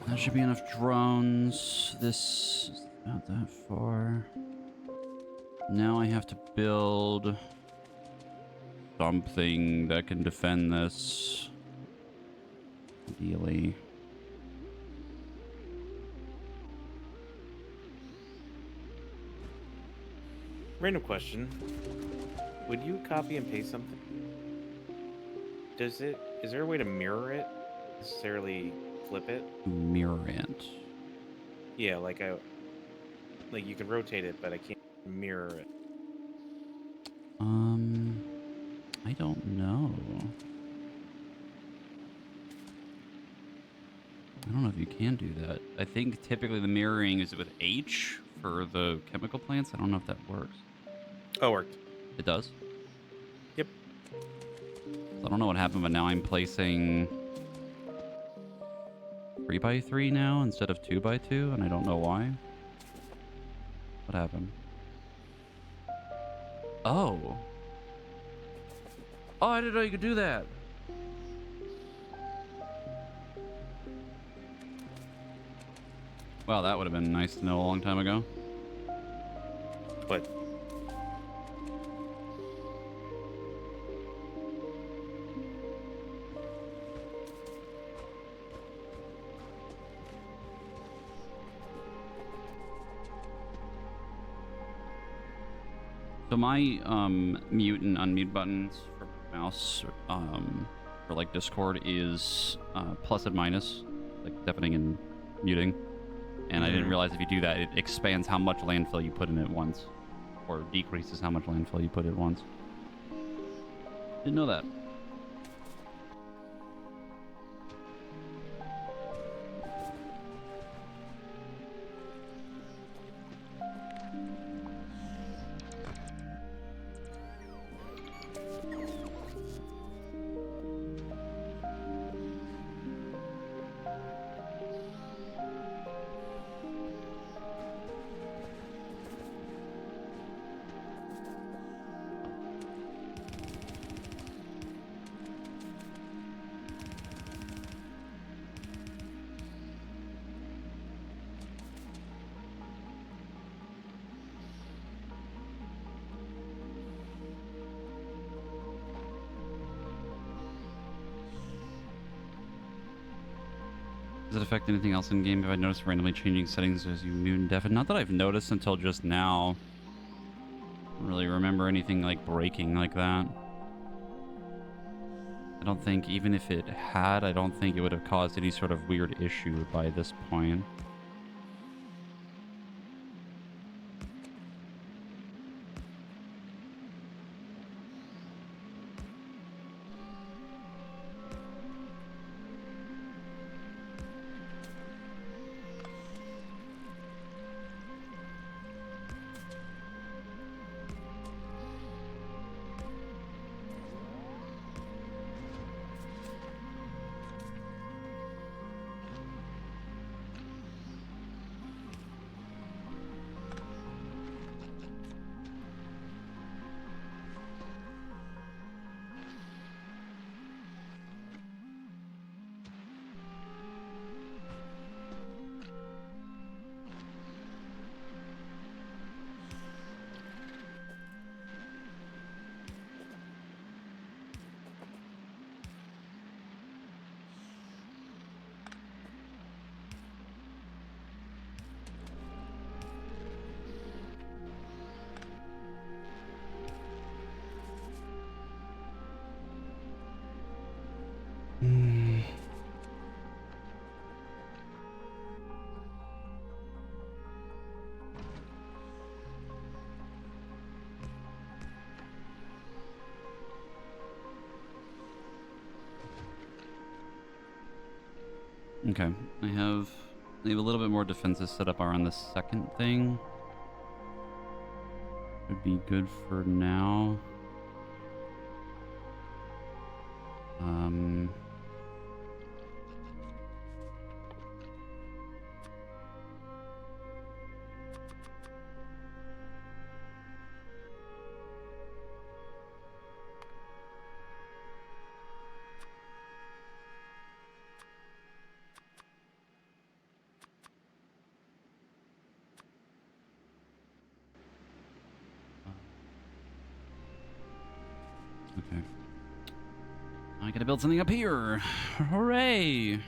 That should be enough drones. This is not that far. Now I have to build something that can defend this. Ideally. Random question. Would you copy and paste something? Is there a way to mirror it? Necessarily flip it? Mirror it. Yeah, like you can rotate it, but I can't mirror it. I don't know. I don't know if you can do that. I think typically the mirroring is with H for the chemical plants. I don't know if that works. Oh, it worked. It does? Yep. I don't know what happened, but now I'm placing 3x3 now instead of 2x2, and I don't know why. What happened? Oh. Oh, I didn't know you could do that. Well, that would have been nice to know a long time ago. But So my mute and unmute buttons for my mouse for like Discord is plus and minus, like deafening and muting. And I didn't realize if you do that, it expands how much landfill you put in at once, or decreases how much landfill you put at once. Didn't know that. Does it affect anything else in game? Have I noticed randomly changing settings as you mute and deafen? Not that I've noticed until just now. I don't really remember anything like breaking like that. I don't think, even if it had, I don't think it would have caused any sort of weird issue by this point. Okay, I have a little bit more defenses set up around the second thing. Would be good for now. Okay. I gotta build something up here. Hooray!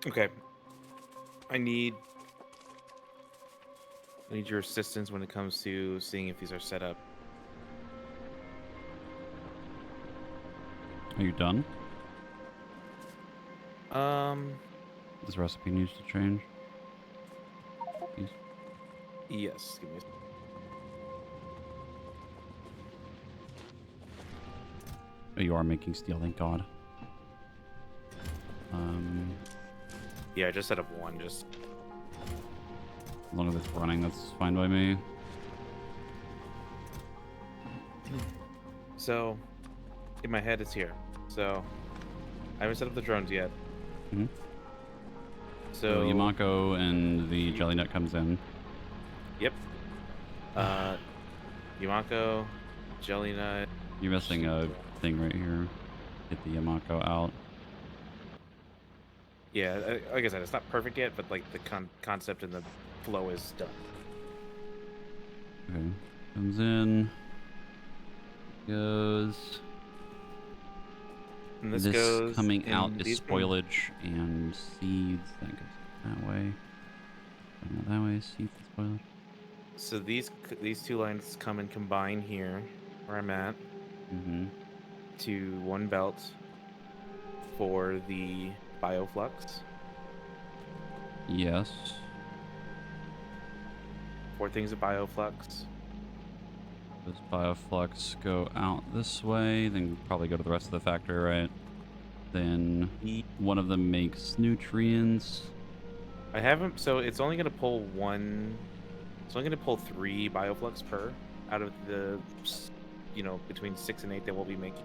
okay, I need I need your assistance when it comes to seeing if these are set up. Are you done? Yes. This recipe needs to change. Please. Give me. Oh, you are making steel, thank God. Yeah, I just set up one. Just As long as it's running, that's fine by me. so in my head, it's here. So I haven't set up the drones yet. Mm-hmm. So So Yamako and the jelly nut comes in. Yep. Yamako, Jelly Nut. You're missing a thing right here. Get the Yamako out. Yeah, like I said, it's not perfect yet, but like the concept and the flow is done. Okay. Comes in. Goes. And this This goes coming out in is these spoilage and seeds. That goes that way. Not that way. Seeds and spoilage. So these two lines come and combine here, where I'm at, Mm-hmm. to one belt for the bioflux. Yes. 4 things of bioflux. Those bioflux go out this way, then probably go to the rest of the factory, right? Then one of them makes nutrients. I haven't. So it's only gonna pull one. It's only gonna pull 3 bioflux per out of the, between 6 and 8 that we'll be making.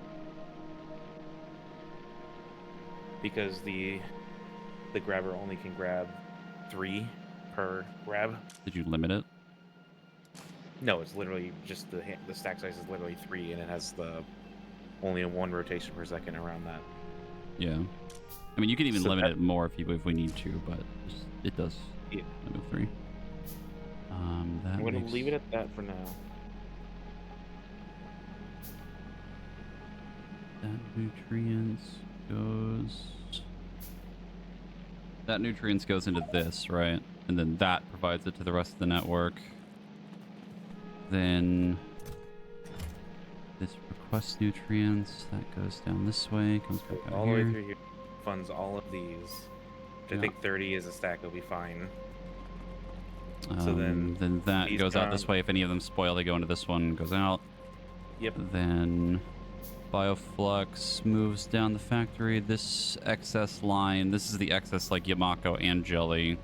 Because the grabber only can grab 3 per grab. Did you limit it? No, it's literally just the stack size is literally 3, and it has the only 1 rotation per second around that. Yeah. I mean, you can even So limit it more if we need to, but it does Yeah. limit 3. That I'm gonna makes... leave it at that for now. That nutrients goes... That nutrients goes into this, right? And then that provides it to the rest of the network. Then this request nutrients, that goes down this way, comes back out All here. the way through here, funds all of these. Which I think 30 is a stack will be fine. So then that these goes out this way. If any of them spoil, they go into this one, goes out. Yep. Then bioflux moves down the factory. This excess line, this is the excess like Yamako and jelly.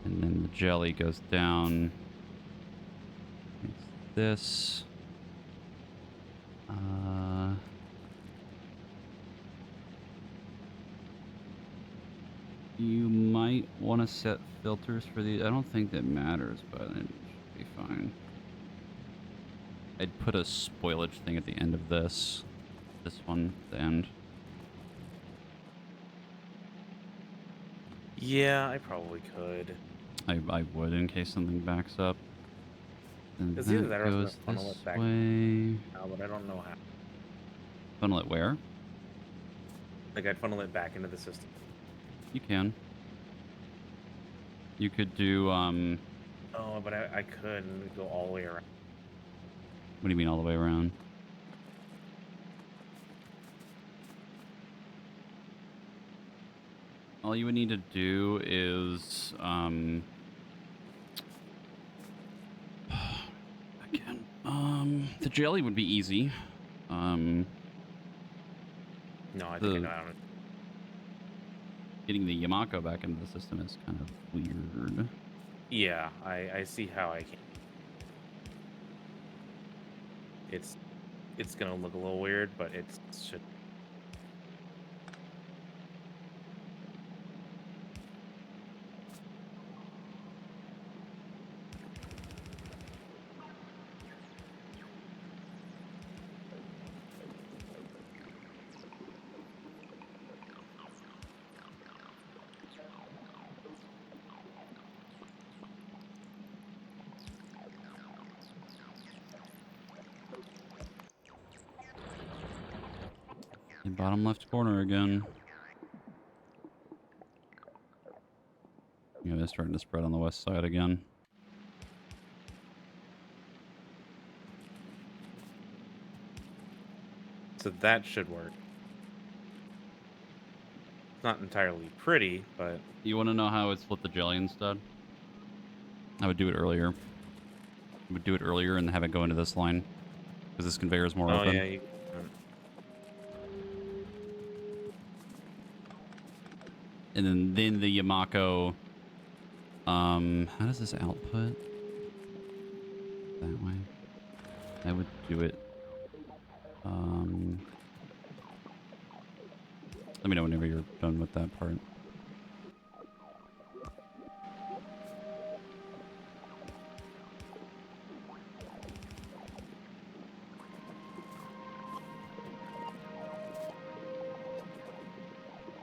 And then the jelly goes down. It's this. You might want to set filters for these. I don't think that matters, but it should be fine. I'd put a spoilage thing at the end of this. This one, at the end. Yeah, I probably could. I would in case something backs up. And Because either that or I was goes gonna funnel this it back way. now, but I don't know how. Funnel it where? Like I'd funnel it back into the system. You can. You could do, Oh, but I could go all the way around. what do you mean all the way around? All you would need to do is, again, the jelly would be easy. No, I think I know how to. Getting the Yamako back into the system is kind of weird. Yeah, I see how I can. It's gonna look a little weird, but it should. In bottom left corner again. Yeah, they're starting to spread on the west side again. So that should work. It's not entirely pretty, but You want to know how I would split the jelly instead? I would do it earlier. I would do it earlier and have it go into this line because this conveyor is more oh open. yeah, And then the Yamako. How does this output? That way. I would do it. Let me know whenever you're done with that part.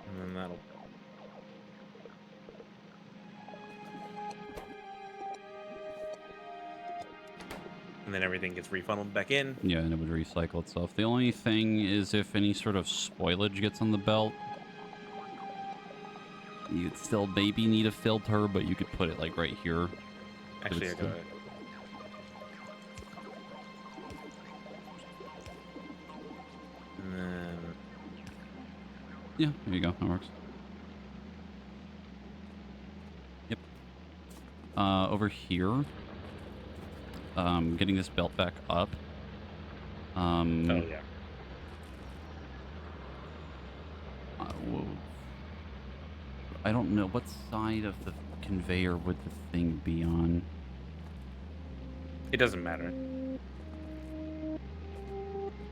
and then that'll. And then everything gets refunneled back in. Yeah, and it would recycle itself. The only thing is if any sort of spoilage gets on the belt, you'd still maybe need a filter, but you could put it like right here. Actually, I got it. And then Yeah, there you go. That works. Yep. Over here, getting this belt back up. oh yeah. Whoa. I don't know what side of the conveyor would the thing be on. It doesn't matter.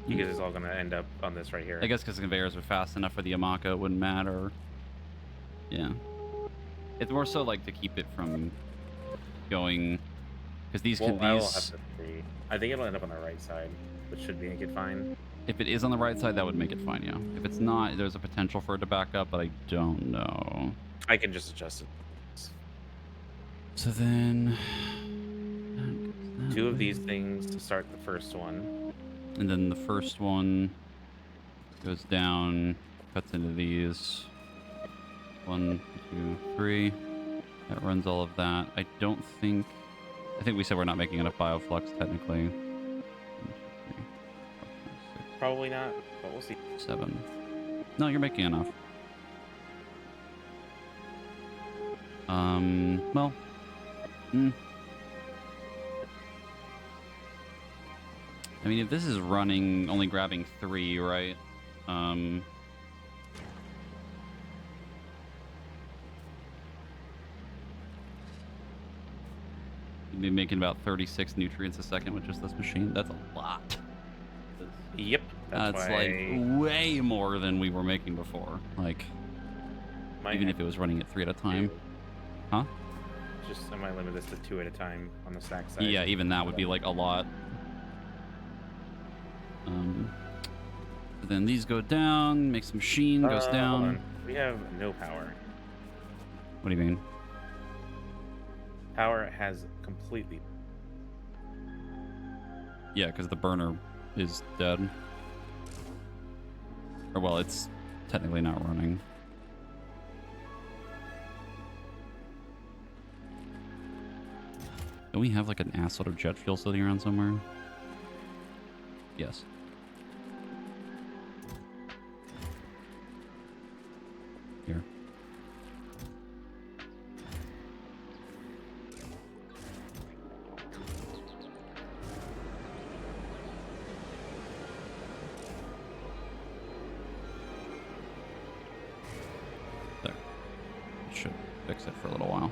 Because it's all gonna end up on this right here. I guess because the conveyors are fast enough for the Yamako, it wouldn't matter. Yeah. It's more so like to keep it from going, because these Well, can I will these. have to see. I think it'll end up on the right side, which should make it fine. If it is on the right side, that would make it fine. Yeah. If it's not, there's a potential for it to back up, but I don't know. I can just adjust it. So then, Two of these things to start the first one. and then the first one goes down, cuts into these. 1, 2, 3. That runs all of that. I don't think. I think we said we're not making enough bioflux technically. 1, 2, 3, 4, 5, Probably not, but we'll see. 6, 7. No, you're making enough. Well. I mean, if this is running, only grabbing 3, right? You'd be making about 36 nutrients a second with just this machine. That's a lot. Yep. That's like way more than we were making before. Like, even if it was running at 3 at a time. Huh? Just, I might limit this to 2 at a time on the stack side. Yeah, even that would be like a lot. Then these go down, makes the machine goes Hold down. on. We have no power. What do you mean? Power has completely. Yeah, because the burner is dead. Or well, it's technically not running. Don't we have like an assload of jet fuel sitting around somewhere? Yes. Here. There. Should fix it for a little while.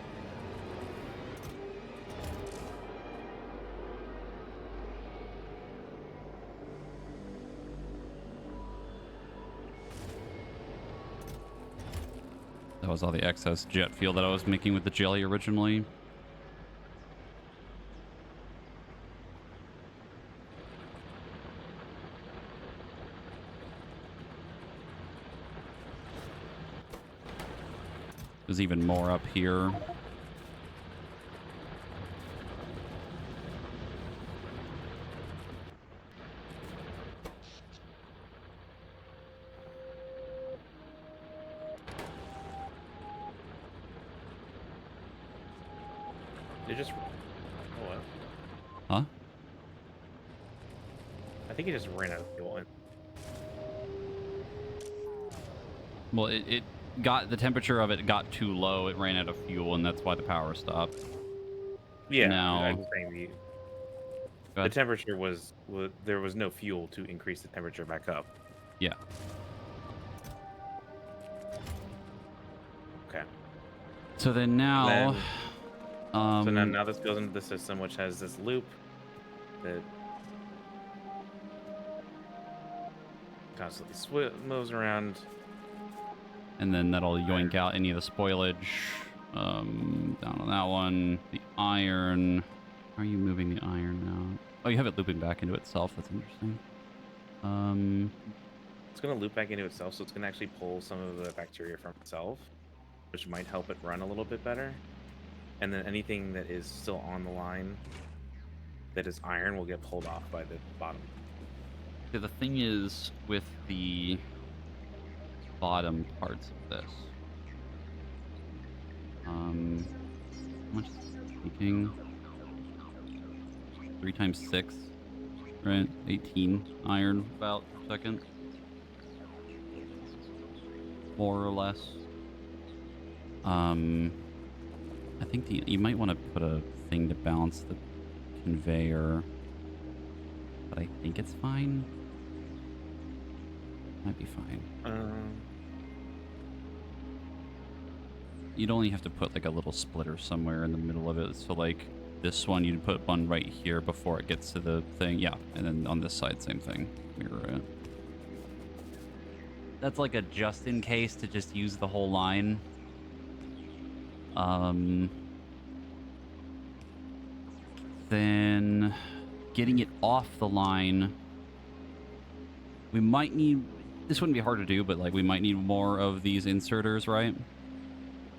That was all the excess jet fuel that I was making with the jelly originally. There's even more up here. It just. Oh, what? Huh? I think it just ran out of fuel. Well, it got the temperature of it got too low. It ran out of fuel, and that's why the power stopped. Yeah, I'm Now, just saying go the ahead. temperature was there was no fuel to increase the temperature back up. Yeah. Okay. So then now, Then so now, um, now this goes into the system, which has this loop that constantly moves around. and then that'll And yoink out any of the spoilage. Down on that one, the iron. How are you moving the iron now? Oh, you have it looping back into itself. That's interesting. it's going to loop back into itself, so it's going to actually pull some of the bacteria from itself, which might help it run a little bit better. And then anything that is still on the line that is iron will get pulled off by the bottom. Yeah, the thing is with the bottom parts of this. How much is it taking? 3 times 6, right? 18 iron about per second. More or less. I think you might want to put a thing to balance the conveyor, but I think it's fine. Might be fine. You'd only have to put like a little splitter somewhere in the middle of it. So like this one, you'd put one right here before it gets to the thing. Yeah, and then on this side, same thing. Mirror it. That's like a just in case to just use the whole line. Then getting it off the line, we might need, this wouldn't be hard to do, but like we might need more of these inserters, right?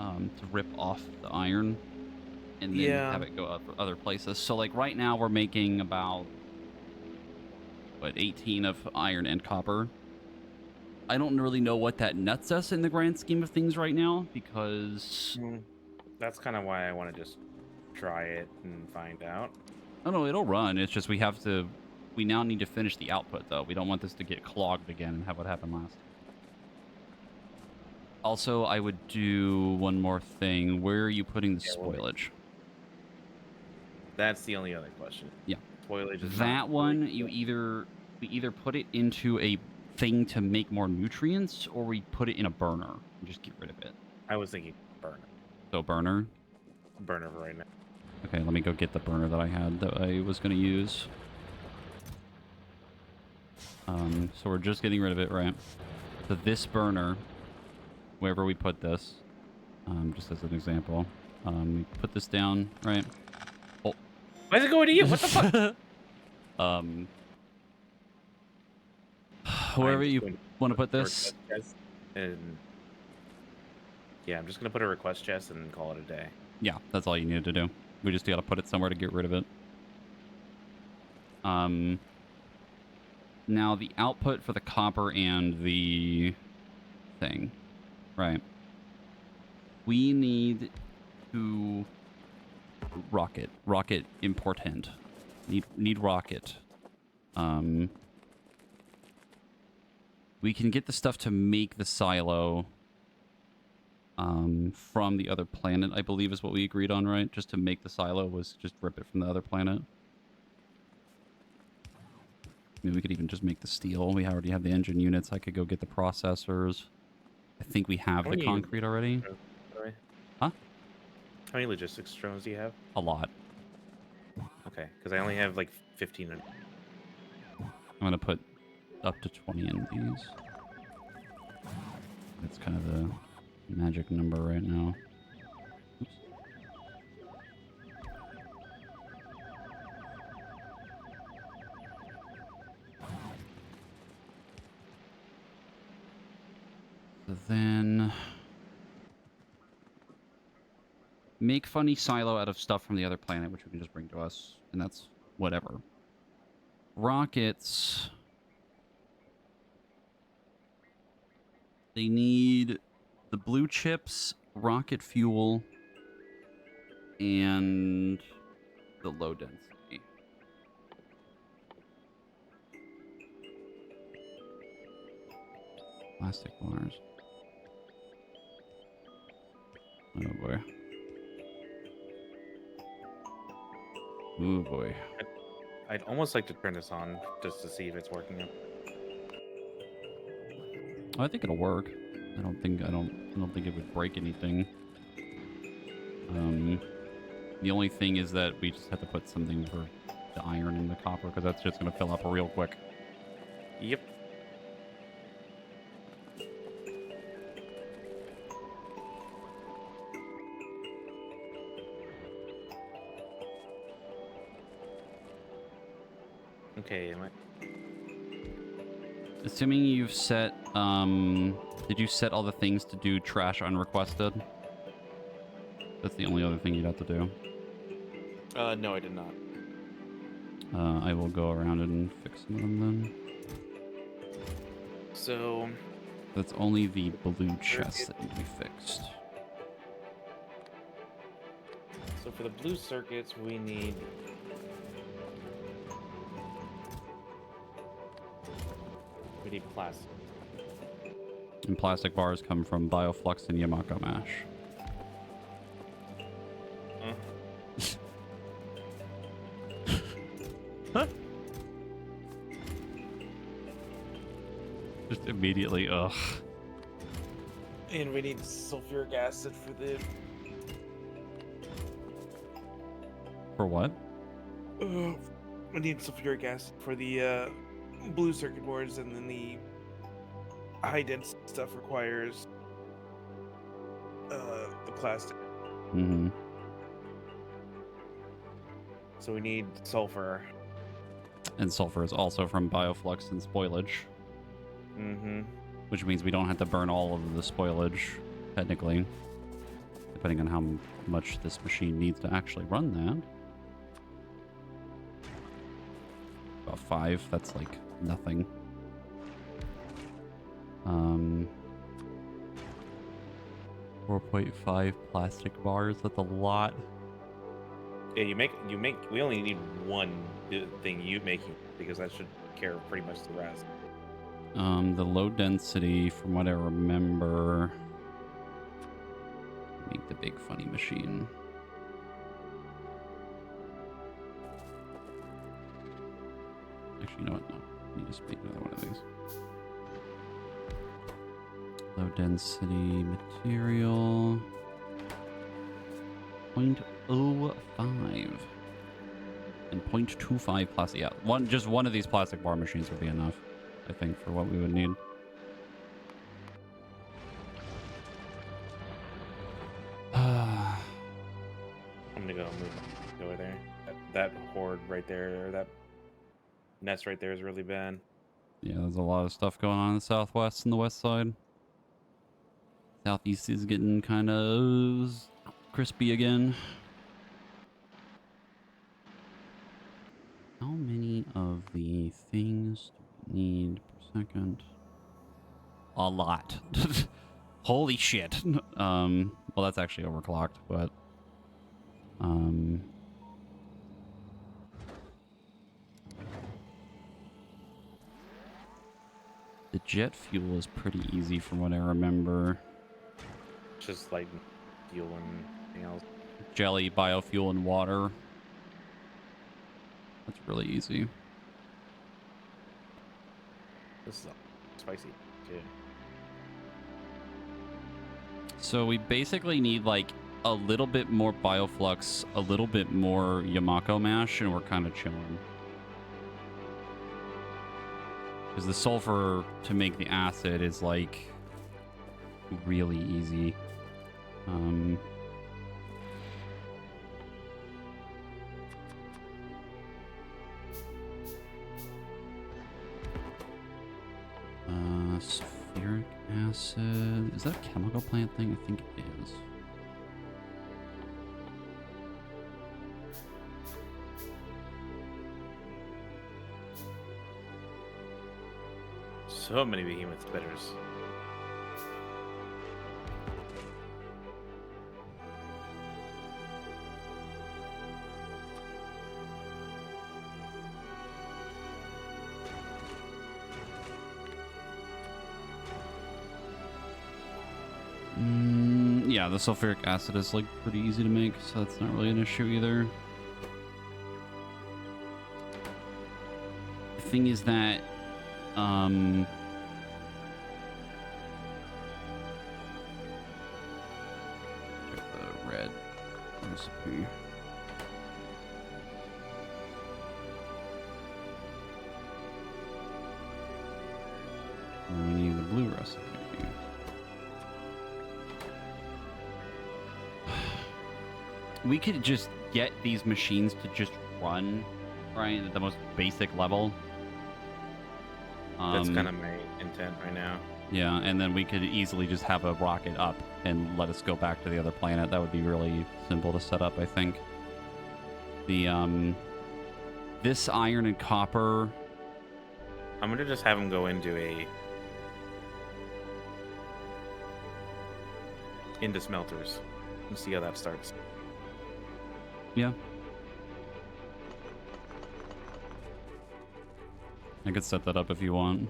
To rip off the iron and then have it go up other places. So like right now we're making about, what, 18 of iron and copper. I don't really know what that nets us in the grand scheme of things right now, because That's kind of why I want to just try it and find out. oh no, it'll run. It's just we now need to finish the output though. We don't want this to get clogged again and have what happened last. Also, I would do one more thing. Where are you putting the spoilage? That's the only other question. Yeah. Spoilage is That not one, really we either put it into a thing to make more nutrients, or we put it in a burner and just get rid of it. I was thinking burner. So burner? Burner for right now. Okay, let me go get the burner that I had that I was going to use. So we're just getting rid of it, right? So this burner, wherever we put this, just as an example, we put this down, right? Oh. Why is it going to you? What the fuck? Wherever you want to put this. And yeah, I'm just going to put a request chest and call it a day. Yeah, that's all you needed to do. We just got to put it somewhere to get rid of it. Now the output for the copper and the thing, right? We need to rocket important. Need rocket. We can get the stuff to make the silo from the other planet, I believe is what we agreed on, right? Just to make the silo was just rip it from the other planet. I mean, we could even just make the steel. We already have the engine units. I could go get the processors. I think we have the concrete already. Huh? How many logistics drones do you have? A lot. Okay, because I only have like 15. I'm going to put up to 20 in these. That's kind of the magic number right now. Oops. So then make funny silo out of stuff from the other planet, which we can just bring to us, and that's whatever. Rockets. They need the blue chips, rocket fuel, and the low density. Plastic bars. Oh boy. Oh boy. I'd almost like to turn this on just to see if it's working. I think it'll work. I don't think it would break anything. The only thing is that we just have to put something for the iron and the copper because that's just going to fill up real quick. Yep. Okay, am I... Assuming you've set, did you set all the things to do trash unrequested? That's the only other thing you'd have to do. No, I did not. I will go around and fix some of them then. So... That's only the blue chest that need to be fixed. So for the blue circuits, we need... We need plastic. And plastic bars come from Bioflux and Yamako Mash. Huh? Just immediately, ugh. And we need sulfuric acid for the... For what? We need sulfuric acid for the blue circuit boards, and then the high density stuff requires the plastic. Mm-hmm. So we need sulfur. And sulfur is also from Bioflux and spoilage. Mm-hmm. Which means we don't have to burn all of the spoilage, technically. Depending on how much this machine needs to actually run that. About 5, that's like nothing. 4.5 plastic bars, that's a lot. Yeah, we only need one thing you making, because that should care of pretty much the rest. The low density, from what I remember, make the big funny machine. Actually, you know what? No, you just make another one of these. Low density material. 0.05 and 0.25 plastic. Yeah, just one of these plastic bar machines would be enough, I think, for what we would need. I'm gonna go over there. That horde right there, or that nest right there is really bad. Yeah, there's a lot of stuff going on in the southwest and the west side. Southeast is getting kind of crispy again. How many of the things do we need per second? A lot. Holy shit. Well, that's actually overclocked, but the jet fuel is pretty easy from what I remember. Just like fuel and anything else. Jelly, biofuel, and water. That's really easy. This is spicy too. So we basically need like a little bit more bioflux, a little bit more Yamako mash, and we're kind of chilling. Because the sulfur to make the acid is like really easy. Sulfuric acid. Is that a chemical plant thing? I think it is. So many behemoth spitters. Yeah, the sulfuric acid is like pretty easy to make, so that's not really an issue either. The thing is that check the red recipe. And then we need the blue recipe. We could just get these machines to just run, right, at the most basic level. That's kind of my intent right now. Yeah, and then we could easily just have a rocket up and let us go back to the other planet. That would be really simple to set up, I think. The this iron and copper. I'm gonna just have him go into smelters and see how that starts. Yeah. I could set that up if you want.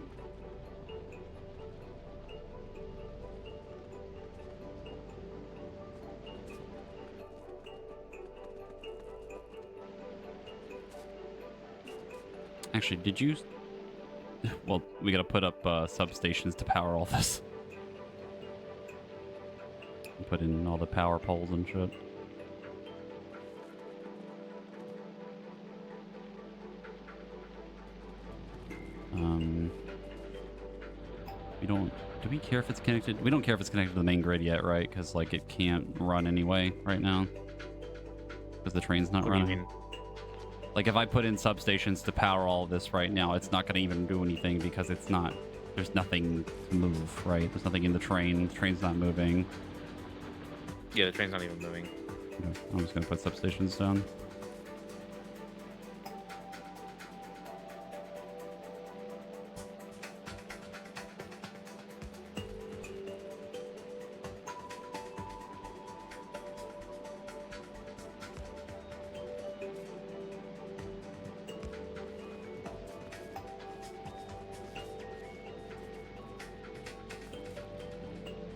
Actually, did you... Well, we gotta put up substations to power all this. Put in all the power poles and shit. We don't... Do we care if it's connected? We don't care if it's connected to the main grid yet, right? Because, like, it can't run anyway right now. Because the train's not What do you running. mean? Like, if I put in substations to power all of this right now, it's not going to even do anything because it's not... There's nothing to move, right? There's nothing in the train. The train's not moving. Yeah, the train's not even moving. Okay, I'm just going to put substations down.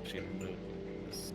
Just gonna move this.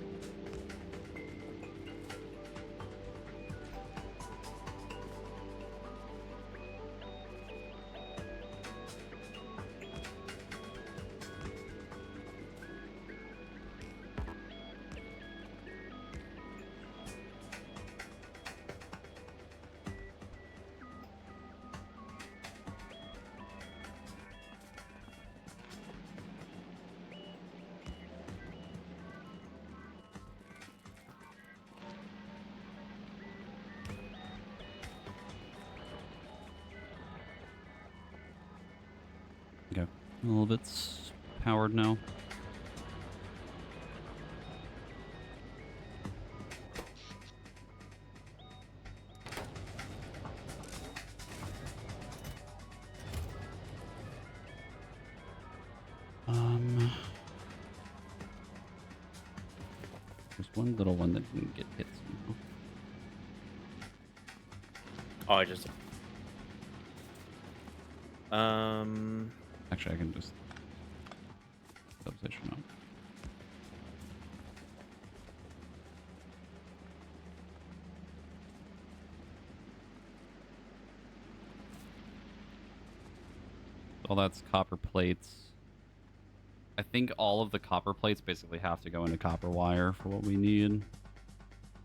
Okay. All of it's powered now. There's one little one that didn't get hit somehow. Oh, I just. Actually, I can just substation up. All that's copper plates. I think all of the copper plates basically have to go into copper wire for what we need.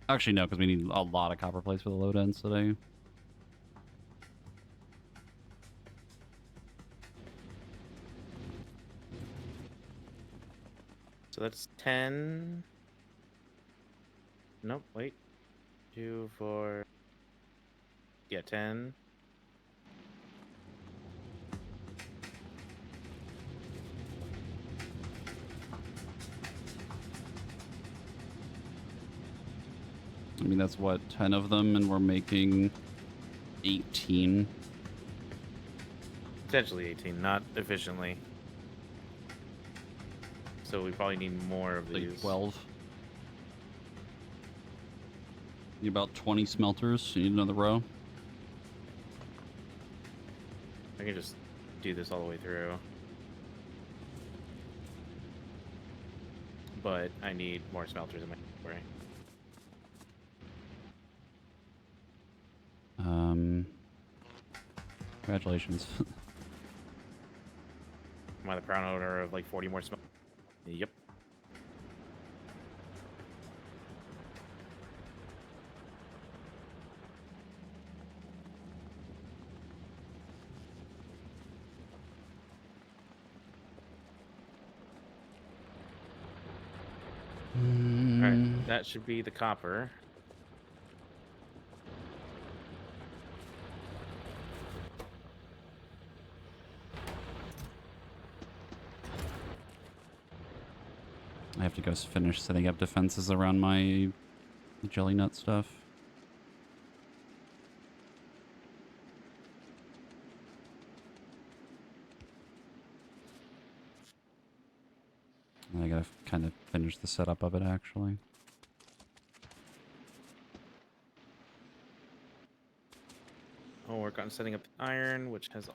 Actually, no, because we need a lot of copper plates for the low density. So that's 10. Nope, wait. 2, 4. Yeah, 10. I mean, that's what, 10 of them, and we're making 18. Potentially 18, not efficiently. So we probably need more of Like these. 12. Need about 20 smelters. You need another row. I can just do this all the way through. But I need more smelters in my worry. Congratulations. Am I the proud owner of like 40 more smoke? Yep. All right, that should be the copper. I have to go finish setting up defenses around my jelly nut stuff. And I gotta kind of finish the setup of it, actually. I'll work on setting up the iron, which has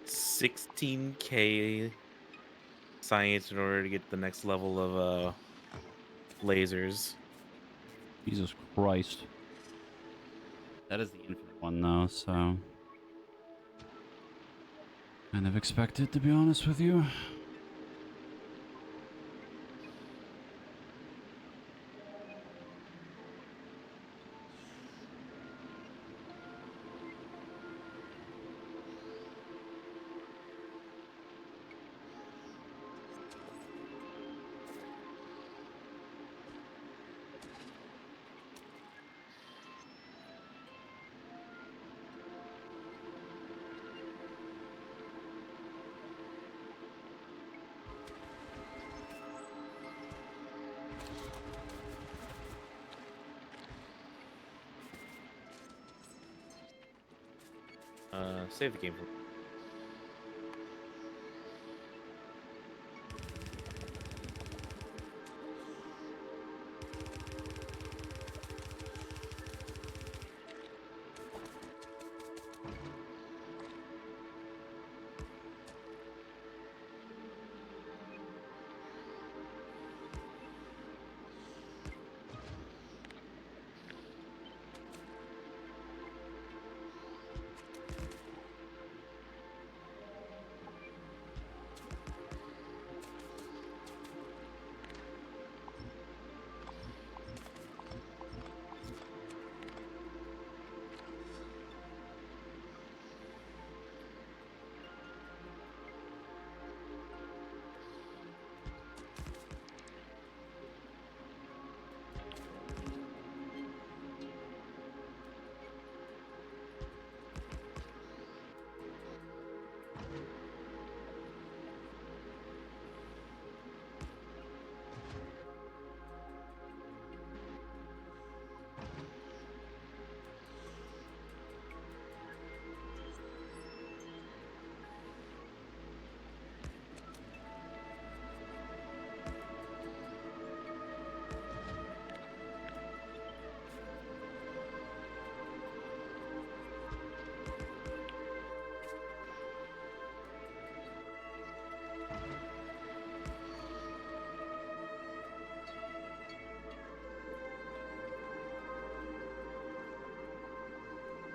$16K science in order to get the next level of lasers. Jesus Christ. That is the infinite one, though, so... kind of expected, to be honest with you. Save the game for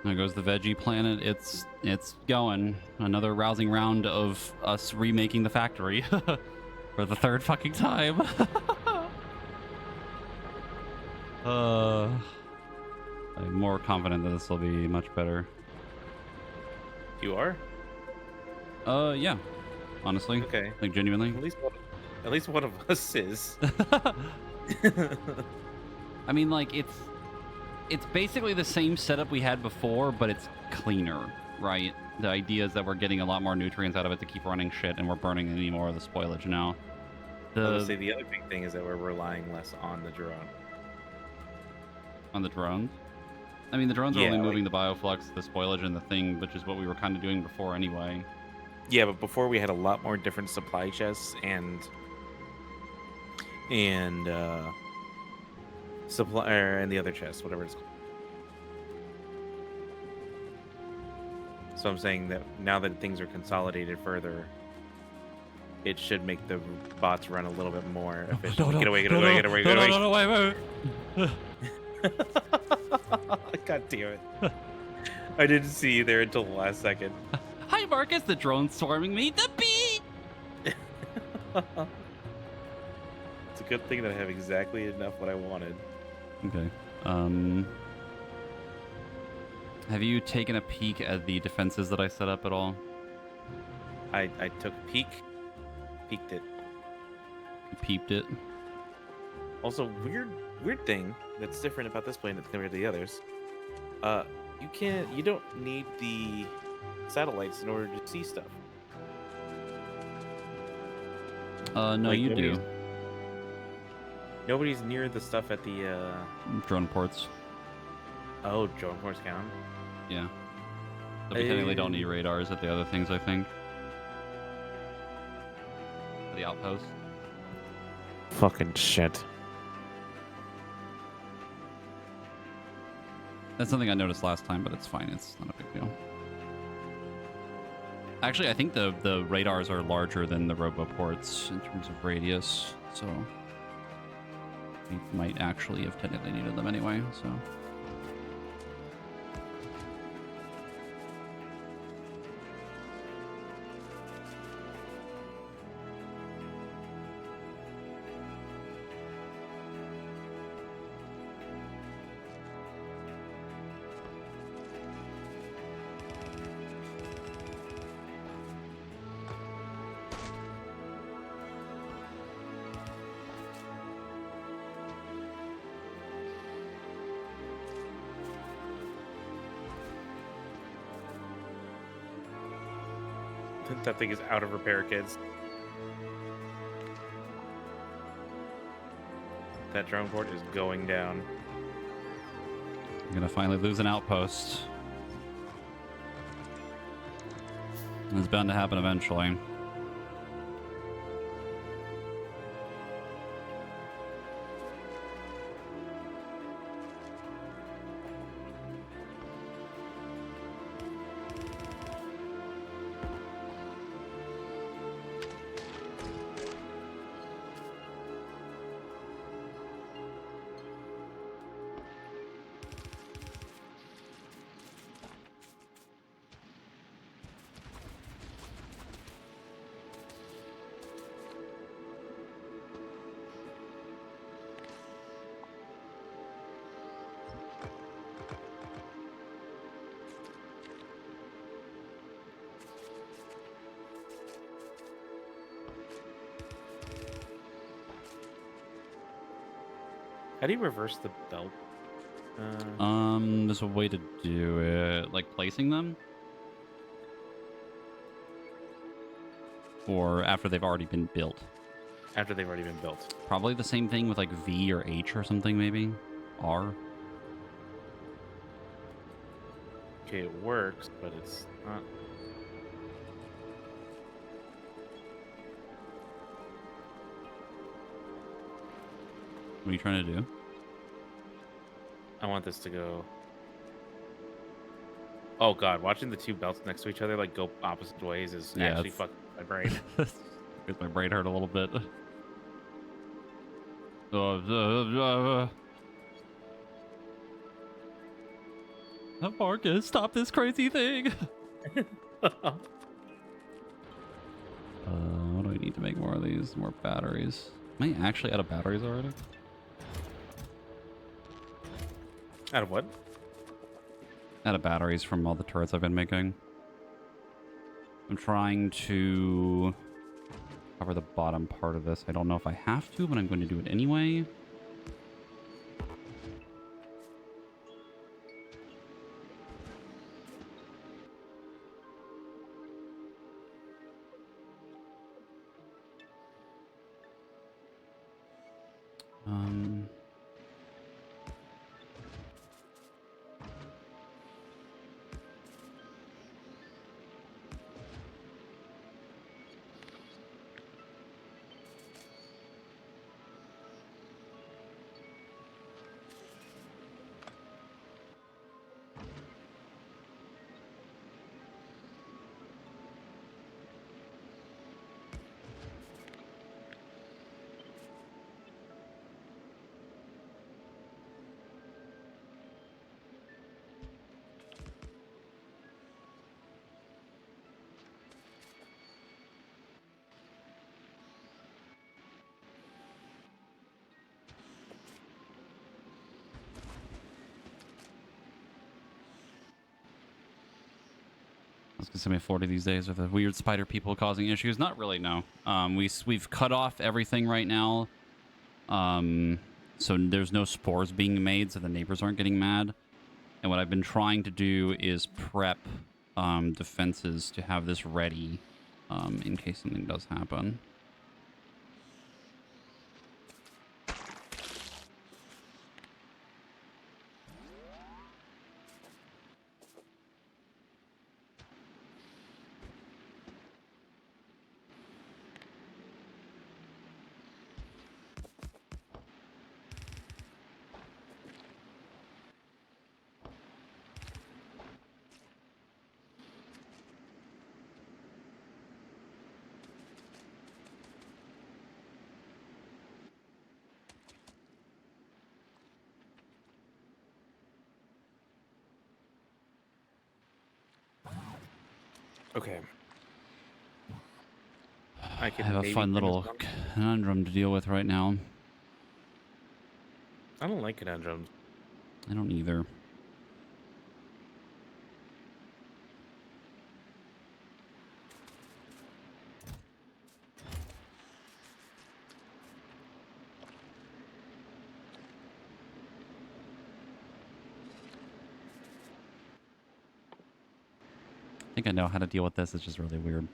There goes the veggie planet. It's going. Another rousing round of us remaking the factory for the third fucking time. I'm more confident that this will be much better. You are? Yeah. Honestly. Okay. Like genuinely. At least one of us is. I mean, like it's basically the same setup we had before, but it's cleaner, right? The idea is that we're getting a lot more nutrients out of it to keep running shit, and we're burning any more of the spoilage now. I would say the other big thing is that we're relying less on the drone. On the drones? I mean, the drones are Yeah, only like- moving the bioflux, the spoilage, and the thing, which is what we were kind of doing before anyway. Yeah, but before we had a lot more different supply chests and supply and the other chests, whatever it's called. So I'm saying that now that things are consolidated further, it should make the bots run a little bit more efficient. Get away, get away, get away, get away. No, wait. God damn it. I didn't see you there until the last second. Hi, Marcus, the drone's swarming me. The bee! It's a good thing that I have exactly enough what I wanted. Okay. Have you taken a peek at the defenses that I set up at all? I took a peeked it. You peeped it? Also, weird thing that's different about this planet compared to the others. You don't need the satellites in order to see stuff. No, Like, you do. Nobody's near the stuff at the Drone ports. oh, drone ports count. Yeah. So we technically don't need radars at the other things, I think. The outpost. Fucking shit. That's something I noticed last time, but it's fine. It's not a big deal. Actually, I think the radars are larger than the roboports in terms of radius, so we might actually have technically needed them anyway, so... That thing is out of repair, kids. That drone port is going down. I'm gonna finally lose an outpost. It's bound to happen eventually. How do you reverse the belt? There's a way to do it, like placing them? Or after they've already been built? After they've already been built. Probably the same thing with like V or H or something, maybe? R? Okay, it works, but it's not. What are you trying to do? I want this to go. Oh god, watching the two belts next to each other like go opposite ways is Yeah, actually it's- fucking my brain. Because my brain hurt a little bit. Marcus, stop this crazy thing. What do we need to make more of these? More batteries. Am I actually out of batteries already? Out of what? Out of batteries from all the turrets I've been making. I'm trying to cover the bottom part of this. I don't know if I have to, but I'm going to do it anyway. Um... I was gonna say my 40 these days with the weird spider people causing issues. Not really, no. We've cut off everything right now. So there's no spores being made, so the neighbors aren't getting mad. And what I've been trying to do is prep defenses to have this ready in case something does happen. Okay. I can have a maybe fun turn little this on. conundrum to deal with right now. I don't like conundrums. I don't either. I think I know how to deal with this. It's just really weird.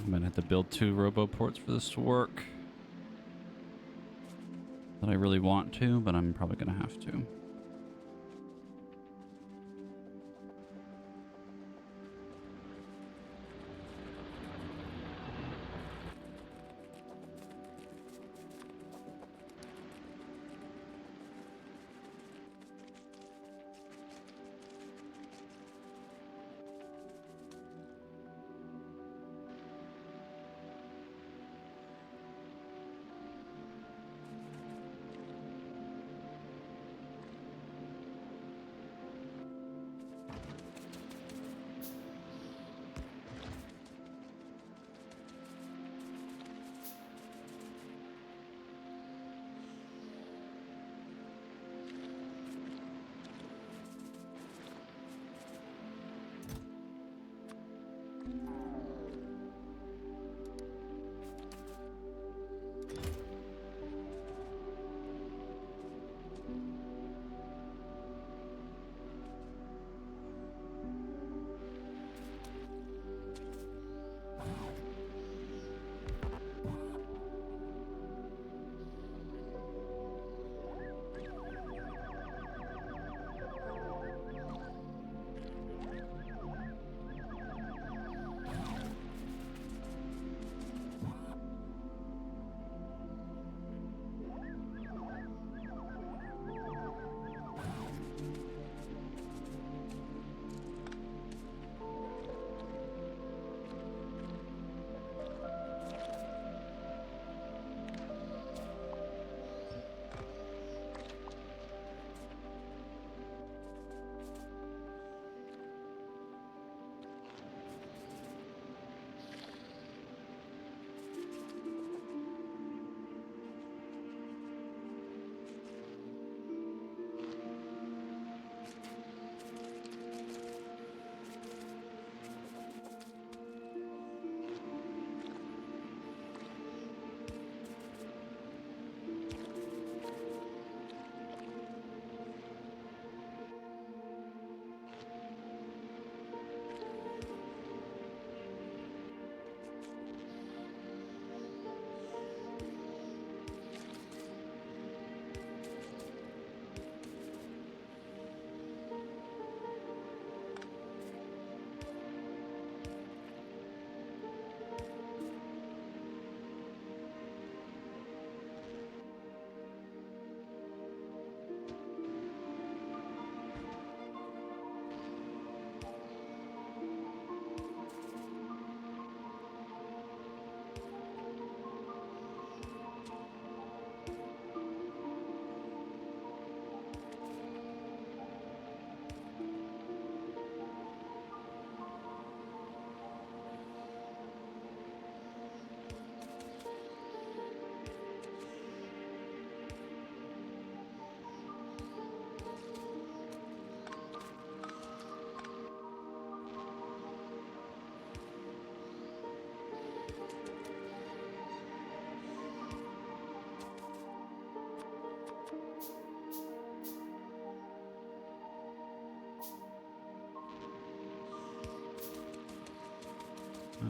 I'm gonna have to build 2 robo ports for this to work. That I really want to, but I'm probably gonna have to.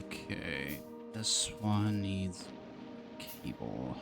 Okay, this one needs cable.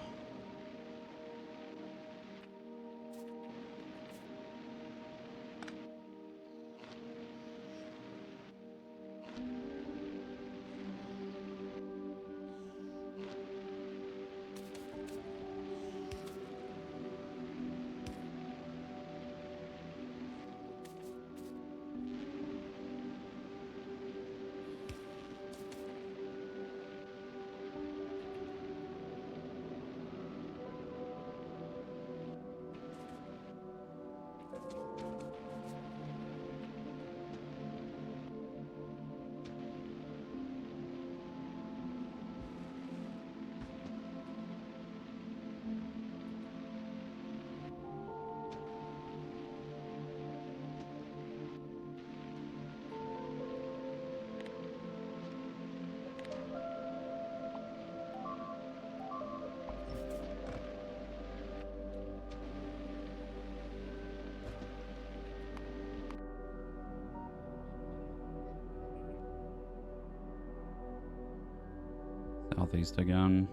Southeast again.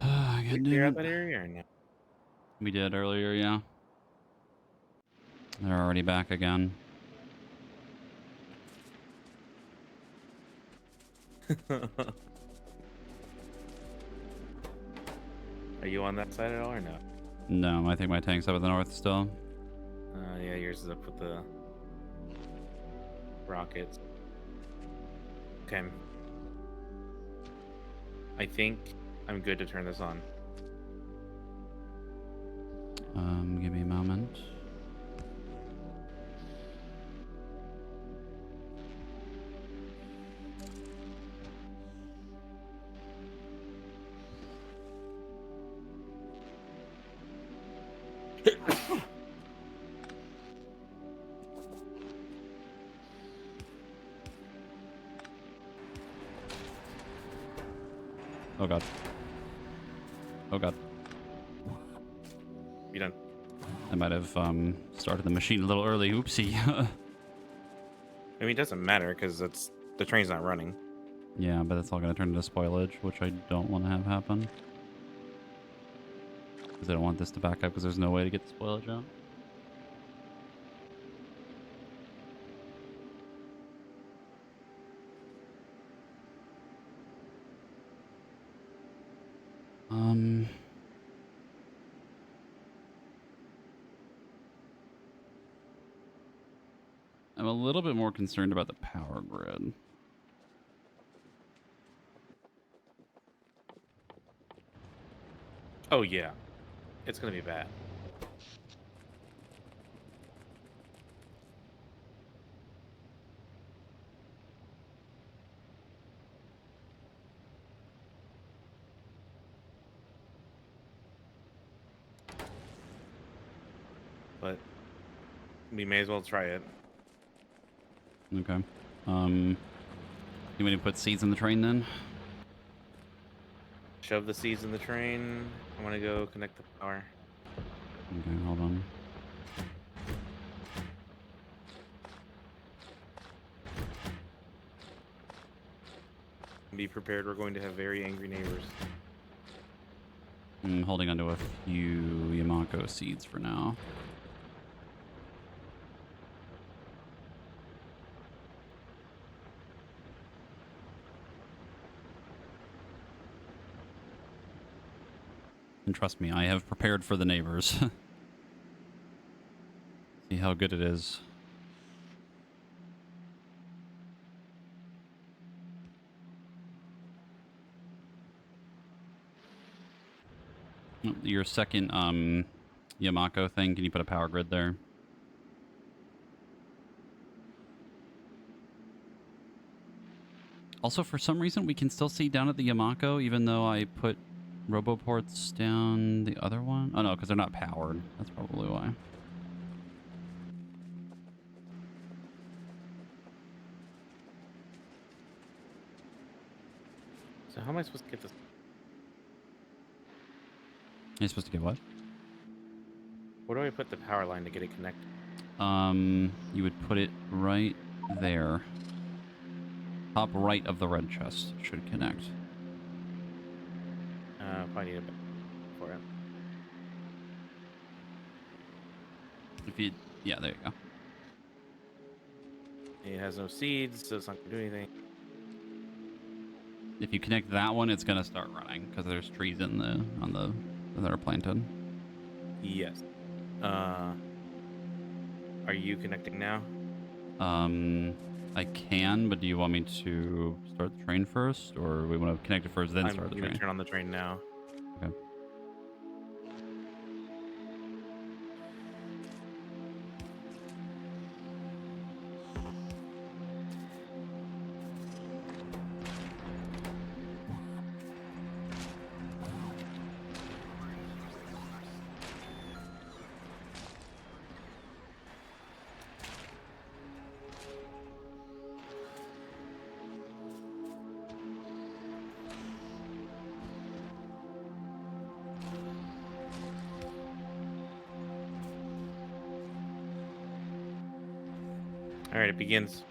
God We damn clear out it. that area or no? We did earlier, yeah. They're already back again. Are you on that side at all or no? No, I think my tank's up in the north still. Yeah, yours is up with the rockets. Okay. I think I'm good to turn this on. Give me a moment. Oh god. Oh god. You done? I might have started the machine a little early. Oopsie. I mean, it doesn't matter because it's the train's not running. Yeah, but that's all going to turn into spoilage, which I don't want to have happen. Because I don't want this to back up because there's no way to get the spoilage out. I'm a little bit more concerned about the power grid. Oh yeah, it's gonna be bad. But we may as well try it. Okay. You want me to put seeds in the train then? Shove the seeds in the train. I want to go connect the power. Okay, hold on. Be prepared. We're going to have very angry neighbors. I'm holding onto a few Yamako seeds for now. And trust me, I have prepared for the neighbors. See how good it is. Your second Yamako thing, can you put a power grid there? Also, for some reason, we can still see down at the Yamako, even though I put roboports down the other one. Oh no, because they're not powered. That's probably why. So how am I supposed to get this? You're supposed to get what? Where do I put the power line to get it connected? You would put it right there. Top right of the red chest should connect. Probably need a bit for it. If you, yeah, there you go. It has no seeds, so it's not gonna do anything. If you connect that one, it's gonna start running because there's trees in the that are planted. Yes. Are you connecting now? I can, but do you want me to start the train first, or we want to connect it first, then I'm start the gonna train? turn on the train now. Okay. All right, it begins.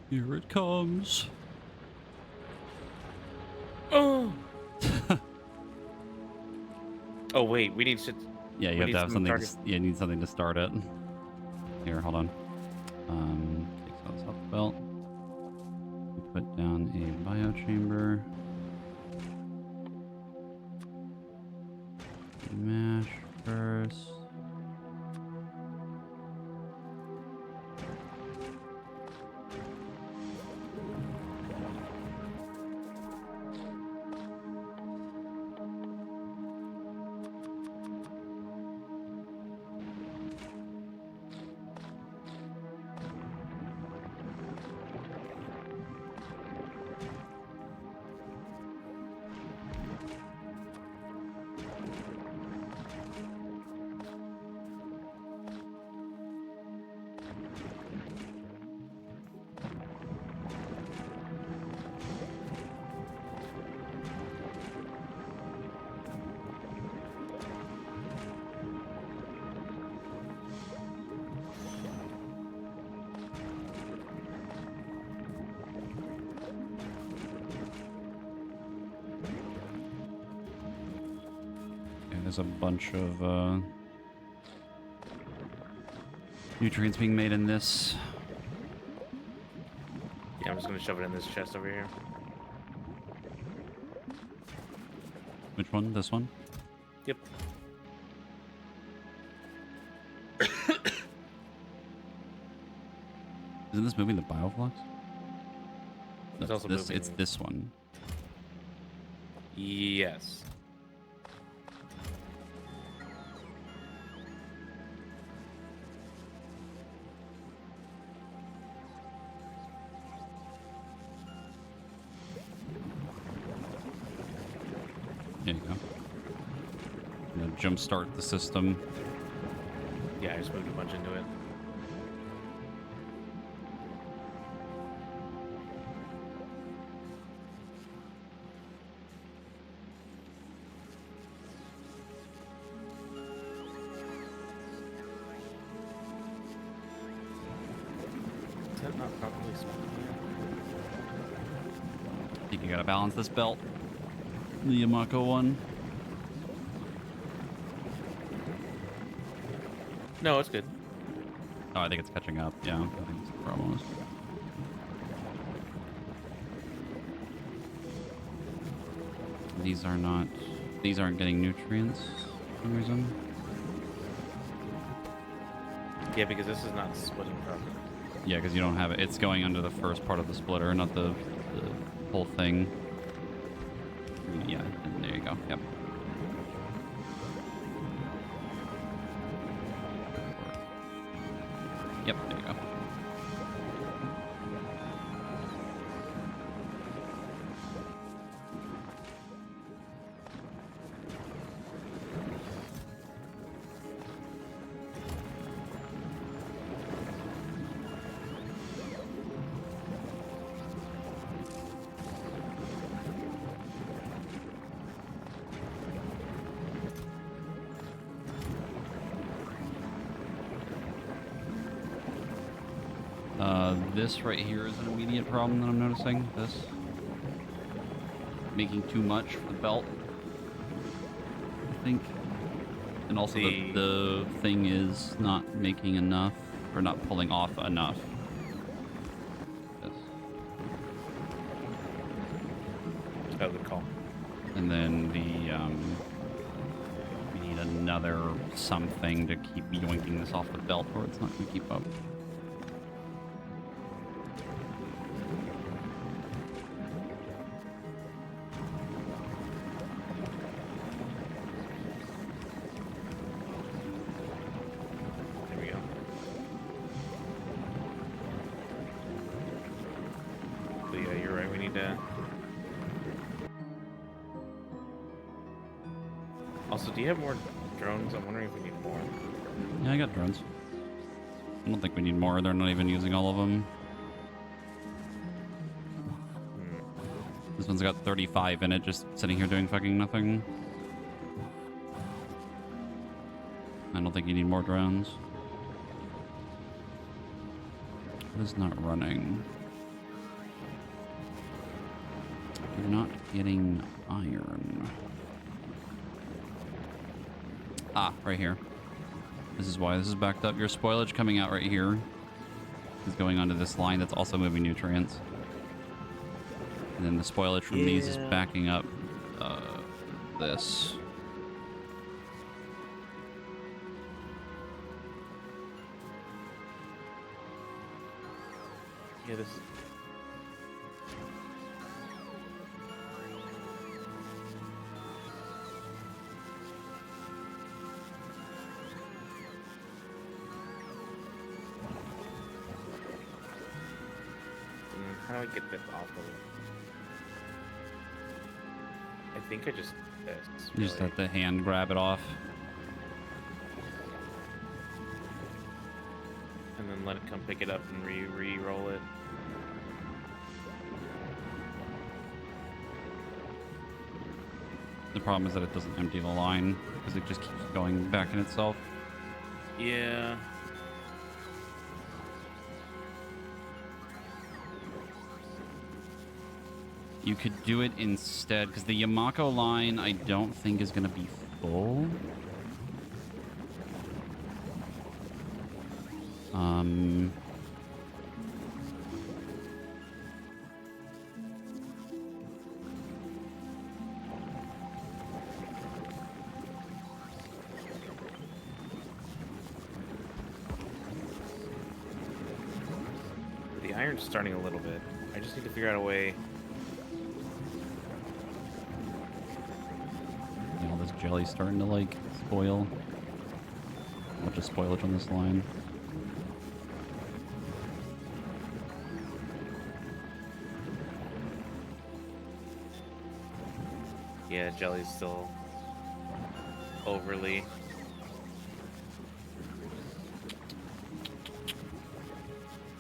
Here it comes. Oh. Oh wait, we need to. Yeah, you We have need to have some something. target- You need something to start it. Here, hold on. Takes out this health belt. Put down a biochamber. Mash first. There's a bunch of nutrients being made in this. Yeah, I'm just gonna shove it in this chest over here. Which one? This one? Yep. Isn't this moving the bioflux? It's No, also this. It's moving- this one. Yes. There you go. Jumpstart the system. Yeah, I just moved a bunch into it. Is that not properly spelled? I think you gotta balance this belt. The Yamako one. No, it's good. Oh, I think it's catching up. Yeah, I think it's the problem. These are not. These aren't getting nutrients for some reason. Yeah, because this is not splitting properly. Yeah, because you don't have it. It's going under the first part of the splitter, not the whole thing. Yeah, and there you go. Yep. Yep, there you go. This right here is an immediate problem that I'm noticing. This. Making too much for the belt, I think. And also the thing is not making enough, or not pulling off enough. This. Oh, good call. And then we need another something to keep yoinking this off the belt or it's not going to keep up. Also, do you have more drones? I'm wondering if we need more. Yeah, I got drones. I don't think we need more. They're not even using all of them. This one's got 35 in it, just sitting here doing fucking nothing. I don't think you need more drones. It is not running. You're not getting iron. Ah, right here. This is why this is backed up. Your spoilage coming out right here is going onto this line that's also moving nutrients. And then the spoilage from these is backing up this. Yeah, this is... How do I get this off of it? I think I just... You just have to hand grab it off. And then let it come pick it up and re-roll it. The problem is that it doesn't empty the line because it just keeps going back in itself. Yeah. You could do it instead because the Yamako line I don't think is going to be full. The iron's starting a little bit. I just need to figure out a way. All this jelly's starting to like spoil. A bunch of spoilage on this line. Yeah, jelly's still overly.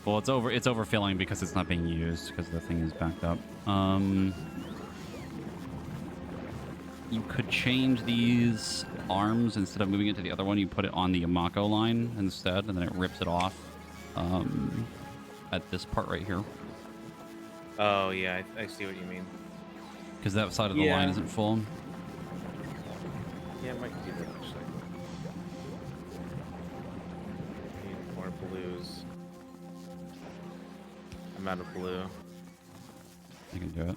Well, it's overfilling because it's not being used because the thing is backed up. You could change these arms instead of moving it to the other one. You put it on the Yamako line instead, and then it rips it off at this part right here. Oh yeah, I see what you mean. Because that side of the line isn't full. Yeah, it might do that actually. Need more blues. I'm out of blue. I can do it.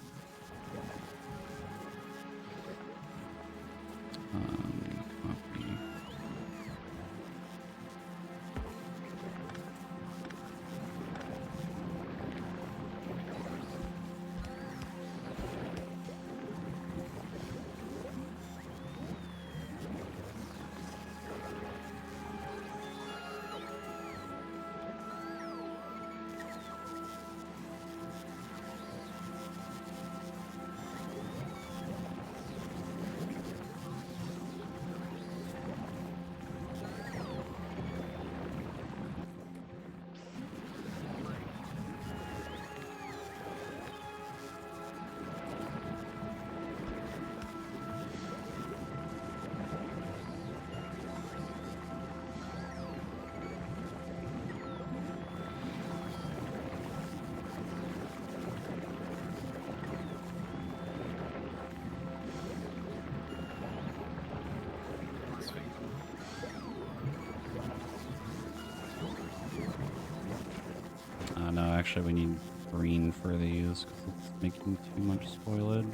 Copy. actually, we need green for these because it's making too much spoilage.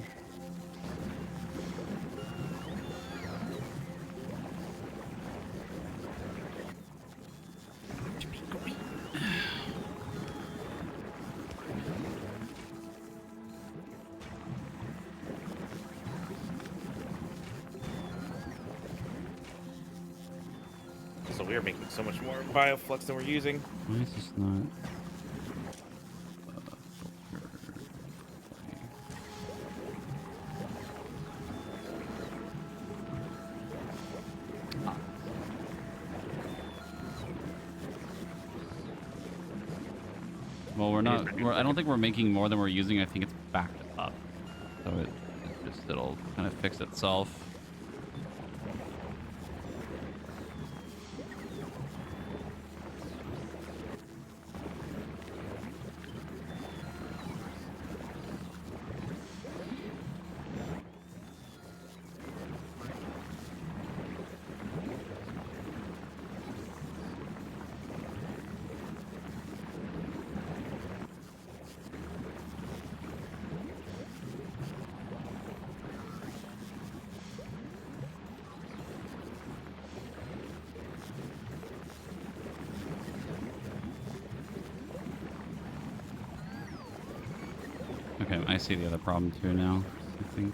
So we are making so much more. Bioflux than we're using. Why is this not? Well, we're not. I don't think we're making more than we're using. I think it's backed up, so it'll kind of fix itself. Okay, I see the other problem too now, I think.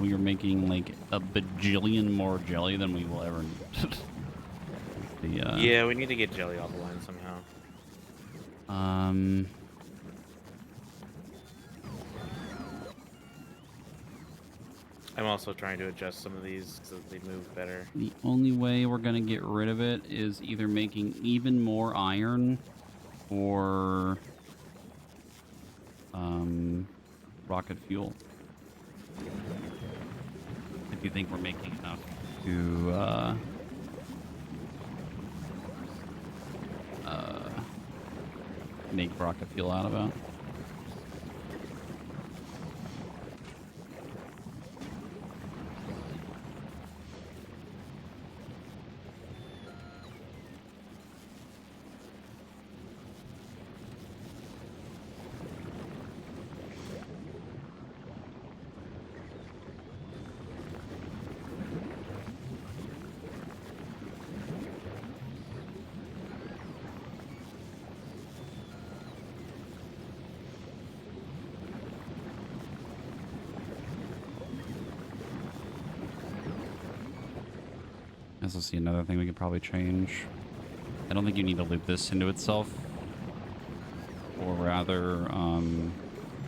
We are making like a bajillion more jelly than we will ever need. Yeah, we need to get jelly off the line somehow. I'm also trying to adjust some of these so that they move better. The only way we're gonna get rid of it is either making even more iron or rocket fuel. If you think we're making enough to make rocket fuel out of it. I also see another thing we could probably change. I don't think you need to loop this into itself. Or rather,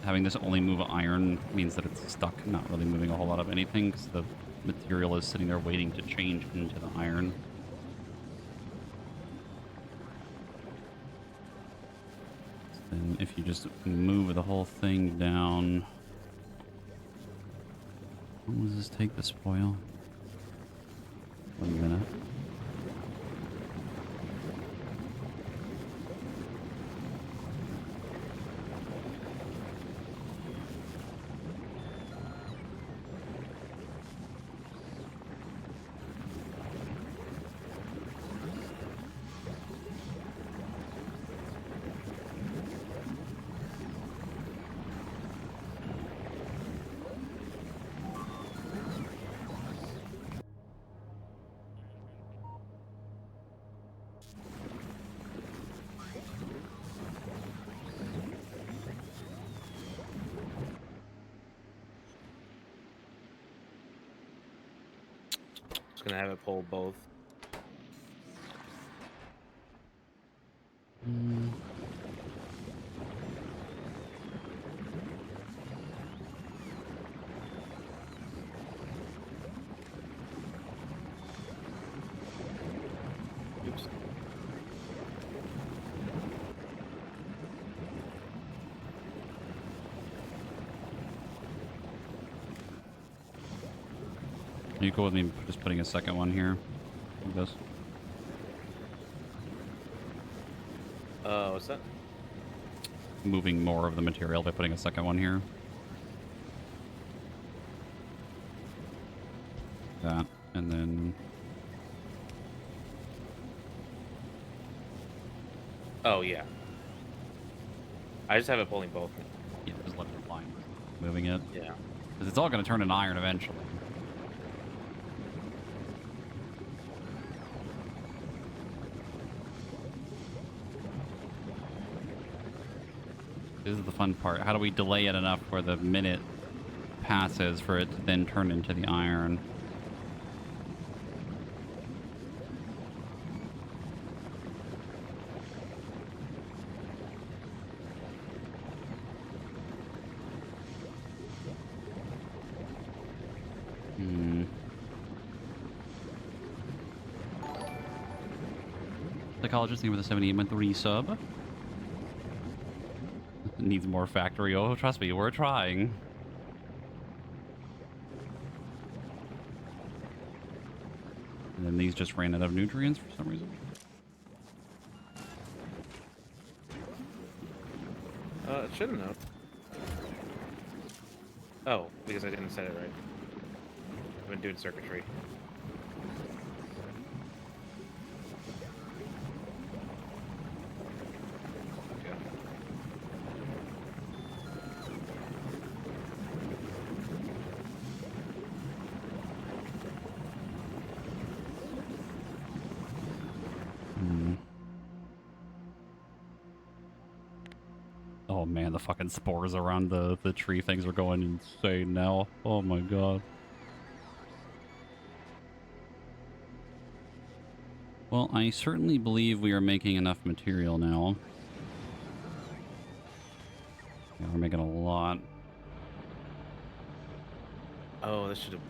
having this only move iron means that it's stuck, not really moving a whole lot of anything, because the material is sitting there waiting to change into the iron. And if you just move the whole thing down... How long does this take to spoil? 1 minute. Gonna have it pull both. Oops. Are you cool with me just putting a second one here? Like this? What's that? Moving more of the material by putting a second one here. That, and then... Oh, yeah. I just have it pulling both. Yeah, just let it line moving it. Yeah. Because it's all going to turn into iron eventually. This is the fun part. How do we delay it enough where the minute passes for it to then turn into the iron? Psychologist, thank you for the 78-month resub. Needs more Factorio. Trust me, we're trying. And then these just ran out of nutrients for some reason. It shouldn't have. Oh, because I didn't set it right. I've been doing circuitry. Oh man, the fucking spores around the tree things are going insane now. Oh my god. Well, I certainly believe we are making enough material now. Yeah, we're making a lot. Oh, this should have.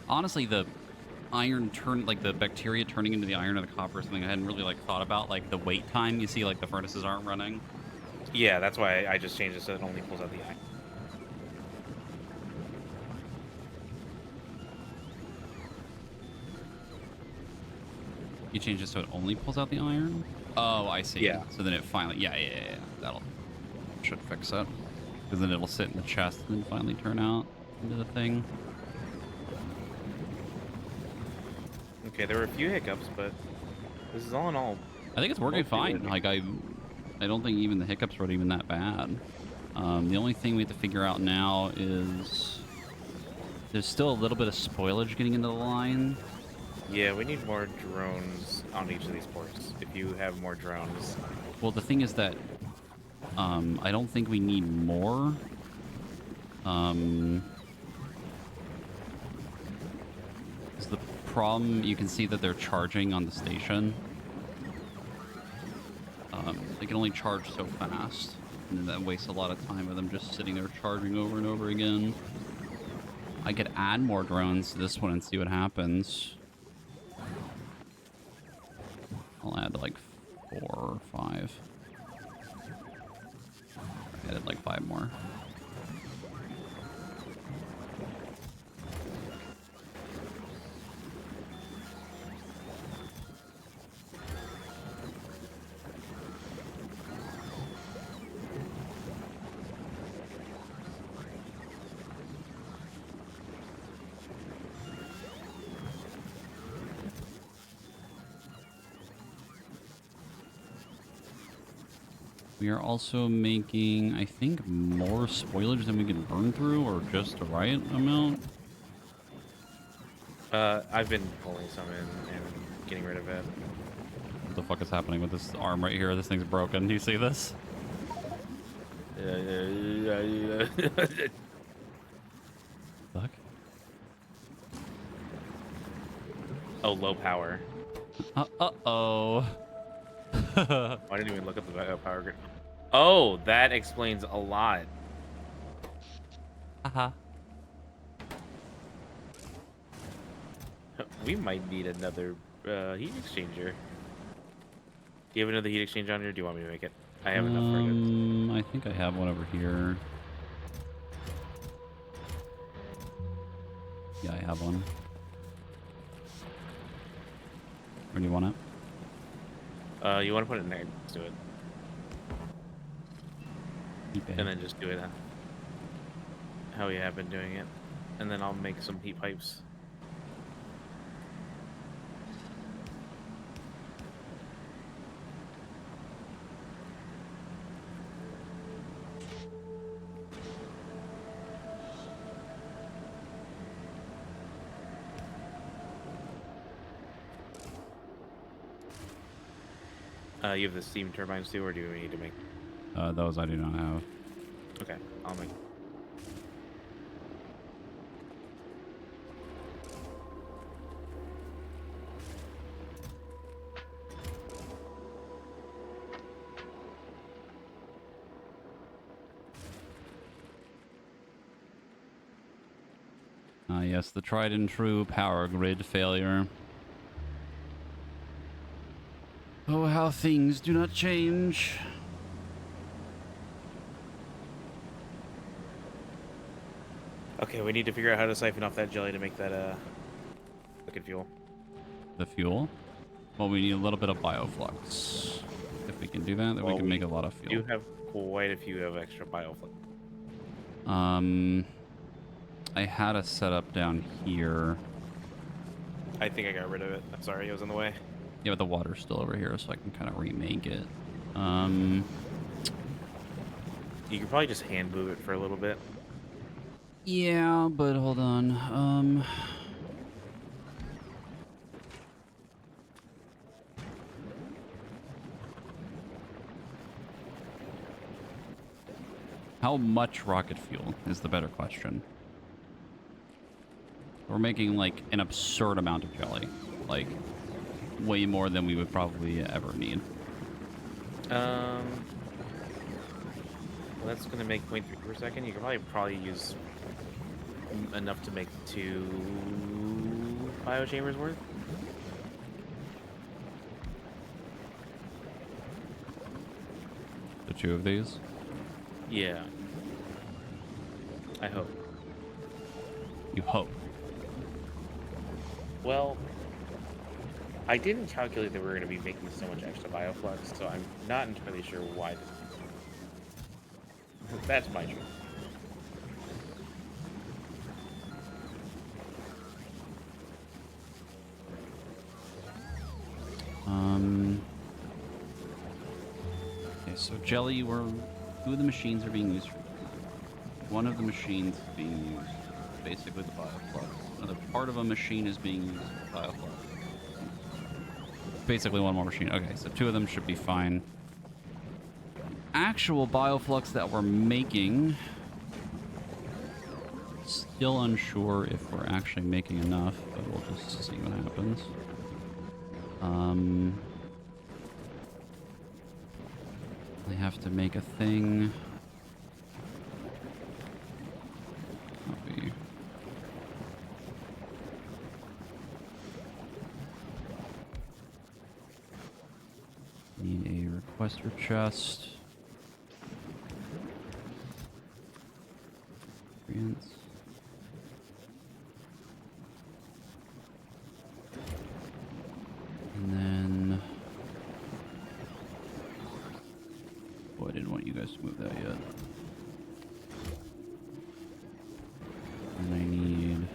Honestly, the iron like the bacteria turning into the iron or the copper or something I hadn't really like thought about, like the wait time. You see like the furnaces aren't running. Yeah, that's why I just changed it so it only pulls out the iron. You change it so it only pulls out the iron? Oh, I see. Yeah. So then it finally, yeah. That'll, should fix it. Because then it'll sit in the chest and then finally turn out into the thing. Okay, there were a few hiccups, but this is all in all. I think it's working fine. Like I don't think even the hiccups were even that bad. The only thing we have to figure out now is there's still a little bit of spoilage getting into the line. Yeah, we need more drones on each of these ports. If you have more drones. Well, the thing is that I don't think we need more. Is the problem, you can see that they're charging on the station. They can only charge so fast, and that wastes a lot of time with them just sitting there charging over and over again. I could add more drones to this one and see what happens. I'll add like 4 or 5. I added like 5 more. We are also making, I think, more spoilage than we can burn through, or just the right amount. I've been pulling some in and getting rid of it. What the fuck is happening with this arm right here? This thing's broken. Do you see this? Fuck. Oh, low power. Uh-oh. I didn't even look at the power grid. Oh, that explains a lot. Haha. We might need another heat exchanger. Do you have another heat exchanger on here? Or do you want me to make it? I have enough for it. I I think I have one over here. Yeah, I have one. Where do you want it? You want to put it next to it, Okay. and then just do it how we have been doing it, and then I'll make some heat pipes. You have the steam turbines too, or do we need to make? Those I do not have. Okay, I'll make. Yes, the tried and true power grid failure. Oh, how things do not change. Okay, we need to figure out how to siphon off that jelly to make that liquid fuel. The fuel? Well, we need a little bit of bioflux. If we can do that, then we can make a lot of fuel. You have quite a few of extra bioflux. I had a setup down here. I think I got rid of it. I'm sorry, it was in the way. Yeah, but the water's still over here, so I can kind of remake it. You could probably just hand move it for a little bit. Yeah, but hold on. How much rocket fuel is the better question. We're making like an absurd amount of jelly, like way more than we would probably ever need. Well, that's gonna make 0.3 per second. You could probably use enough to make 2 biochambers worth. The 2 of these. Yeah. I hope. You hope. Well, I didn't calculate that we were going to be making so much extra bioflux, so I'm not entirely sure why. That's my truth. Okay, so jelly, 2 of the machines are being used for. One of the machines is being used, basically the bioflux. Another part of a machine is being used for bioflux. Basically one more machine. Okay, so 2 of them should be fine. Actual bioflux that we're making, still unsure if we're actually making enough, but we'll just see what happens. I have to make a thing. Copy. Need a requester chest. Experience. And then... Oh, I didn't want you guys to move that yet. And I need...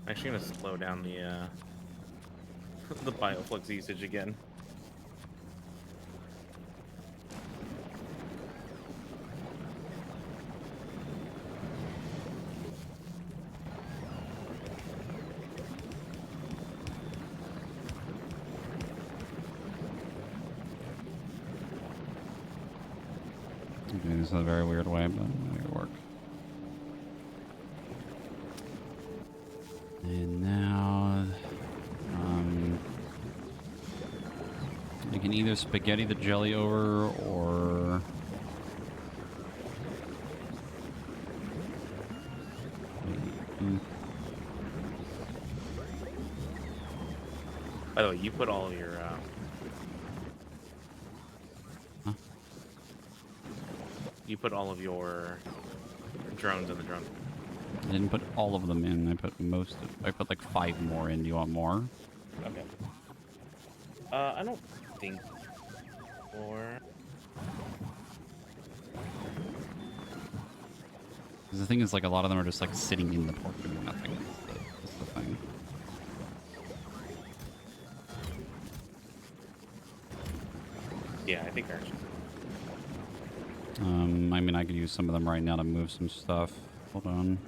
Actually, gonna slow down the the bioflux usage again. I'm doing this in a very weird way, but it'll work. And now, I can either spaghetti the jelly over or By the way, you put all of your Huh? You put all of your drones in the drone. I didn't put all of them in. I put I put like 5 more in. Do you want more? Okay. I don't think or Because the thing is, like, a lot of them are just like sitting in the pork doing nothing. That's the thing. yeah, I think ours. I mean, I could use some of them right now to move some stuff. Hold on.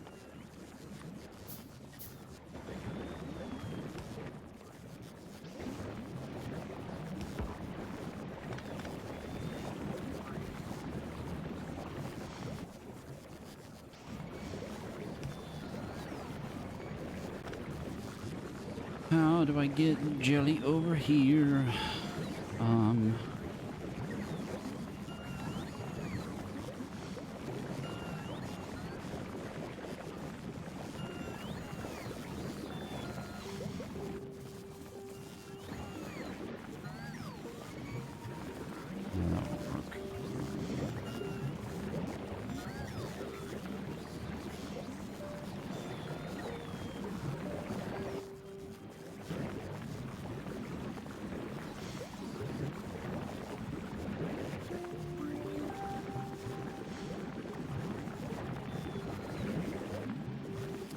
How do I get jelly over here? That won't work.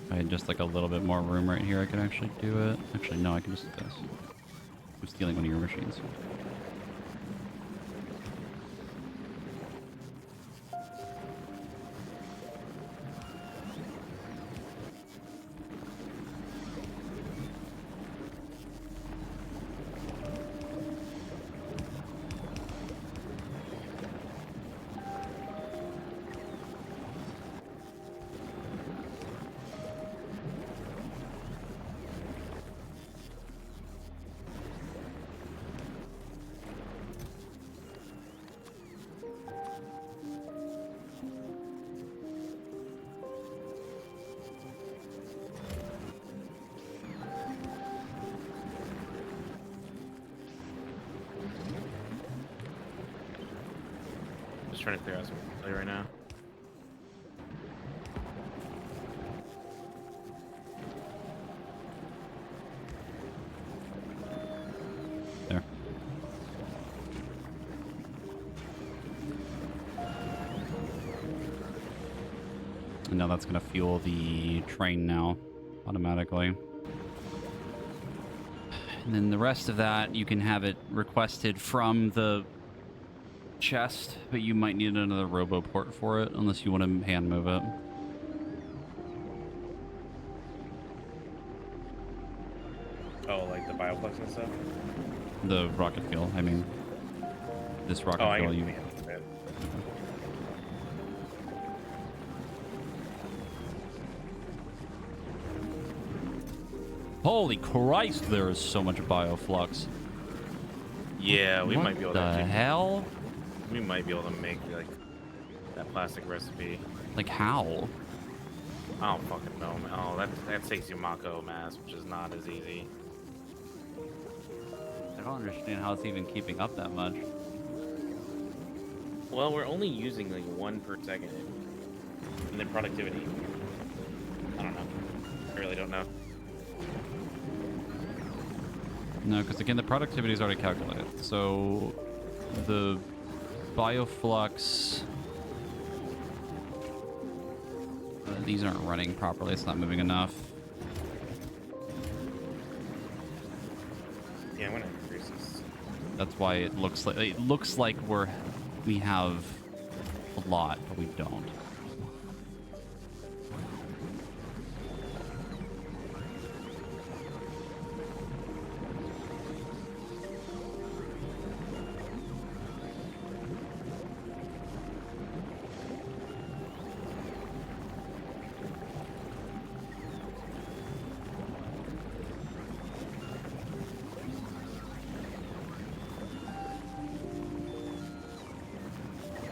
If I had just like a little bit more room right here, I could actually do it. Actually, no, I can just do this. I'm stealing one of your machines. Just trying to clear out some play right now. There. And now that's going to fuel the train now automatically. And then the rest of that, you can have it requested from the chest, but you might need another robo port for it unless you want to hand move it. Oh, like the bioflux and stuff? The rocket fuel, I mean. This rocket Oh, I fuel, get you... it. Holy Christ, there is so much bioflux. Yeah, we What might be able the to hell? we might be able to make like that plastic recipe. Like, how? I don't fucking know, man. Oh, that takes you Mako mass, which is not as easy. I don't understand how it's even keeping up that much. Well, we're only using like 1 per second. And then productivity. I don't know. I really don't know. No, because again, the productivity is already calculated. So the bioflux... these aren't running properly. It's not moving enough. That's why it looks like we have a lot, but we don't.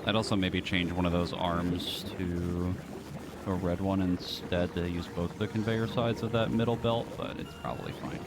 I'd also maybe change one of those arms to a red one instead to use both the conveyor sides of that middle belt, but it's probably fine.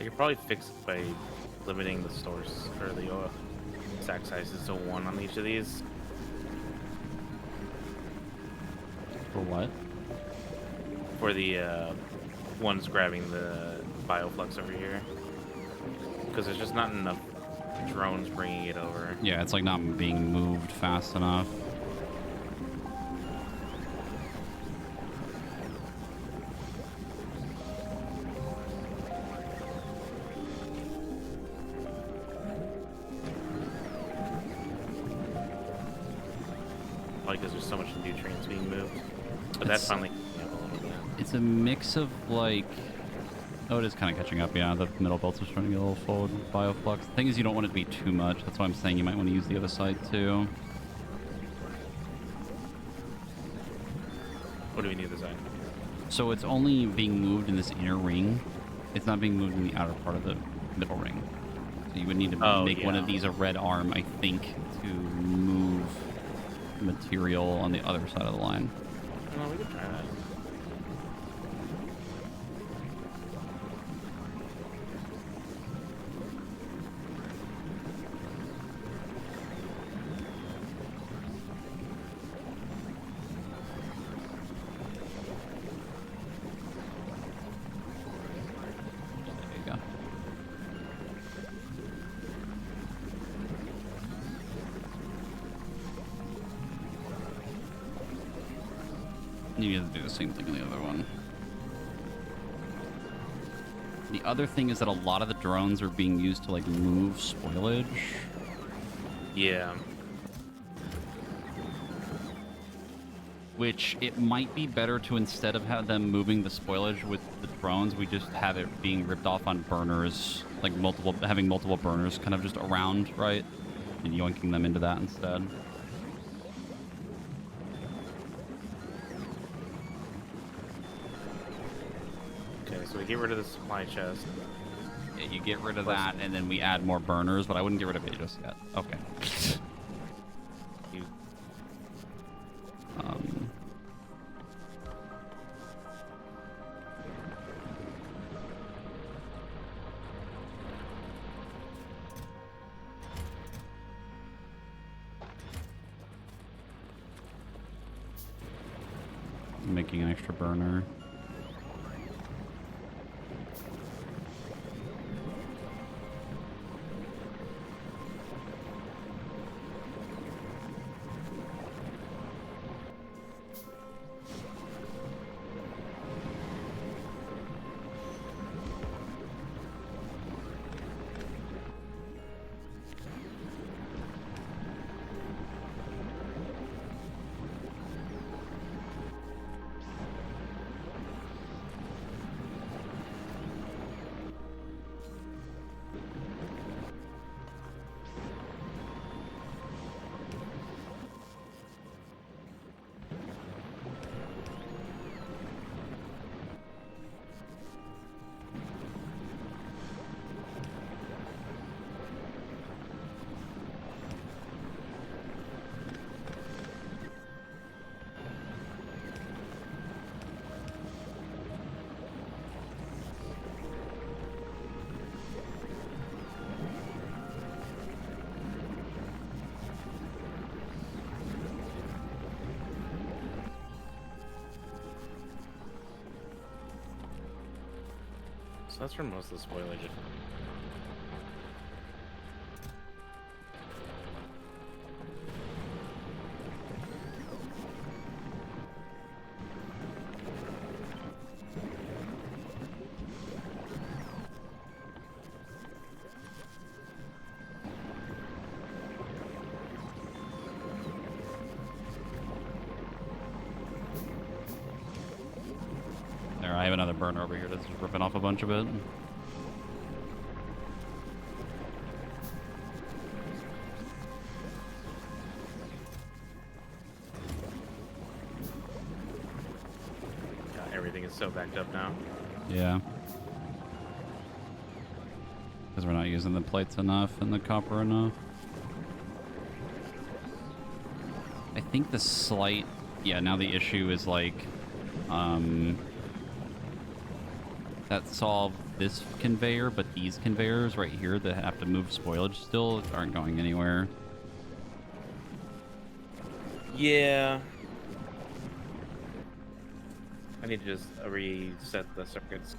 I could probably fix it by limiting the source or the stack sizes to 1 on each of these. For what? For the ones grabbing the bioflux over here. Because there's just not enough drones bringing it over. Yeah, it's like not being moved fast enough. Probably because there's so much nutrients being moved. But that's finally catching up a little bit. It's a mix of like... Oh, it is kind of catching up, yeah. The middle belts are starting to get a little full with bioflux. The thing is, you don't want it to be too much. That's why I'm saying you might want to use the other side too. What do we need this side? So it's only being moved in this inner ring. It's not being moved in the outer part of the middle ring. So you would need to make one of these a red arm, I think, to move material on the other side of the line. No, we could try that. There you go. You have to do the same thing on the other one. The other thing is that a lot of the drones are being used to like move spoilage. Yeah. Which it might be better to, instead of have them moving the spoilage with the drones, we just have it being ripped off on burners, like having multiple burners kind of just around, right? And yoinking them into that instead. Okay, so we get rid of the supply chest. Yeah, you get rid of that, and then we add more burners, but I wouldn't get rid of it just yet. Okay. You Making an extra burner. That's for most of the spoilage. There, I have another burner over here that's ripping off a bunch of it. God, everything is so backed up now. Yeah. Because we're not using the plates enough and the copper enough. I think the slight... Yeah, now the issue is like... that solved this conveyor, but these conveyors right here that have to move spoilage still aren't going anywhere. Yeah. I need to just reset the circuits.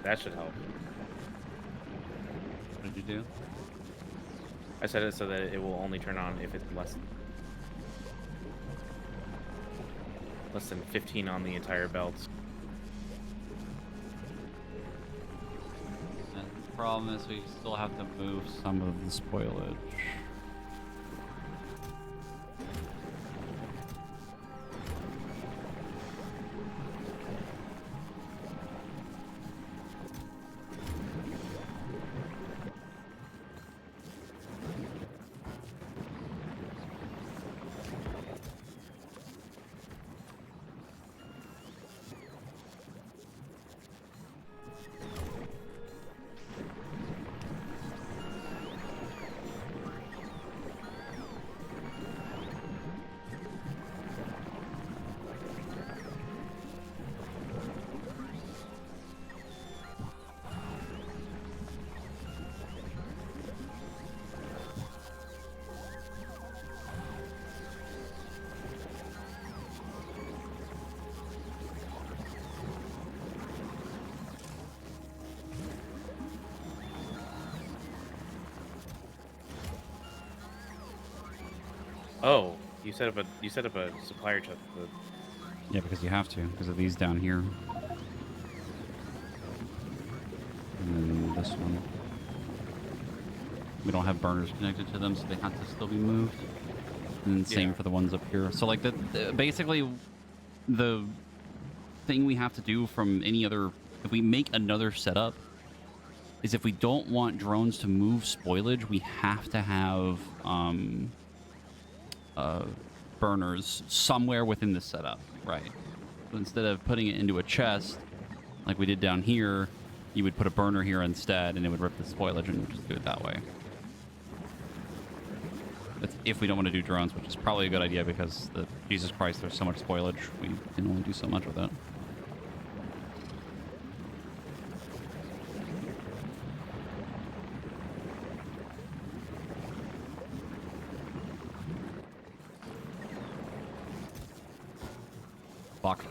That should help. What did you do? I set it so that it will only turn on if it's less than 15 on the entire belt. And the problem is we still have to move some of the spoilage. Oh, you set up a supplier chest. Yeah, because you have to, because of these down here. And then this one. We don't have burners connected to them, so they have to still be moved. And then same for the ones up here. So like basically the thing we have to do from any other, if we make another setup, is if we don't want drones to move spoilage, we have to have burners somewhere within the setup, right? So instead of putting it into a chest like we did down here, you would put a burner here instead, and it would rip the spoilage and just do it that way. That's if we don't want to do drones, which is probably a good idea because Jesus Christ, there's so much spoilage. We can only do so much with it. Fuck.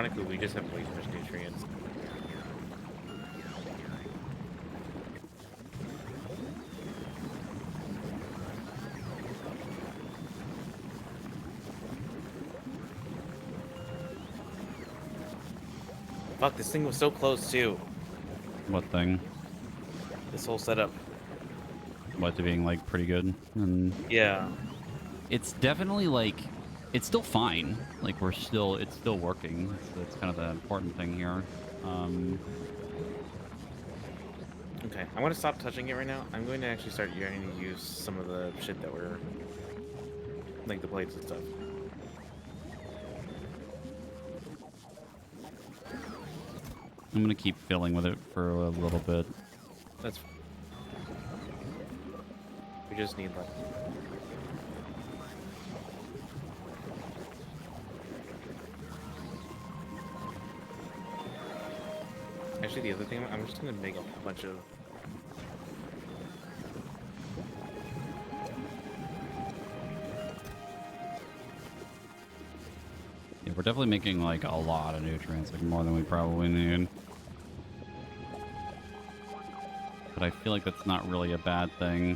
Ironically, we just have way too much nutrients. Fuck, this thing was so close too. What thing? This whole setup. What, to being like pretty good? And Yeah. it's definitely like, it's still fine. Like it's still working. That's kind of the important thing here. Okay, I'm gonna stop touching it right now. I'm going to actually start trying to use some of the shit that we're like the plates and stuff. I'm gonna keep filling with it for a little bit. That's. We just need like. Actually, the other thing, I'm just gonna make a bunch of. Yeah, we're definitely making like a lot of nutrients, like more than we probably need. But I feel like that's not really a bad thing.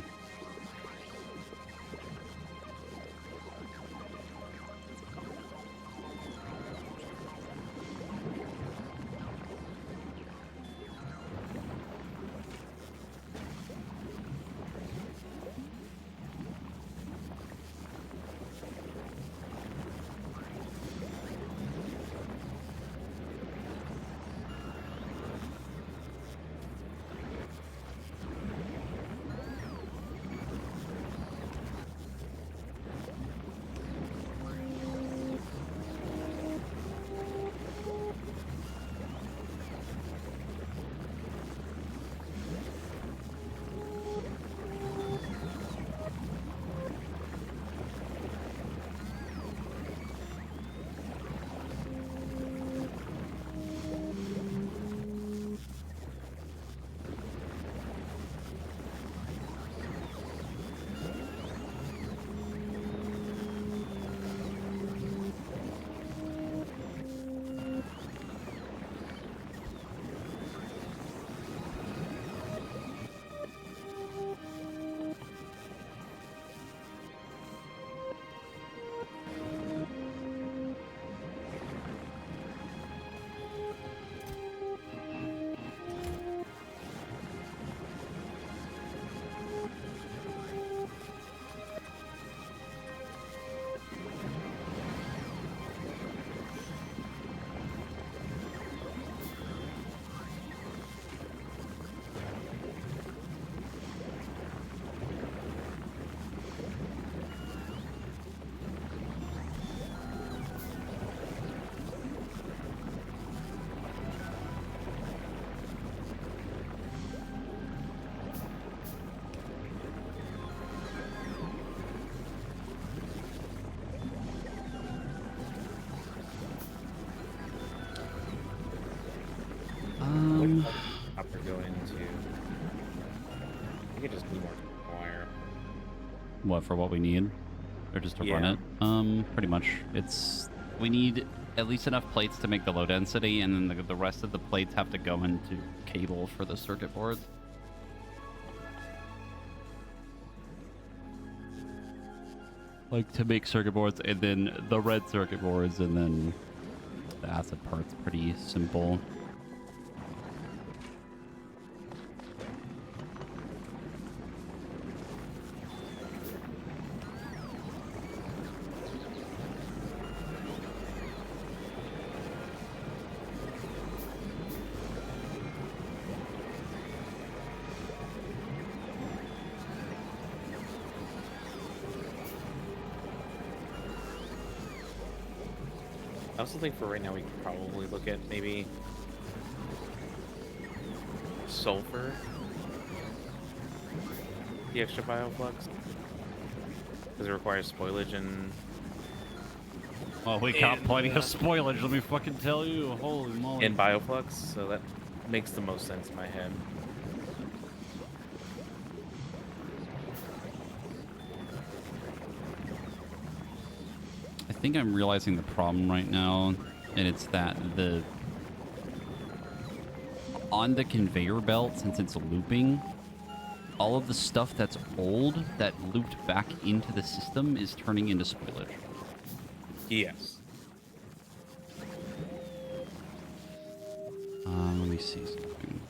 Copper go into. I could just do more wire. What, for what we need? Or just to run Yeah. it? Pretty much. We need at least enough plates to make the low density, and then the rest of the plates have to go into cable for the circuit boards. Like to make circuit boards, and then the red circuit boards, and then the acid part's pretty simple. I also think for right now we could probably look at maybe sulfur, the extra bioflux, because it requires spoilage and. Well, we got plenty of spoilage, let me fucking tell you. Holy moly. And bioflux, so that makes the most sense in my head. I think I'm realizing the problem right now. and it's that on the conveyor belt, since it's looping, all of the stuff that's old that looped back into the system is turning into spoilage. Yes. Let me see something.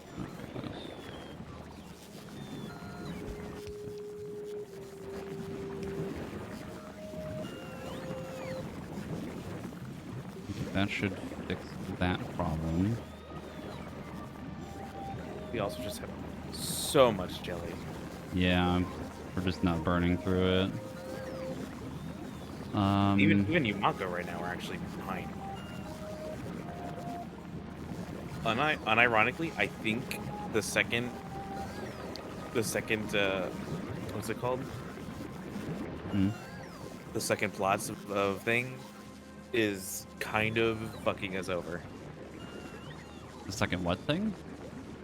Okay, that should fix that problem. We also just have so much jelly. Yeah, we're just not burning through it. Even Yumako right now are actually behind. Unironically, I think the second what's it called? Hmm? The second plots of thing is kind of fucking us over. The second what thing?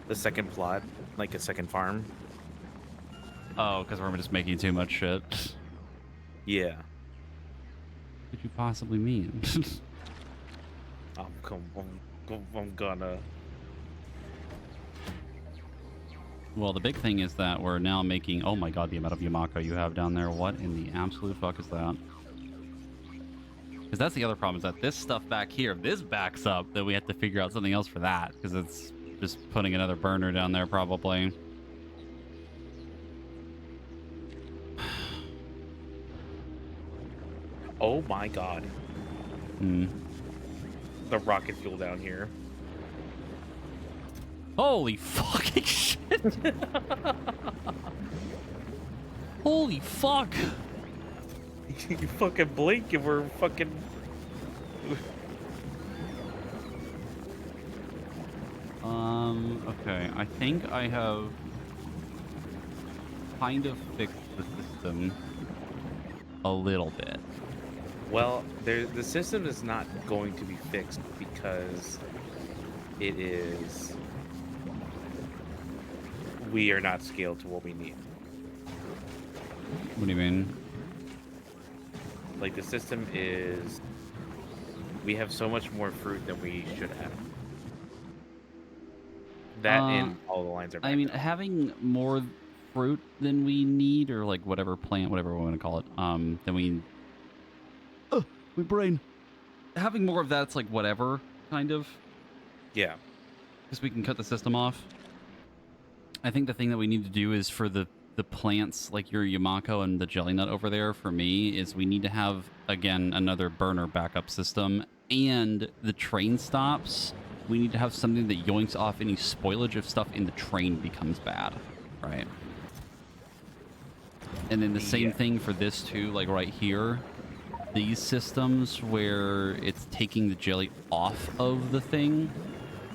The second plot, like a second farm. Oh, because we're just making too much shit. Yeah. What could you possibly mean? I'm gonna. Well, the big thing is that we're now making... Oh my god, the amount of Yumako you have down there. What in the absolute fuck is that? Because that's the other problem, is that this stuff back here, if this backs up, then we have to figure out something else for that. Because it's just putting another burner down there, probably. Oh my god. Hmm. The rocket fuel down here. Holy fucking shit! Holy fuck! You fucking blink and we're fucking... Okay, I think I have kind of fixed the system a little bit. Well, the system is not going to be fixed because it is... We are not scaled to what we need. What do you mean? Like, the system is... We have so much more fruit than we should have. That and all the lines are I mean, backed up. having more fruit than we need, or like whatever plant, whatever we want to call it, than we... Oh, my brain. Having more of that's like whatever, kind of. Yeah. Because we can cut the system off. I think the thing that we need to do is for the plants, like your Yumako and the jelly nut over there, for me, is we need to have, again, another burner backup system. And the train stops, we need to have something that yoinks off any spoilage if stuff in the train becomes bad, right? And then the same thing for this too, like right here. These systems where it's taking the jelly off of the thing,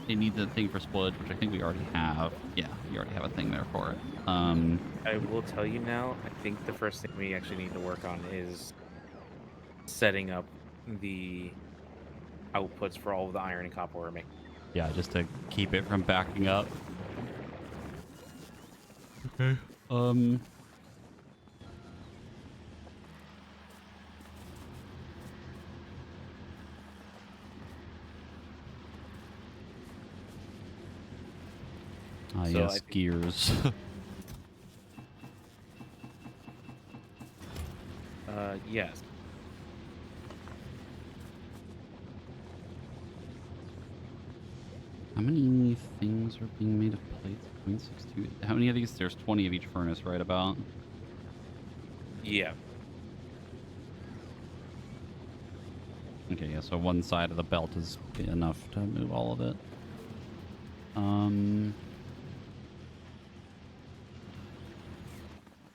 it needs a thing for spoilage, which I think we already have. Yeah, you already have a thing there for it. I will tell you now, I think the first thing we actually need to work on is setting up the outputs for all of the iron and copper we're making. Yeah, just to keep it from backing up. Okay. Ah, So yes, gears. Yes. How many things are being made of plates? 0.62. How many of these? There's 20 of each furnace, right about? Yeah. Okay, yeah, so one side of the belt is enough to move all of it.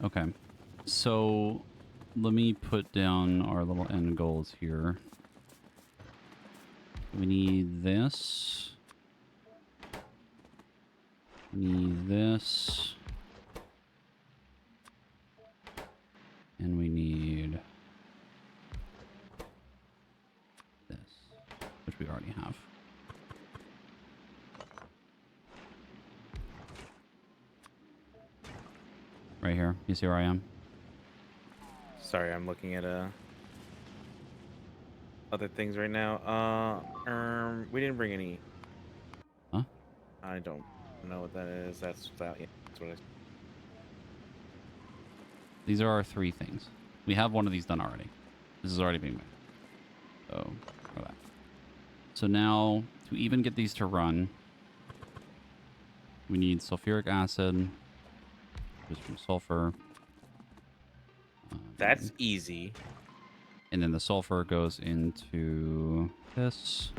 Okay, so let me put down our little end goals here. We need this. We need this. And we need this, which we already have. Right here. You see where I am? Sorry, I'm looking at other things right now. We didn't bring any. Huh? I don't know what that is. That's that. Yeah, that's what I. These are our 3 things. We have one of these done already. This is already being made. So, for that. So now, to even get these to run, we need sulfuric acid, which is from sulfur. That's easy. And then the sulfur goes into this.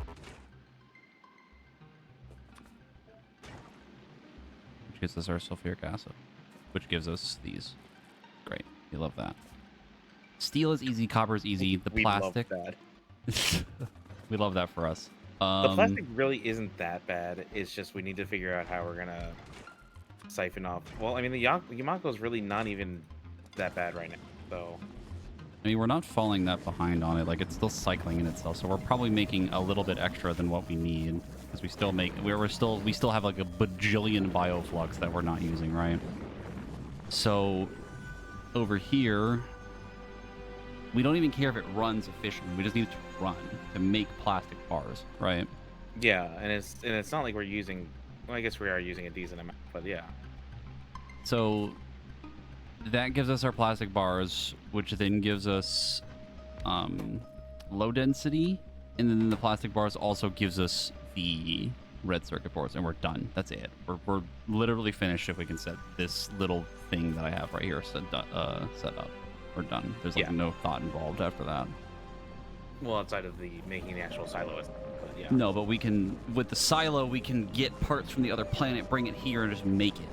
Which gives us our sulfuric acid. Which gives us these. Great. We love that. Steel is easy. Copper is easy. The plastic. We love that. We love that for us. The plastic really isn't that bad. It's just we need to figure out how we're gonna siphon off. Well, I mean, the Yamako is really not even that bad right now. So I mean, we're not falling that behind on it. Like, it's still cycling in itself, so we're probably making a little bit extra than what we need because we still have like a bajillion bioflux that we're not using, right? So over here, we don't even care if it runs efficiently. We just need it to run to make plastic bars, right? yeah, and it's not like we're using. Well, I guess we are using a decent amount, but yeah. So that gives us our plastic bars, which then gives us low density, and then the plastic bars also gives us the red circuit boards, and we're done. That's it. We're literally finished if we can set this little thing that I have right here set up. We're done. There's like no thought involved after that. Well, outside of the making the actual silo, but yeah. No, but we can, with the silo, we can get parts from the other planet, bring it here, and just make it.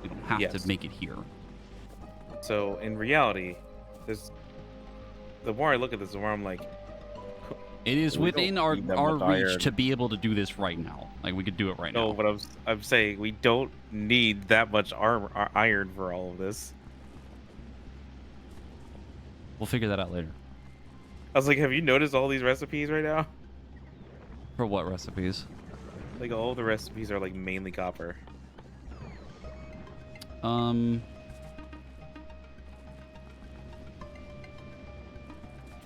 We don't have to make it here. So in reality, the more I look at this, the more I'm like, it is within our reach to be able to do this right now. Like, we could do it right now. No, but I'm saying we don't need that much iron for all of this. We'll figure that out later. I was like, have you noticed all these recipes right now? For what recipes? Like, all of the recipes are like mainly copper.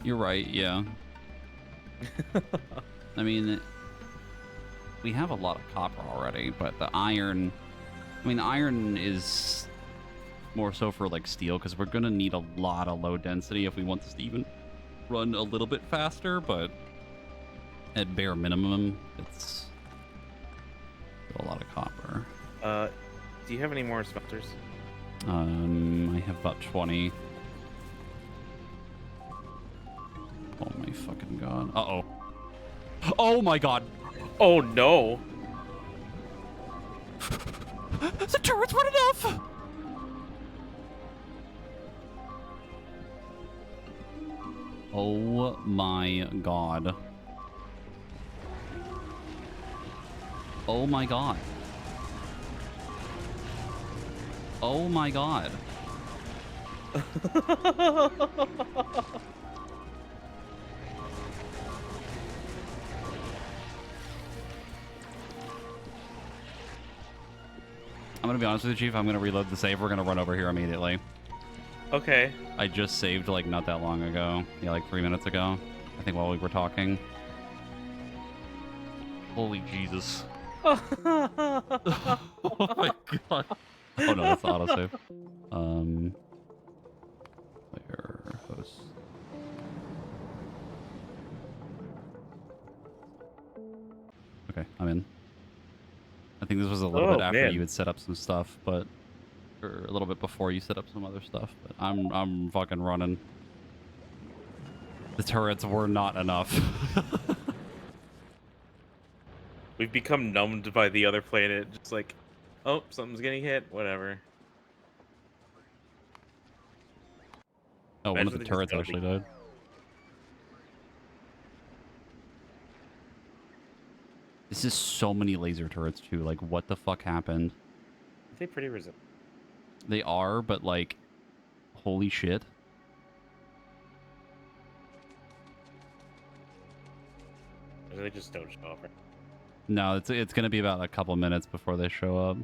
You're right, yeah. I mean, we have a lot of copper already, but the iron... I mean, iron is more so for, like, steel, because we're going to need a lot of low density if we want this to even run a little bit faster, but at bare minimum, it's a lot of copper. Do you have any more smelters? I have about 20. Oh my fucking god. Uh-oh. Oh my god. Oh no. The turrets weren't enough! Oh my god. Oh my god. Oh my god. I'm gonna be honest with you, Chief. I'm gonna reload the save. We're gonna run over here immediately. Okay. I just saved like not that long ago. Yeah, like 3 minutes ago. I think while we were talking. Holy Jesus. Oh my god. Oh no, that's the autosave. Player host. Okay, I'm in. I think this was a little bit after you had set up some stuff, but or a little bit before you set up some other stuff. But I'm fucking running. The turrets were not enough. We've become numbed by the other planet. Just like, oh, something's getting hit. Whatever. Oh, one of the turrets actually died. This is so many laser turrets too. Like, what the fuck happened? They're pretty resistant. They are, but like, holy shit. They just don't show up. Right? No, it's gonna be about a couple minutes before they show up.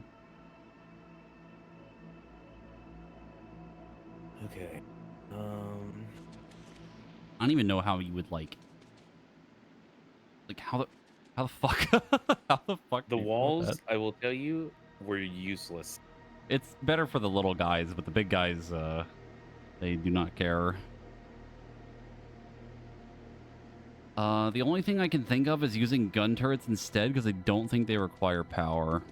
Okay. I don't even know how you would like Like how the fuck how the fuck The do you build walls, that? I will tell you, were useless. It's better for the little guys, but the big guys, they do not care. The only thing I can think of is using gun turrets instead because I don't think they require power.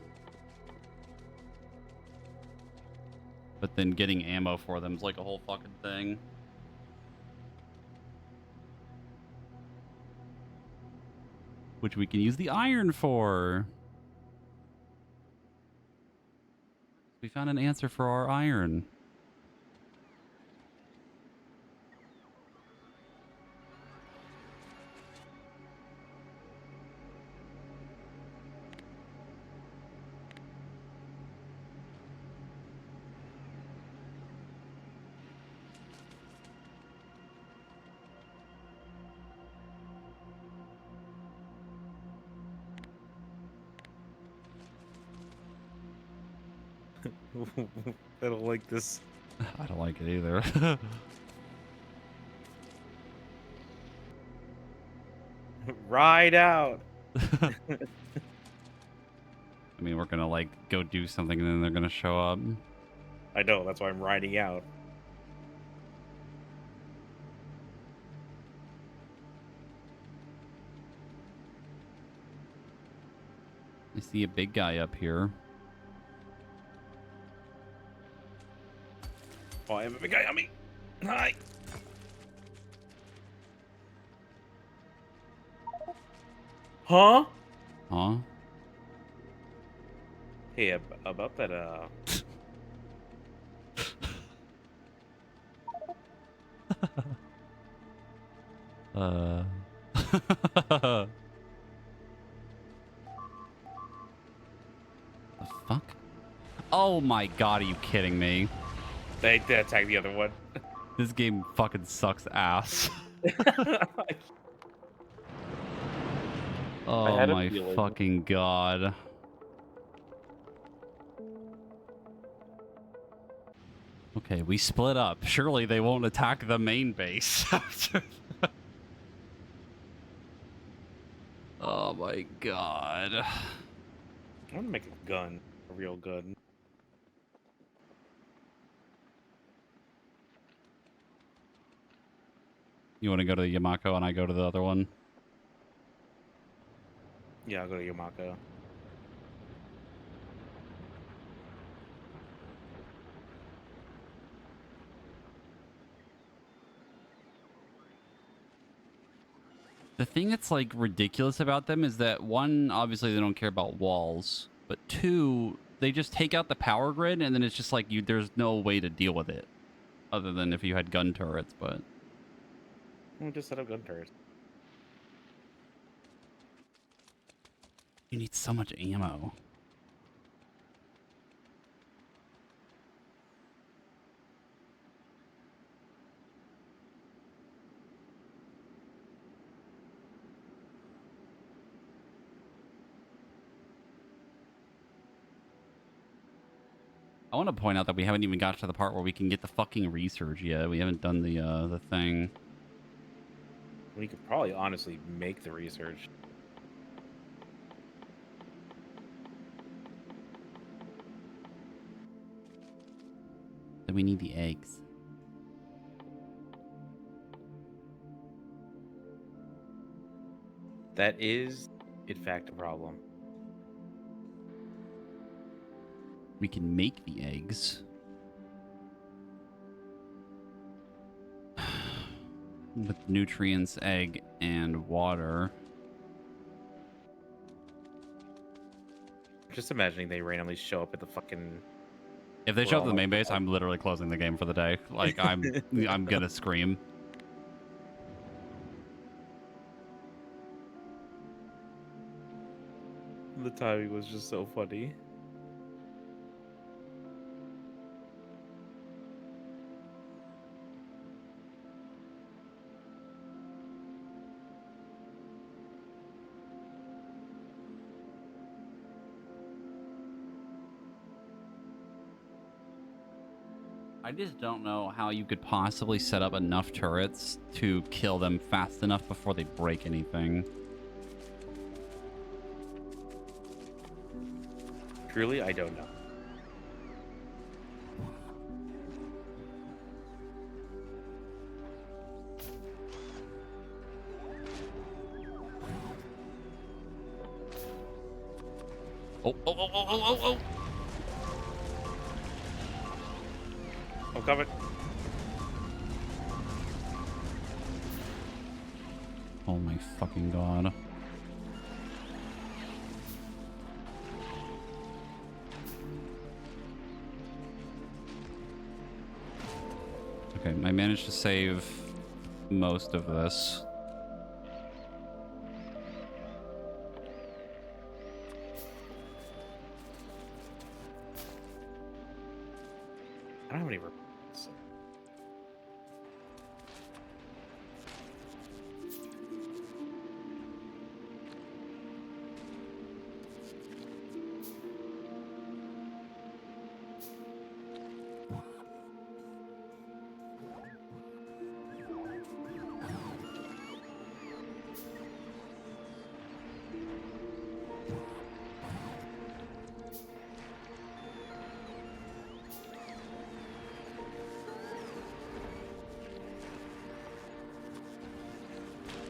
But then getting ammo for them is like a whole fucking thing. Which we can use the iron for. We found an answer for our iron. I don't like this. I don't like it either. Ride out. I mean, we're gonna like go do something and then they're gonna show up. I know, that's why I'm riding out. I see a big guy up here. Oh, I have a big guy on me. Hi. Huh? Huh? Hey, about that, Uh. The fuck? Oh my god, are you kidding me? they attacked the other one. This game fucking sucks ass. Oh had a my feeling. fucking god. Okay, we split up. Surely they won't attack the main base. Oh my god. I want to make a gun, a real gun. You want to go to the Yamako and I go to the other one? Yeah, I'll go to Yamako. The thing that's like ridiculous about them is that one, obviously they don't care about walls, but two, they just take out the power grid and then it's just like there's no way to deal with it other than if you had gun turrets, but We'll just set up gun turrets. you need so much ammo. I want to point out that we haven't even got to the part where we can get the fucking research yet. We haven't done the thing. We could probably honestly make the research. Then we need the eggs. That is, in fact, a problem. We can make the eggs. With nutrients, egg, and water. Just imagining they randomly show up at the fucking... If they show up at the Well, main base, I'm literally closing the game for the day. Like, I'm gonna scream. The timing was just so funny. I just don't know how you could possibly set up enough turrets to kill them fast enough before they break anything. Truly, I don't know. Oh, oh, oh, oh, oh, oh, oh. I'm coming. Oh my fucking god. Okay, I managed to save most of this. I don't have any reports.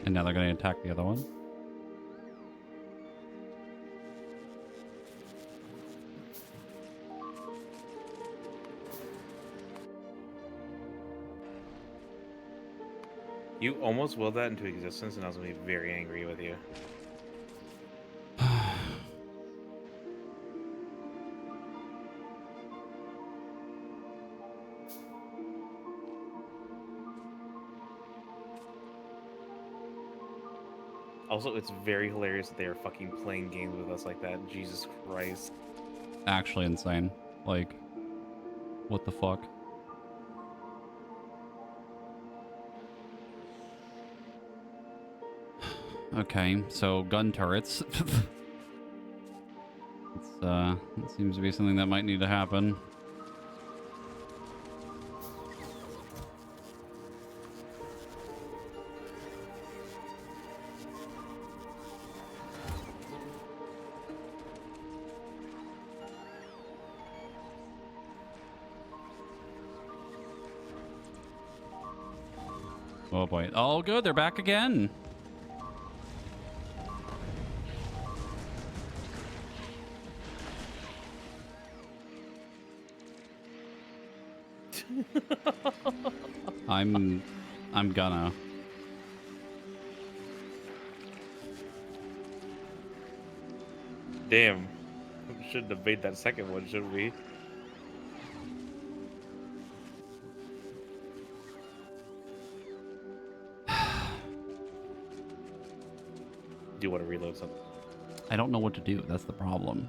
And now they're going to attack the other one. You almost willed that into existence, and I was gonna be very angry with you. Also, it's very hilarious that they are fucking playing games with us like that. Jesus Christ. Actually insane. Like, what the fuck? Okay, so gun turrets. It seems to be something that might need to happen. Oh boy. Oh good, they're back again. I'm gonna. Damn. We shouldn't have made that second one, should we? Do you want to reload something? I don't know what to do. That's the problem.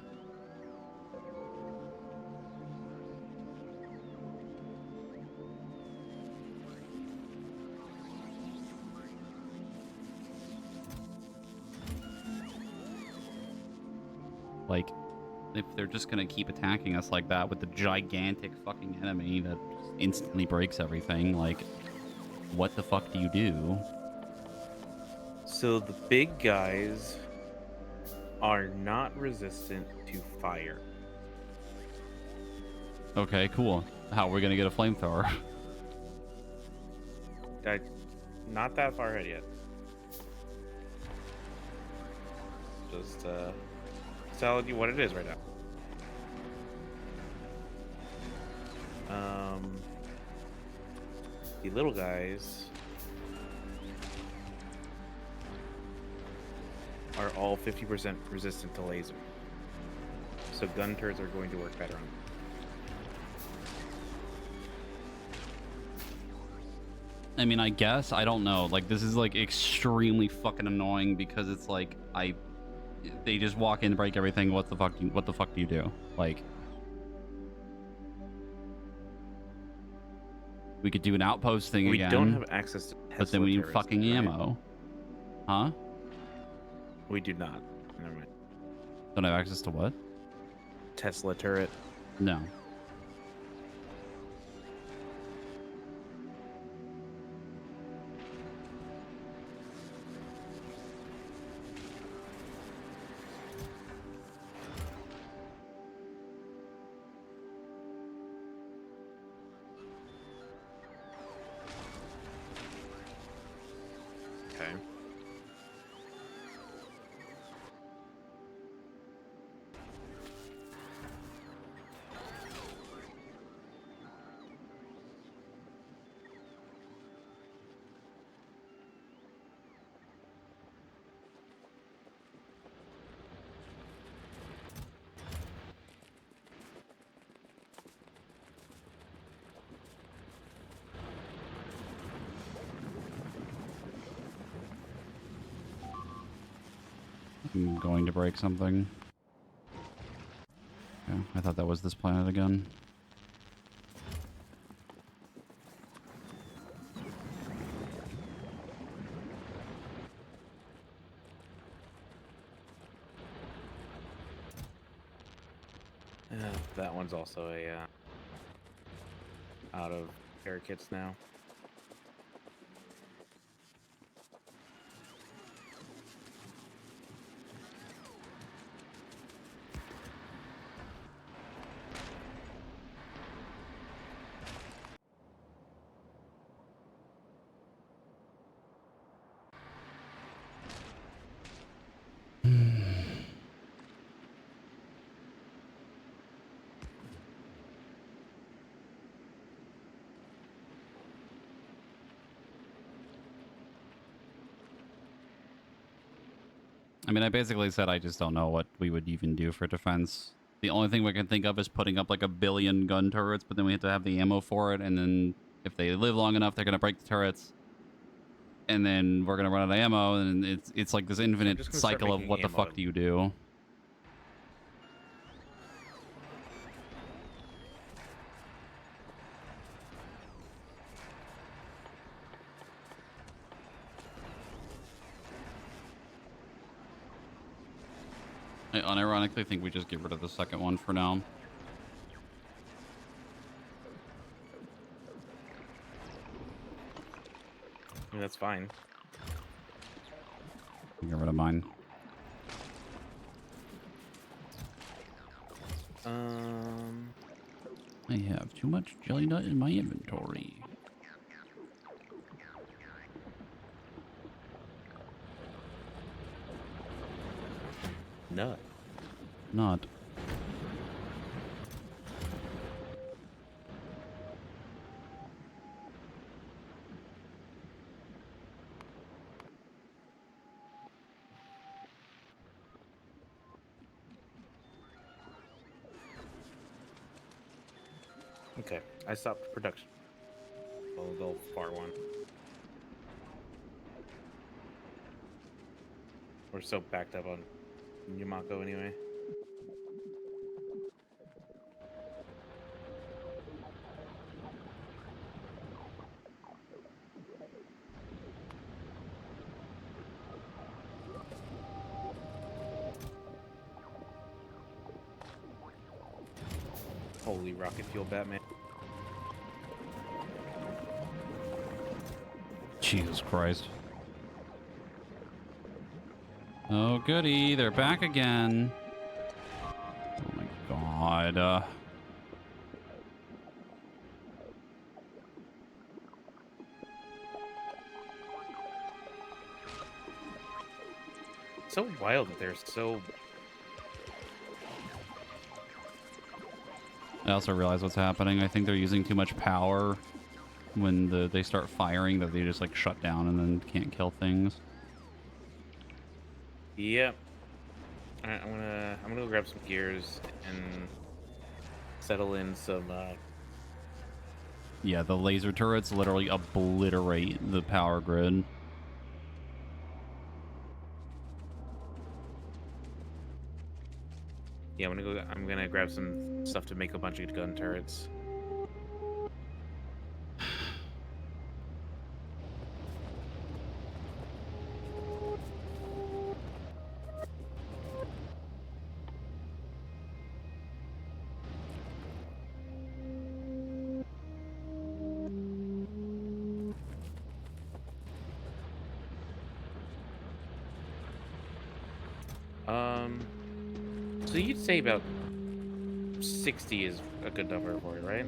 Like, if they're just gonna keep attacking us like that with the gigantic fucking enemy that just instantly breaks everything, like, what the fuck do you do? So the big guys are not resistant to fire. Okay, cool. How are we gonna get a flamethrower? Not that far ahead yet. Just telling you what it is right now. The little guys are all 50% resistant to laser. So gun turrets are going to work better on them. I mean, I guess. I don't know. Like, this is, like, extremely fucking annoying because it's like, they just walk in, break everything. What the fuck do you do? Like, we could do an outpost thing again. We don't have access to Tesla but then we need turrets, fucking right? ammo. Huh? We do not. Never mind. Don't have access to what? Tesla turret. No. I'm going to break something. Yeah, I thought that was this planet again. That one's also a out of air kits now. I mean, I basically said I just don't know what we would even do for defense. The only thing we can think of is putting up like 1 billion gun turrets, but then we have to have the ammo for it, and then if they live long enough, they're going to break the turrets. And then we're going to run out of ammo, and it's like this infinite just gonna start cycle of making what the ammo. fuck do you do? I unironically think we just get rid of the second one for now. I mean, that's fine. Get rid of mine. I have too much jelly nut in my inventory. Nut. Not. Okay, I stopped production. Oh, the far one. We're so backed up on Yumako anyway. Holy rocket fuel, Batman. Jesus Christ. Oh, goody. They're back again. Oh, my God. So wild that they're so... I also realize what's happening. I think they're using too much power when they start firing, that they just, like, shut down and then can't kill things. Yep. Alright, I'm gonna go grab some gears and settle in some Yeah, the laser turrets literally obliterate the power grid. yeah, I'm gonna grab some stuff to make a bunch of gun turrets. So you'd say about 60 is a good number for it, right?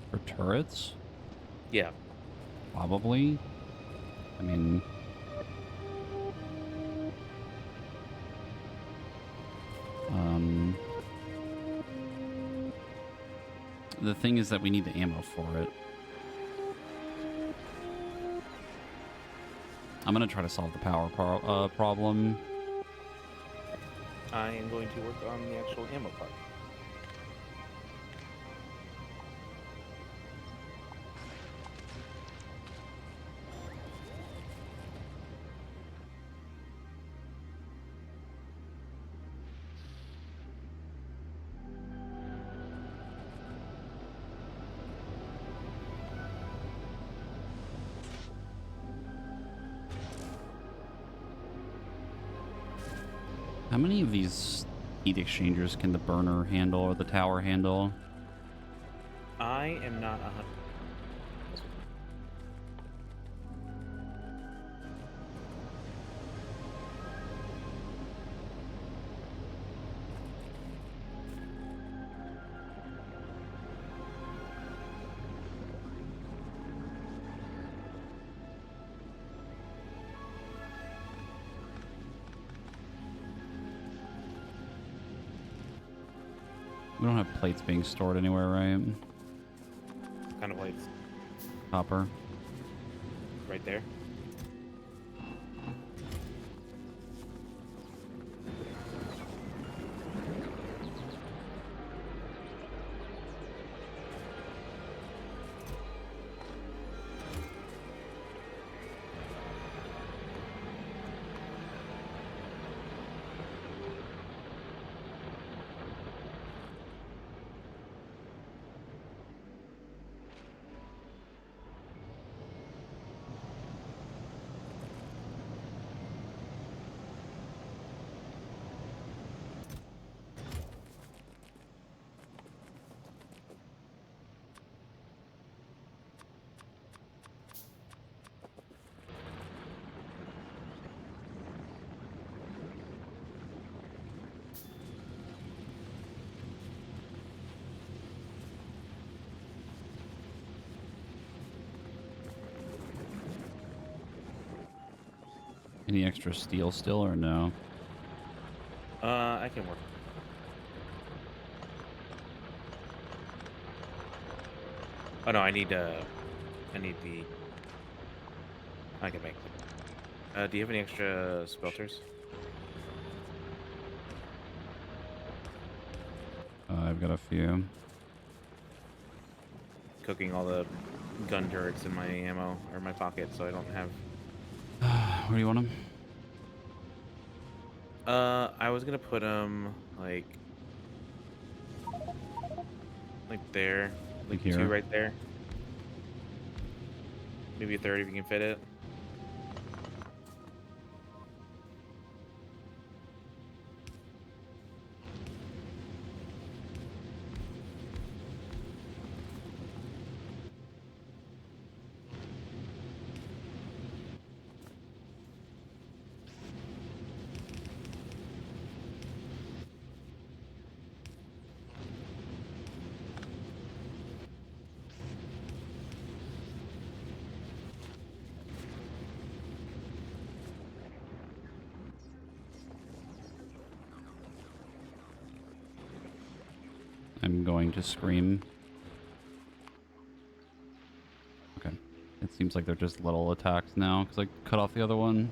For turrets? Yeah. Probably. I mean... the thing is that we need the ammo for it. I'm gonna try to solve the power problem. I am going to work on the actual ammo part. How many of these heat exchangers can the burner handle or the tower handle? I am not 100. We don't have plates being stored anywhere, right? Kind of lights Copper. right there. Any extra steel still or no? I can work. Oh no, I need the. I can make them. Do you have any extra spelters? I've got a few. Cooking all the gun turrets in my ammo or my pocket, so I don't have. Where do you want them? I was gonna put them like there, like Here. two right there. Maybe a third if you can fit it. I'm going to scream. Okay. It seems like they're just little attacks now because I cut off the other one.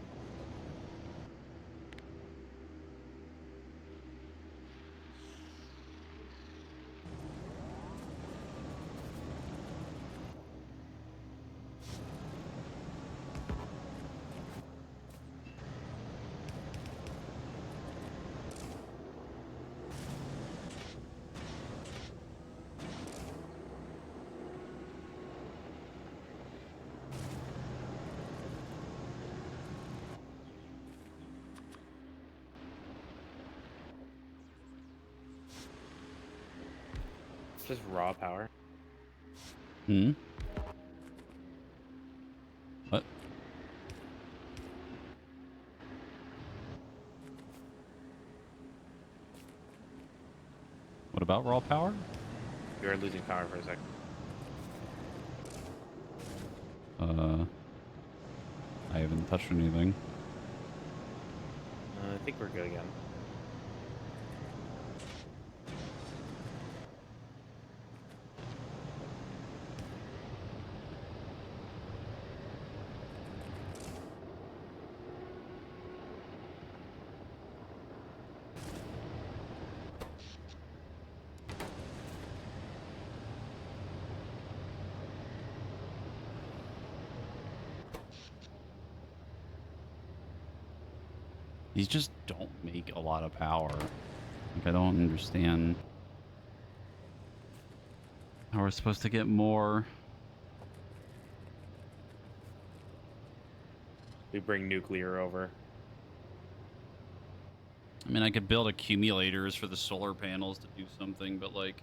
Just raw power. Hmm? What? What about raw power? You are losing power for a second. I haven't touched anything. I think we're good again. These just don't make a lot of power. Like, I don't understand how we're supposed to get more. We bring nuclear over. I mean, I could build accumulators for the solar panels to do something, but like,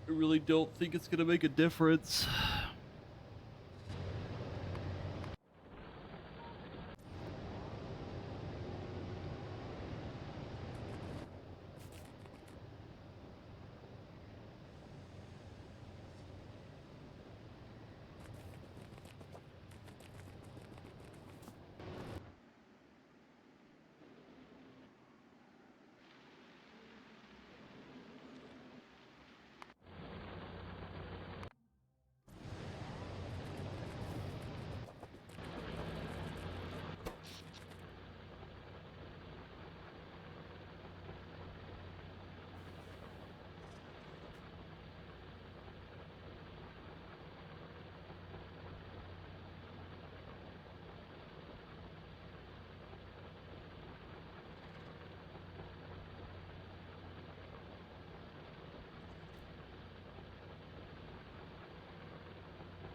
I really don't think it's gonna make a difference.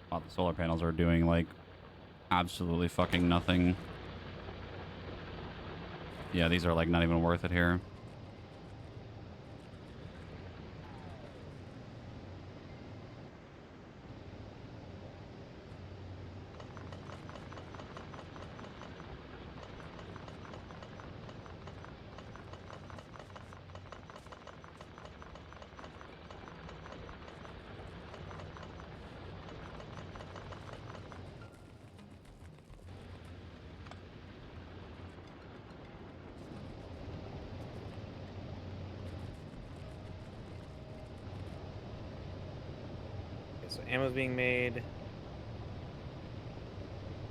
Wow, the solar panels are doing like absolutely fucking nothing. Yeah, these are like not even worth it here. Okay, so ammo's being made.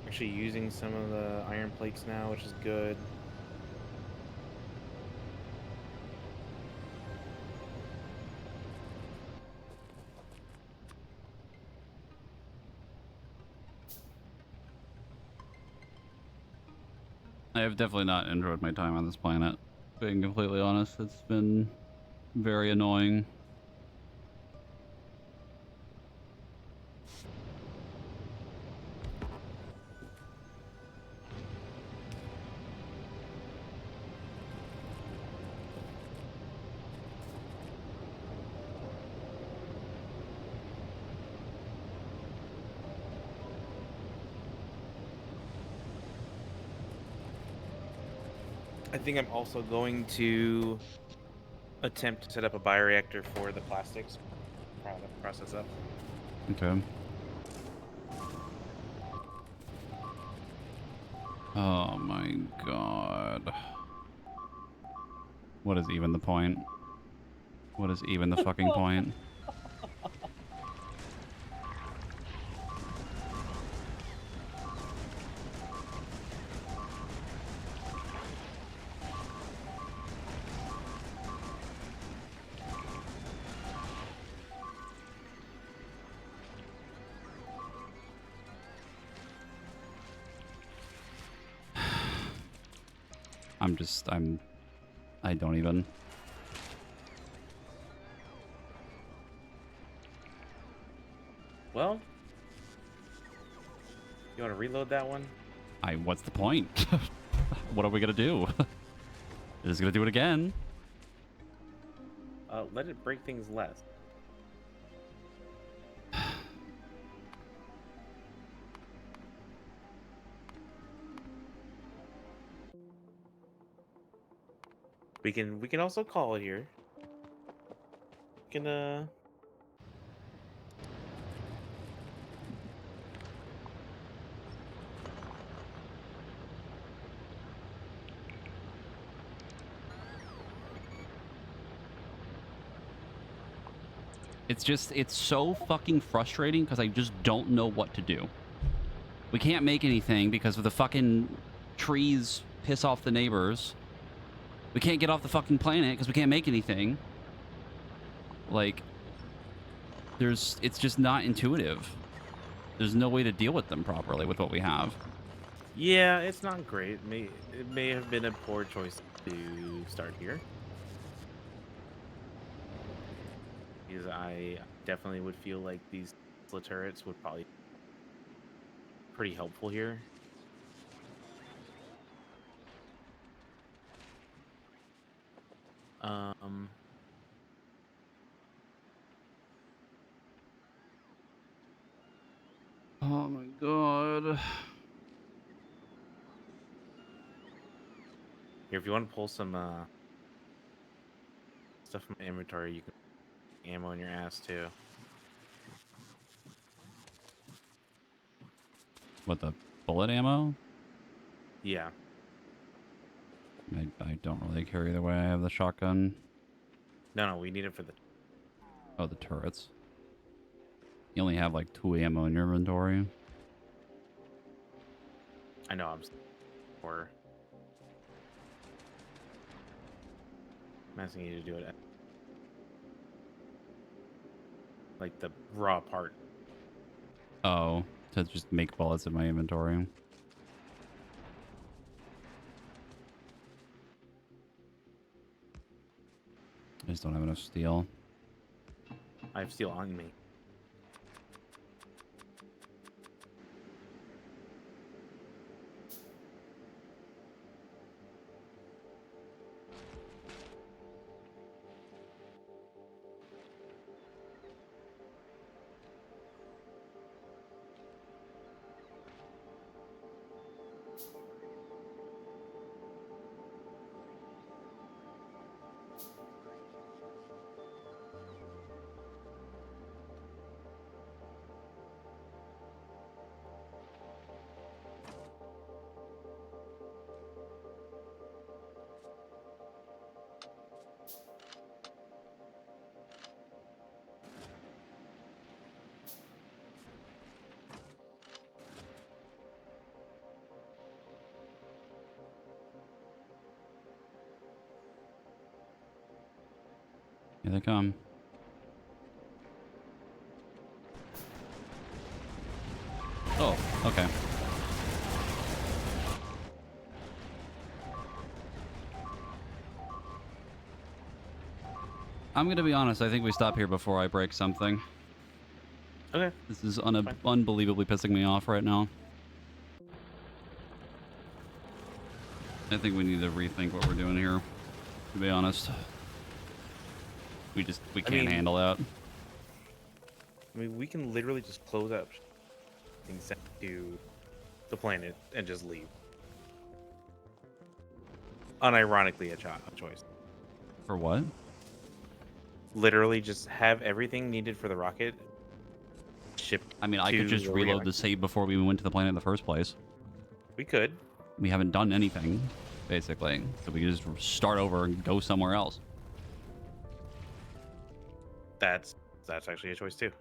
Actually using some of the iron plates now, which is good. I have definitely not enjoyed my time on this planet. Being completely honest, it's been very annoying. I think I'm also going to attempt to set up a bioreactor for the plastics. Process up. Okay. Oh my god. What is even the point? What is even the fucking point? I don't even. Well, you want to reload that one? What's the point? What are we gonna do? Just gonna do it again. Let it break things less. We can also call it here. We can It's so fucking frustrating because I just don't know what to do. We can't make anything because of the fucking trees piss off the neighbors. We can't get off the fucking planet because we can't make anything. Like, it's just not intuitive. There's no way to deal with them properly with what we have. Yeah, it's not great. It may have been a poor choice to start here. Because I definitely would feel like these Tesla turrets would probably be pretty helpful here. Um, Oh my god. here, if you want to pull some stuff from my inventory, you can ammo in your ass too. What, the bullet ammo? Yeah. I don't really care either way. I have the shotgun. No, we need it for the. Oh, the turrets. You only have like 2 ammo in your inventory. I know or I'm asking you to do it like the raw part. Oh, to just make bullets in my inventory. I just don't have enough steel. I have steel on me. Here they come. Oh, okay. I'm going to be honest. I think we stop here before I break something. Okay. This is unbelievably pissing me off right now. I think we need to rethink what we're doing here, to be honest. We can't handle that. I mean, we can literally just close up and send to the planet and just leave. Unironically, a choice. For what? Literally, just have everything needed for the rocket shipped. I mean, I could just reload the save before we went to the planet in the first place. We could. We haven't done anything, basically. So we could just start over and go somewhere else. That's actually a choice too.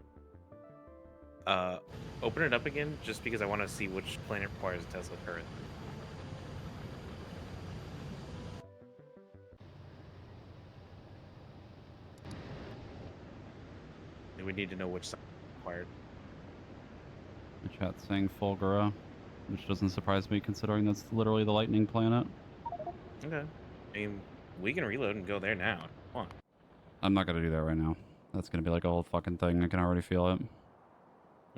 Open it up again, just because I want to see which planet requires a Tesla turret. We need to know which side required. The chat's saying Fulgura, which doesn't surprise me considering that's literally the lightning planet. Okay. I mean, we can reload and go there now. Come on. I'm not going to do that right now. That's going to be like a whole fucking thing. I can already feel it.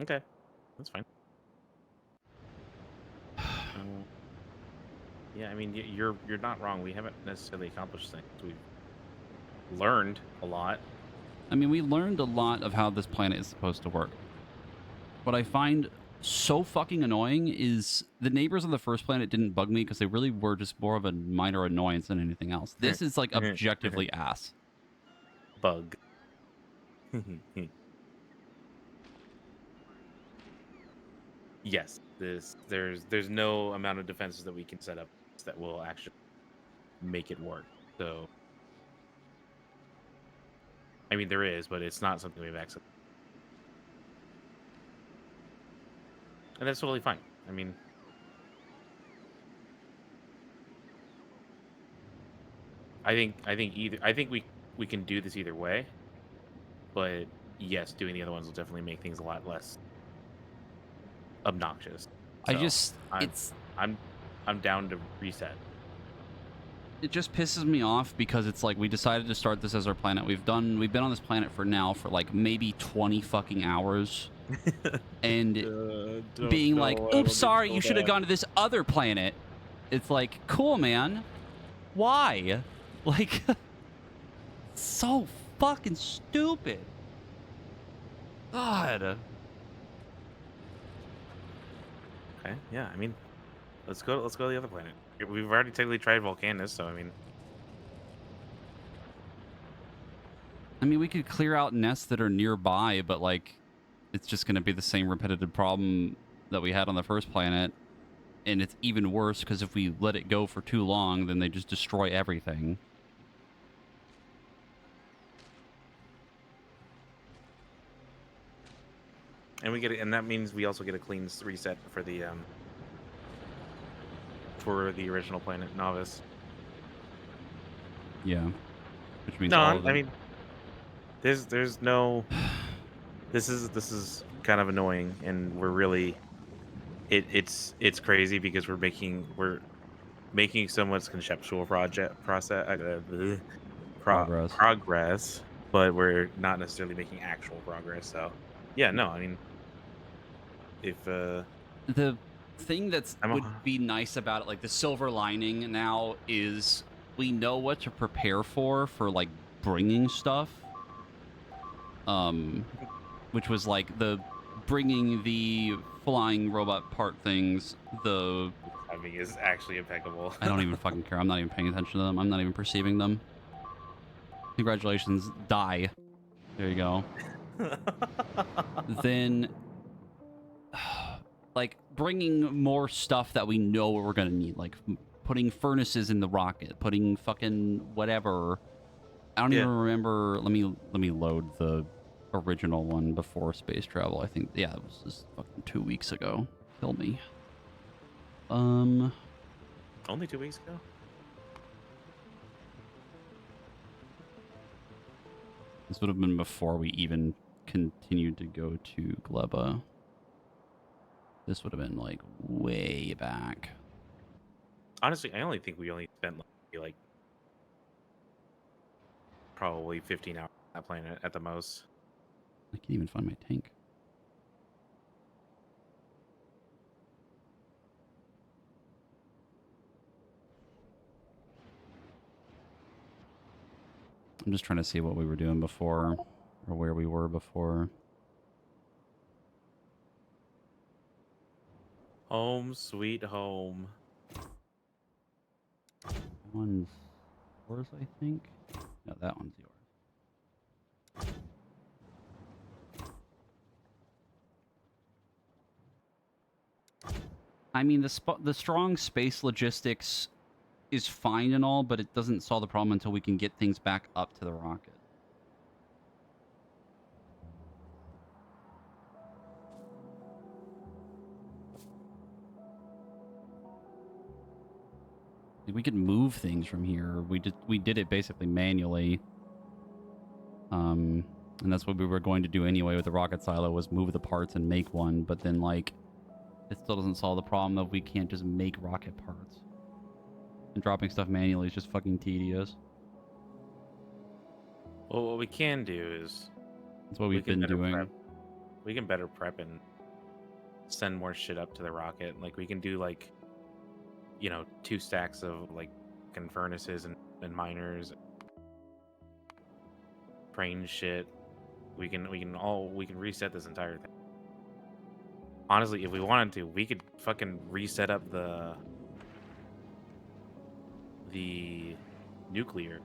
Okay. That's fine. Yeah, I mean, you're not wrong. We haven't necessarily accomplished things. We've learned a lot. I mean, we learned a lot of how this planet is supposed to work. What I find so fucking annoying is the neighbors on the first planet didn't bug me because they really were just more of a minor annoyance than anything else. This is like objectively ass. Bug. Yes, there's no amount of defenses that we can set up that will actually make it work. So, I mean, there is, but it's not something we have access. And that's totally fine. I mean, I think we can do this either way. But yes, doing the other ones will definitely make things a lot less obnoxious. So I'm down to reset. It just pisses me off because it's like we decided to start this as our planet. We've been on this planet for like maybe 20 fucking hours. And being like, oops, sorry, you should have gone to this other planet. It's like, cool, man. Why? Like, So fucking stupid. God. Okay, yeah, I mean, let's go. Let's go to the other planet. We've already technically tried Volcanus, so I mean, I mean, we could clear out nests that are nearby, but like, it's just going to be the same repetitive problem that we had on the first planet. And it's even worse because if we let it go for too long, then they just destroy everything. and we get it, and that means we also get a clean reset for the original planet Novice. Yeah. Which means No, all of I them. mean, there's no. This is kind of annoying, and we're really it's crazy because we're making so much conceptual Progress. progress, but we're not necessarily making actual progress. So, yeah, no, I mean, if The thing that's I'm would a, be nice about it, like the silver lining now, is we know what to prepare for like bringing stuff. Which was like the bringing the flying robot part things. The timing is actually impeccable. I don't even fucking care. I'm not even paying attention to them. I'm not even perceiving them. Congratulations, die. There you go. Then, like, bringing more stuff that we know we're gonna need, like putting furnaces in the rocket, putting fucking whatever. I don't Yeah. even remember. Let me load the original one before space travel. I think, yeah, it was just fucking 2 weeks ago. Kill me. Only 2 weeks ago. This would have been before we even continued to go to Gleba. This would have been like way back. Honestly, I only think we only spent like probably 15 hours on that planet at the most. I can't even find my tank. I'm just trying to see what we were doing before, or where we were before. Home sweet home. That one's yours, I think. No, that one's yours. I mean, the strong space logistics is fine and all, but it doesn't solve the problem until we can get things back up to the rocket. We could move things from here. We did it basically manually. And that's what we were going to do anyway with the rocket silo, was move the parts and make one, but then like it still doesn't solve the problem of we can't just make rocket parts. And dropping stuff manually is just fucking tedious. Well, what we can do is That's what we we've can been better doing. prep. We can better prep and send more shit up to the rocket. Like we can do like 2 stacks of like furnaces and miners, crane shit. We can reset this entire thing. Honestly, if we wanted to, we could fucking reset up the nuclear.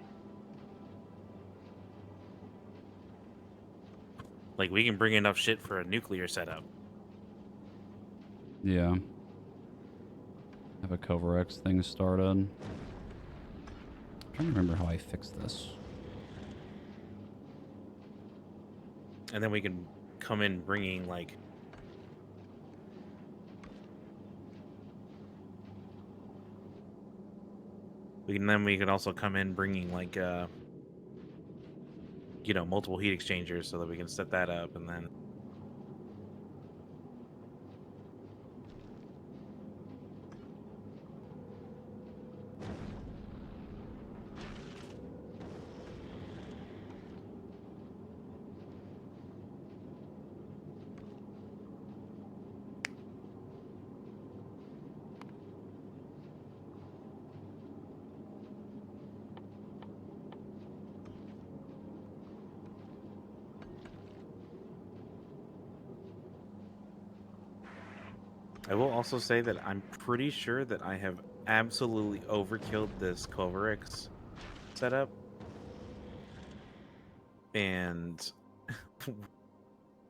Like we can bring enough shit for a nuclear setup. Yeah. Have a Covarex thing started. I'm trying to remember how I fixed this. And then we can come in bringing like we can also come in bringing like multiple heat exchangers so that we can set that up, and then I will also say that I'm pretty sure that I have absolutely overkilled this Culverix setup, and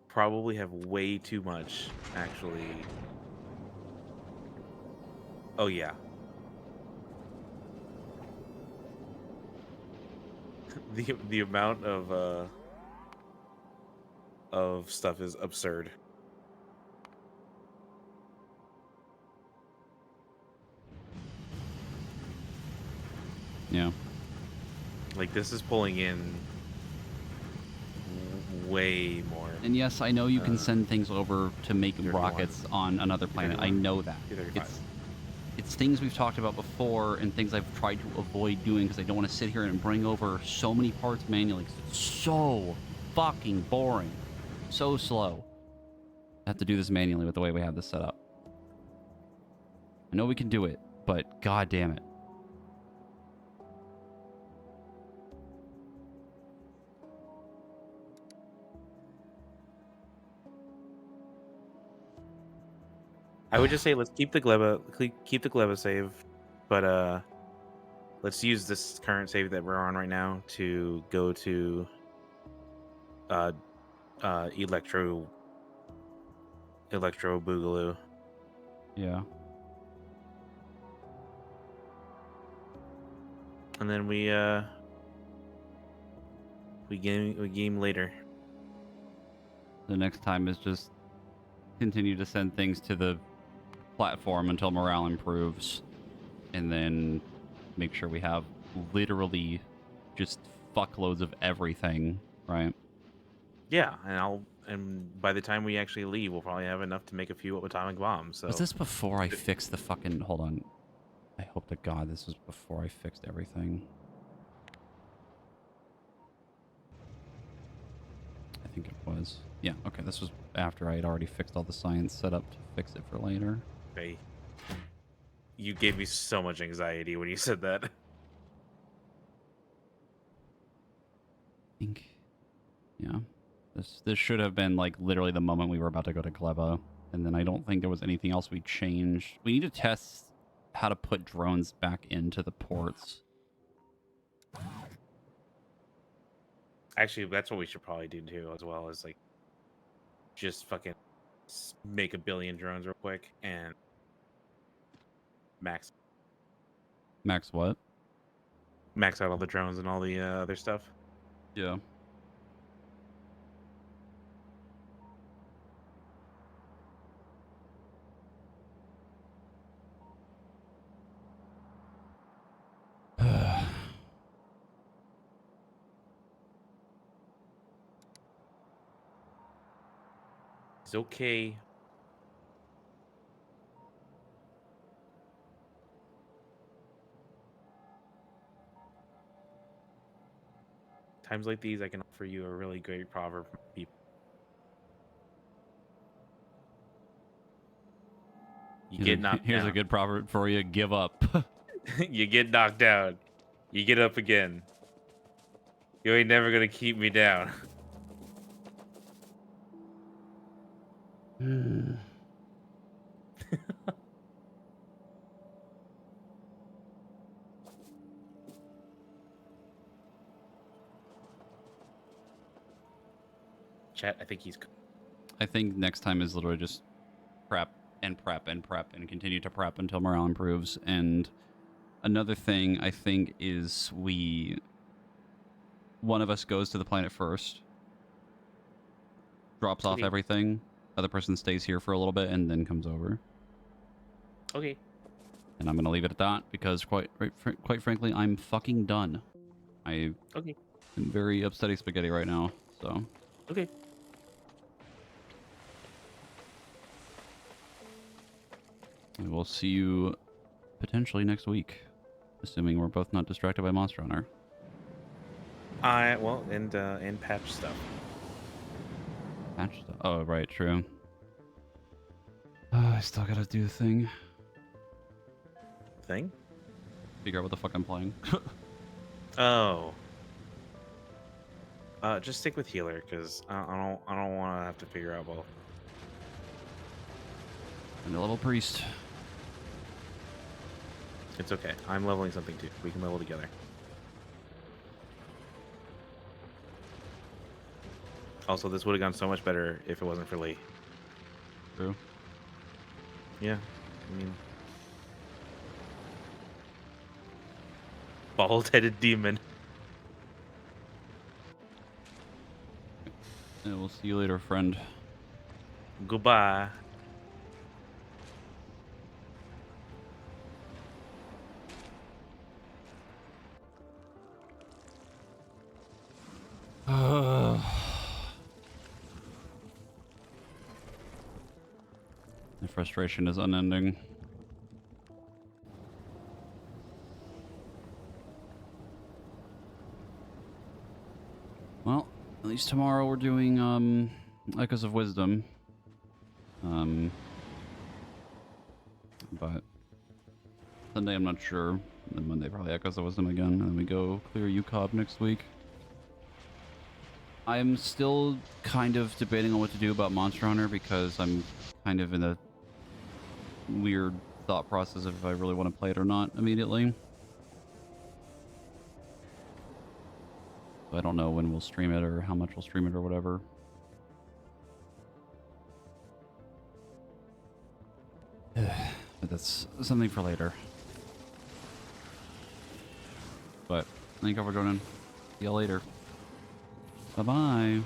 probably have way too much, actually. Oh, yeah. The amount of stuff is absurd. Yeah. Like, this is pulling in way more. And yes, I know you can Uh, send things over to make 31, rockets on another planet. I 31, know that. 235. It's things we've talked about before and things I've tried to avoid doing because I don't want to sit here and bring over so many parts manually because it's so fucking boring. So slow. I have to do this manually with the way we have this set up. I know we can do it, but god damn it. I would just say let's keep the Gleba save, but let's use this current save that we're on right now to go to uh Electro Boogaloo. Yeah. And then we game later. The next time is just continue to send things to the platform until morale improves, and then make sure we have literally just fuckloads of everything, right? Yeah, and by the time we actually leave, we'll probably have enough to make a few atomic bombs. So Was this before I fixed the fucking... Hold on. I hope to God this was before I fixed everything. I think it was. Yeah, okay, this was after I had already fixed all the science set up to fix it for later. okay. You gave me so much anxiety when you said that. I think... Yeah. This should have been, like, literally the moment we were about to go to Gleba. And then I don't think there was anything else we changed. We need to test how to put drones back into the ports. Actually, that's what we should probably do too, as well as like just fucking make a billion drones real quick and max Max what? max out all the drones and all the other stuff. Yeah. It's okay. Times like these, I can offer you a really great proverb from people. You get knocked Here's down. a good proverb for you. Give up. You get knocked down. You get up again. You ain't never gonna keep me down. Chat, I think he's. I think next time is literally just prep and prep and prep and continue to prep until morale improves. And another thing I think is one of us goes to the planet first, drops off Okay. everything, other person stays here for a little bit and then comes over. Okay. And I'm gonna leave it at that because quite frankly, I'm fucking done. I Okay. am very upsetty spaghetti right now. So Okay. we will see you potentially next week, assuming we're both not distracted by Monster Hunter. Well, and patch stuff. Patch stuff. Oh, right, true. I still gotta do the thing. Thing? Figure out what the fuck I'm playing. Oh. Just stick with healer, because I don't want to have to figure out both. And a level priest. It's okay. I'm leveling something too. We can level together. Also, this would have gone so much better if it wasn't for Lee. True. Yeah, I mean, bald-headed demon. Yeah, we'll see you later, friend. Goodbye. The frustration is unending. Well, at least tomorrow we're doing Echoes of Wisdom. But Sunday I'm not sure. And then Monday probably Echoes of Wisdom again, and then we go clear UCOB next week. I'm still kind of debating on what to do about Monster Hunter because I'm kind of in a weird thought process of if I really want to play it or not immediately. I don't know when we'll stream it or how much we'll stream it or whatever. But that's something for later. But thank you for joining. See you later. Bye-bye.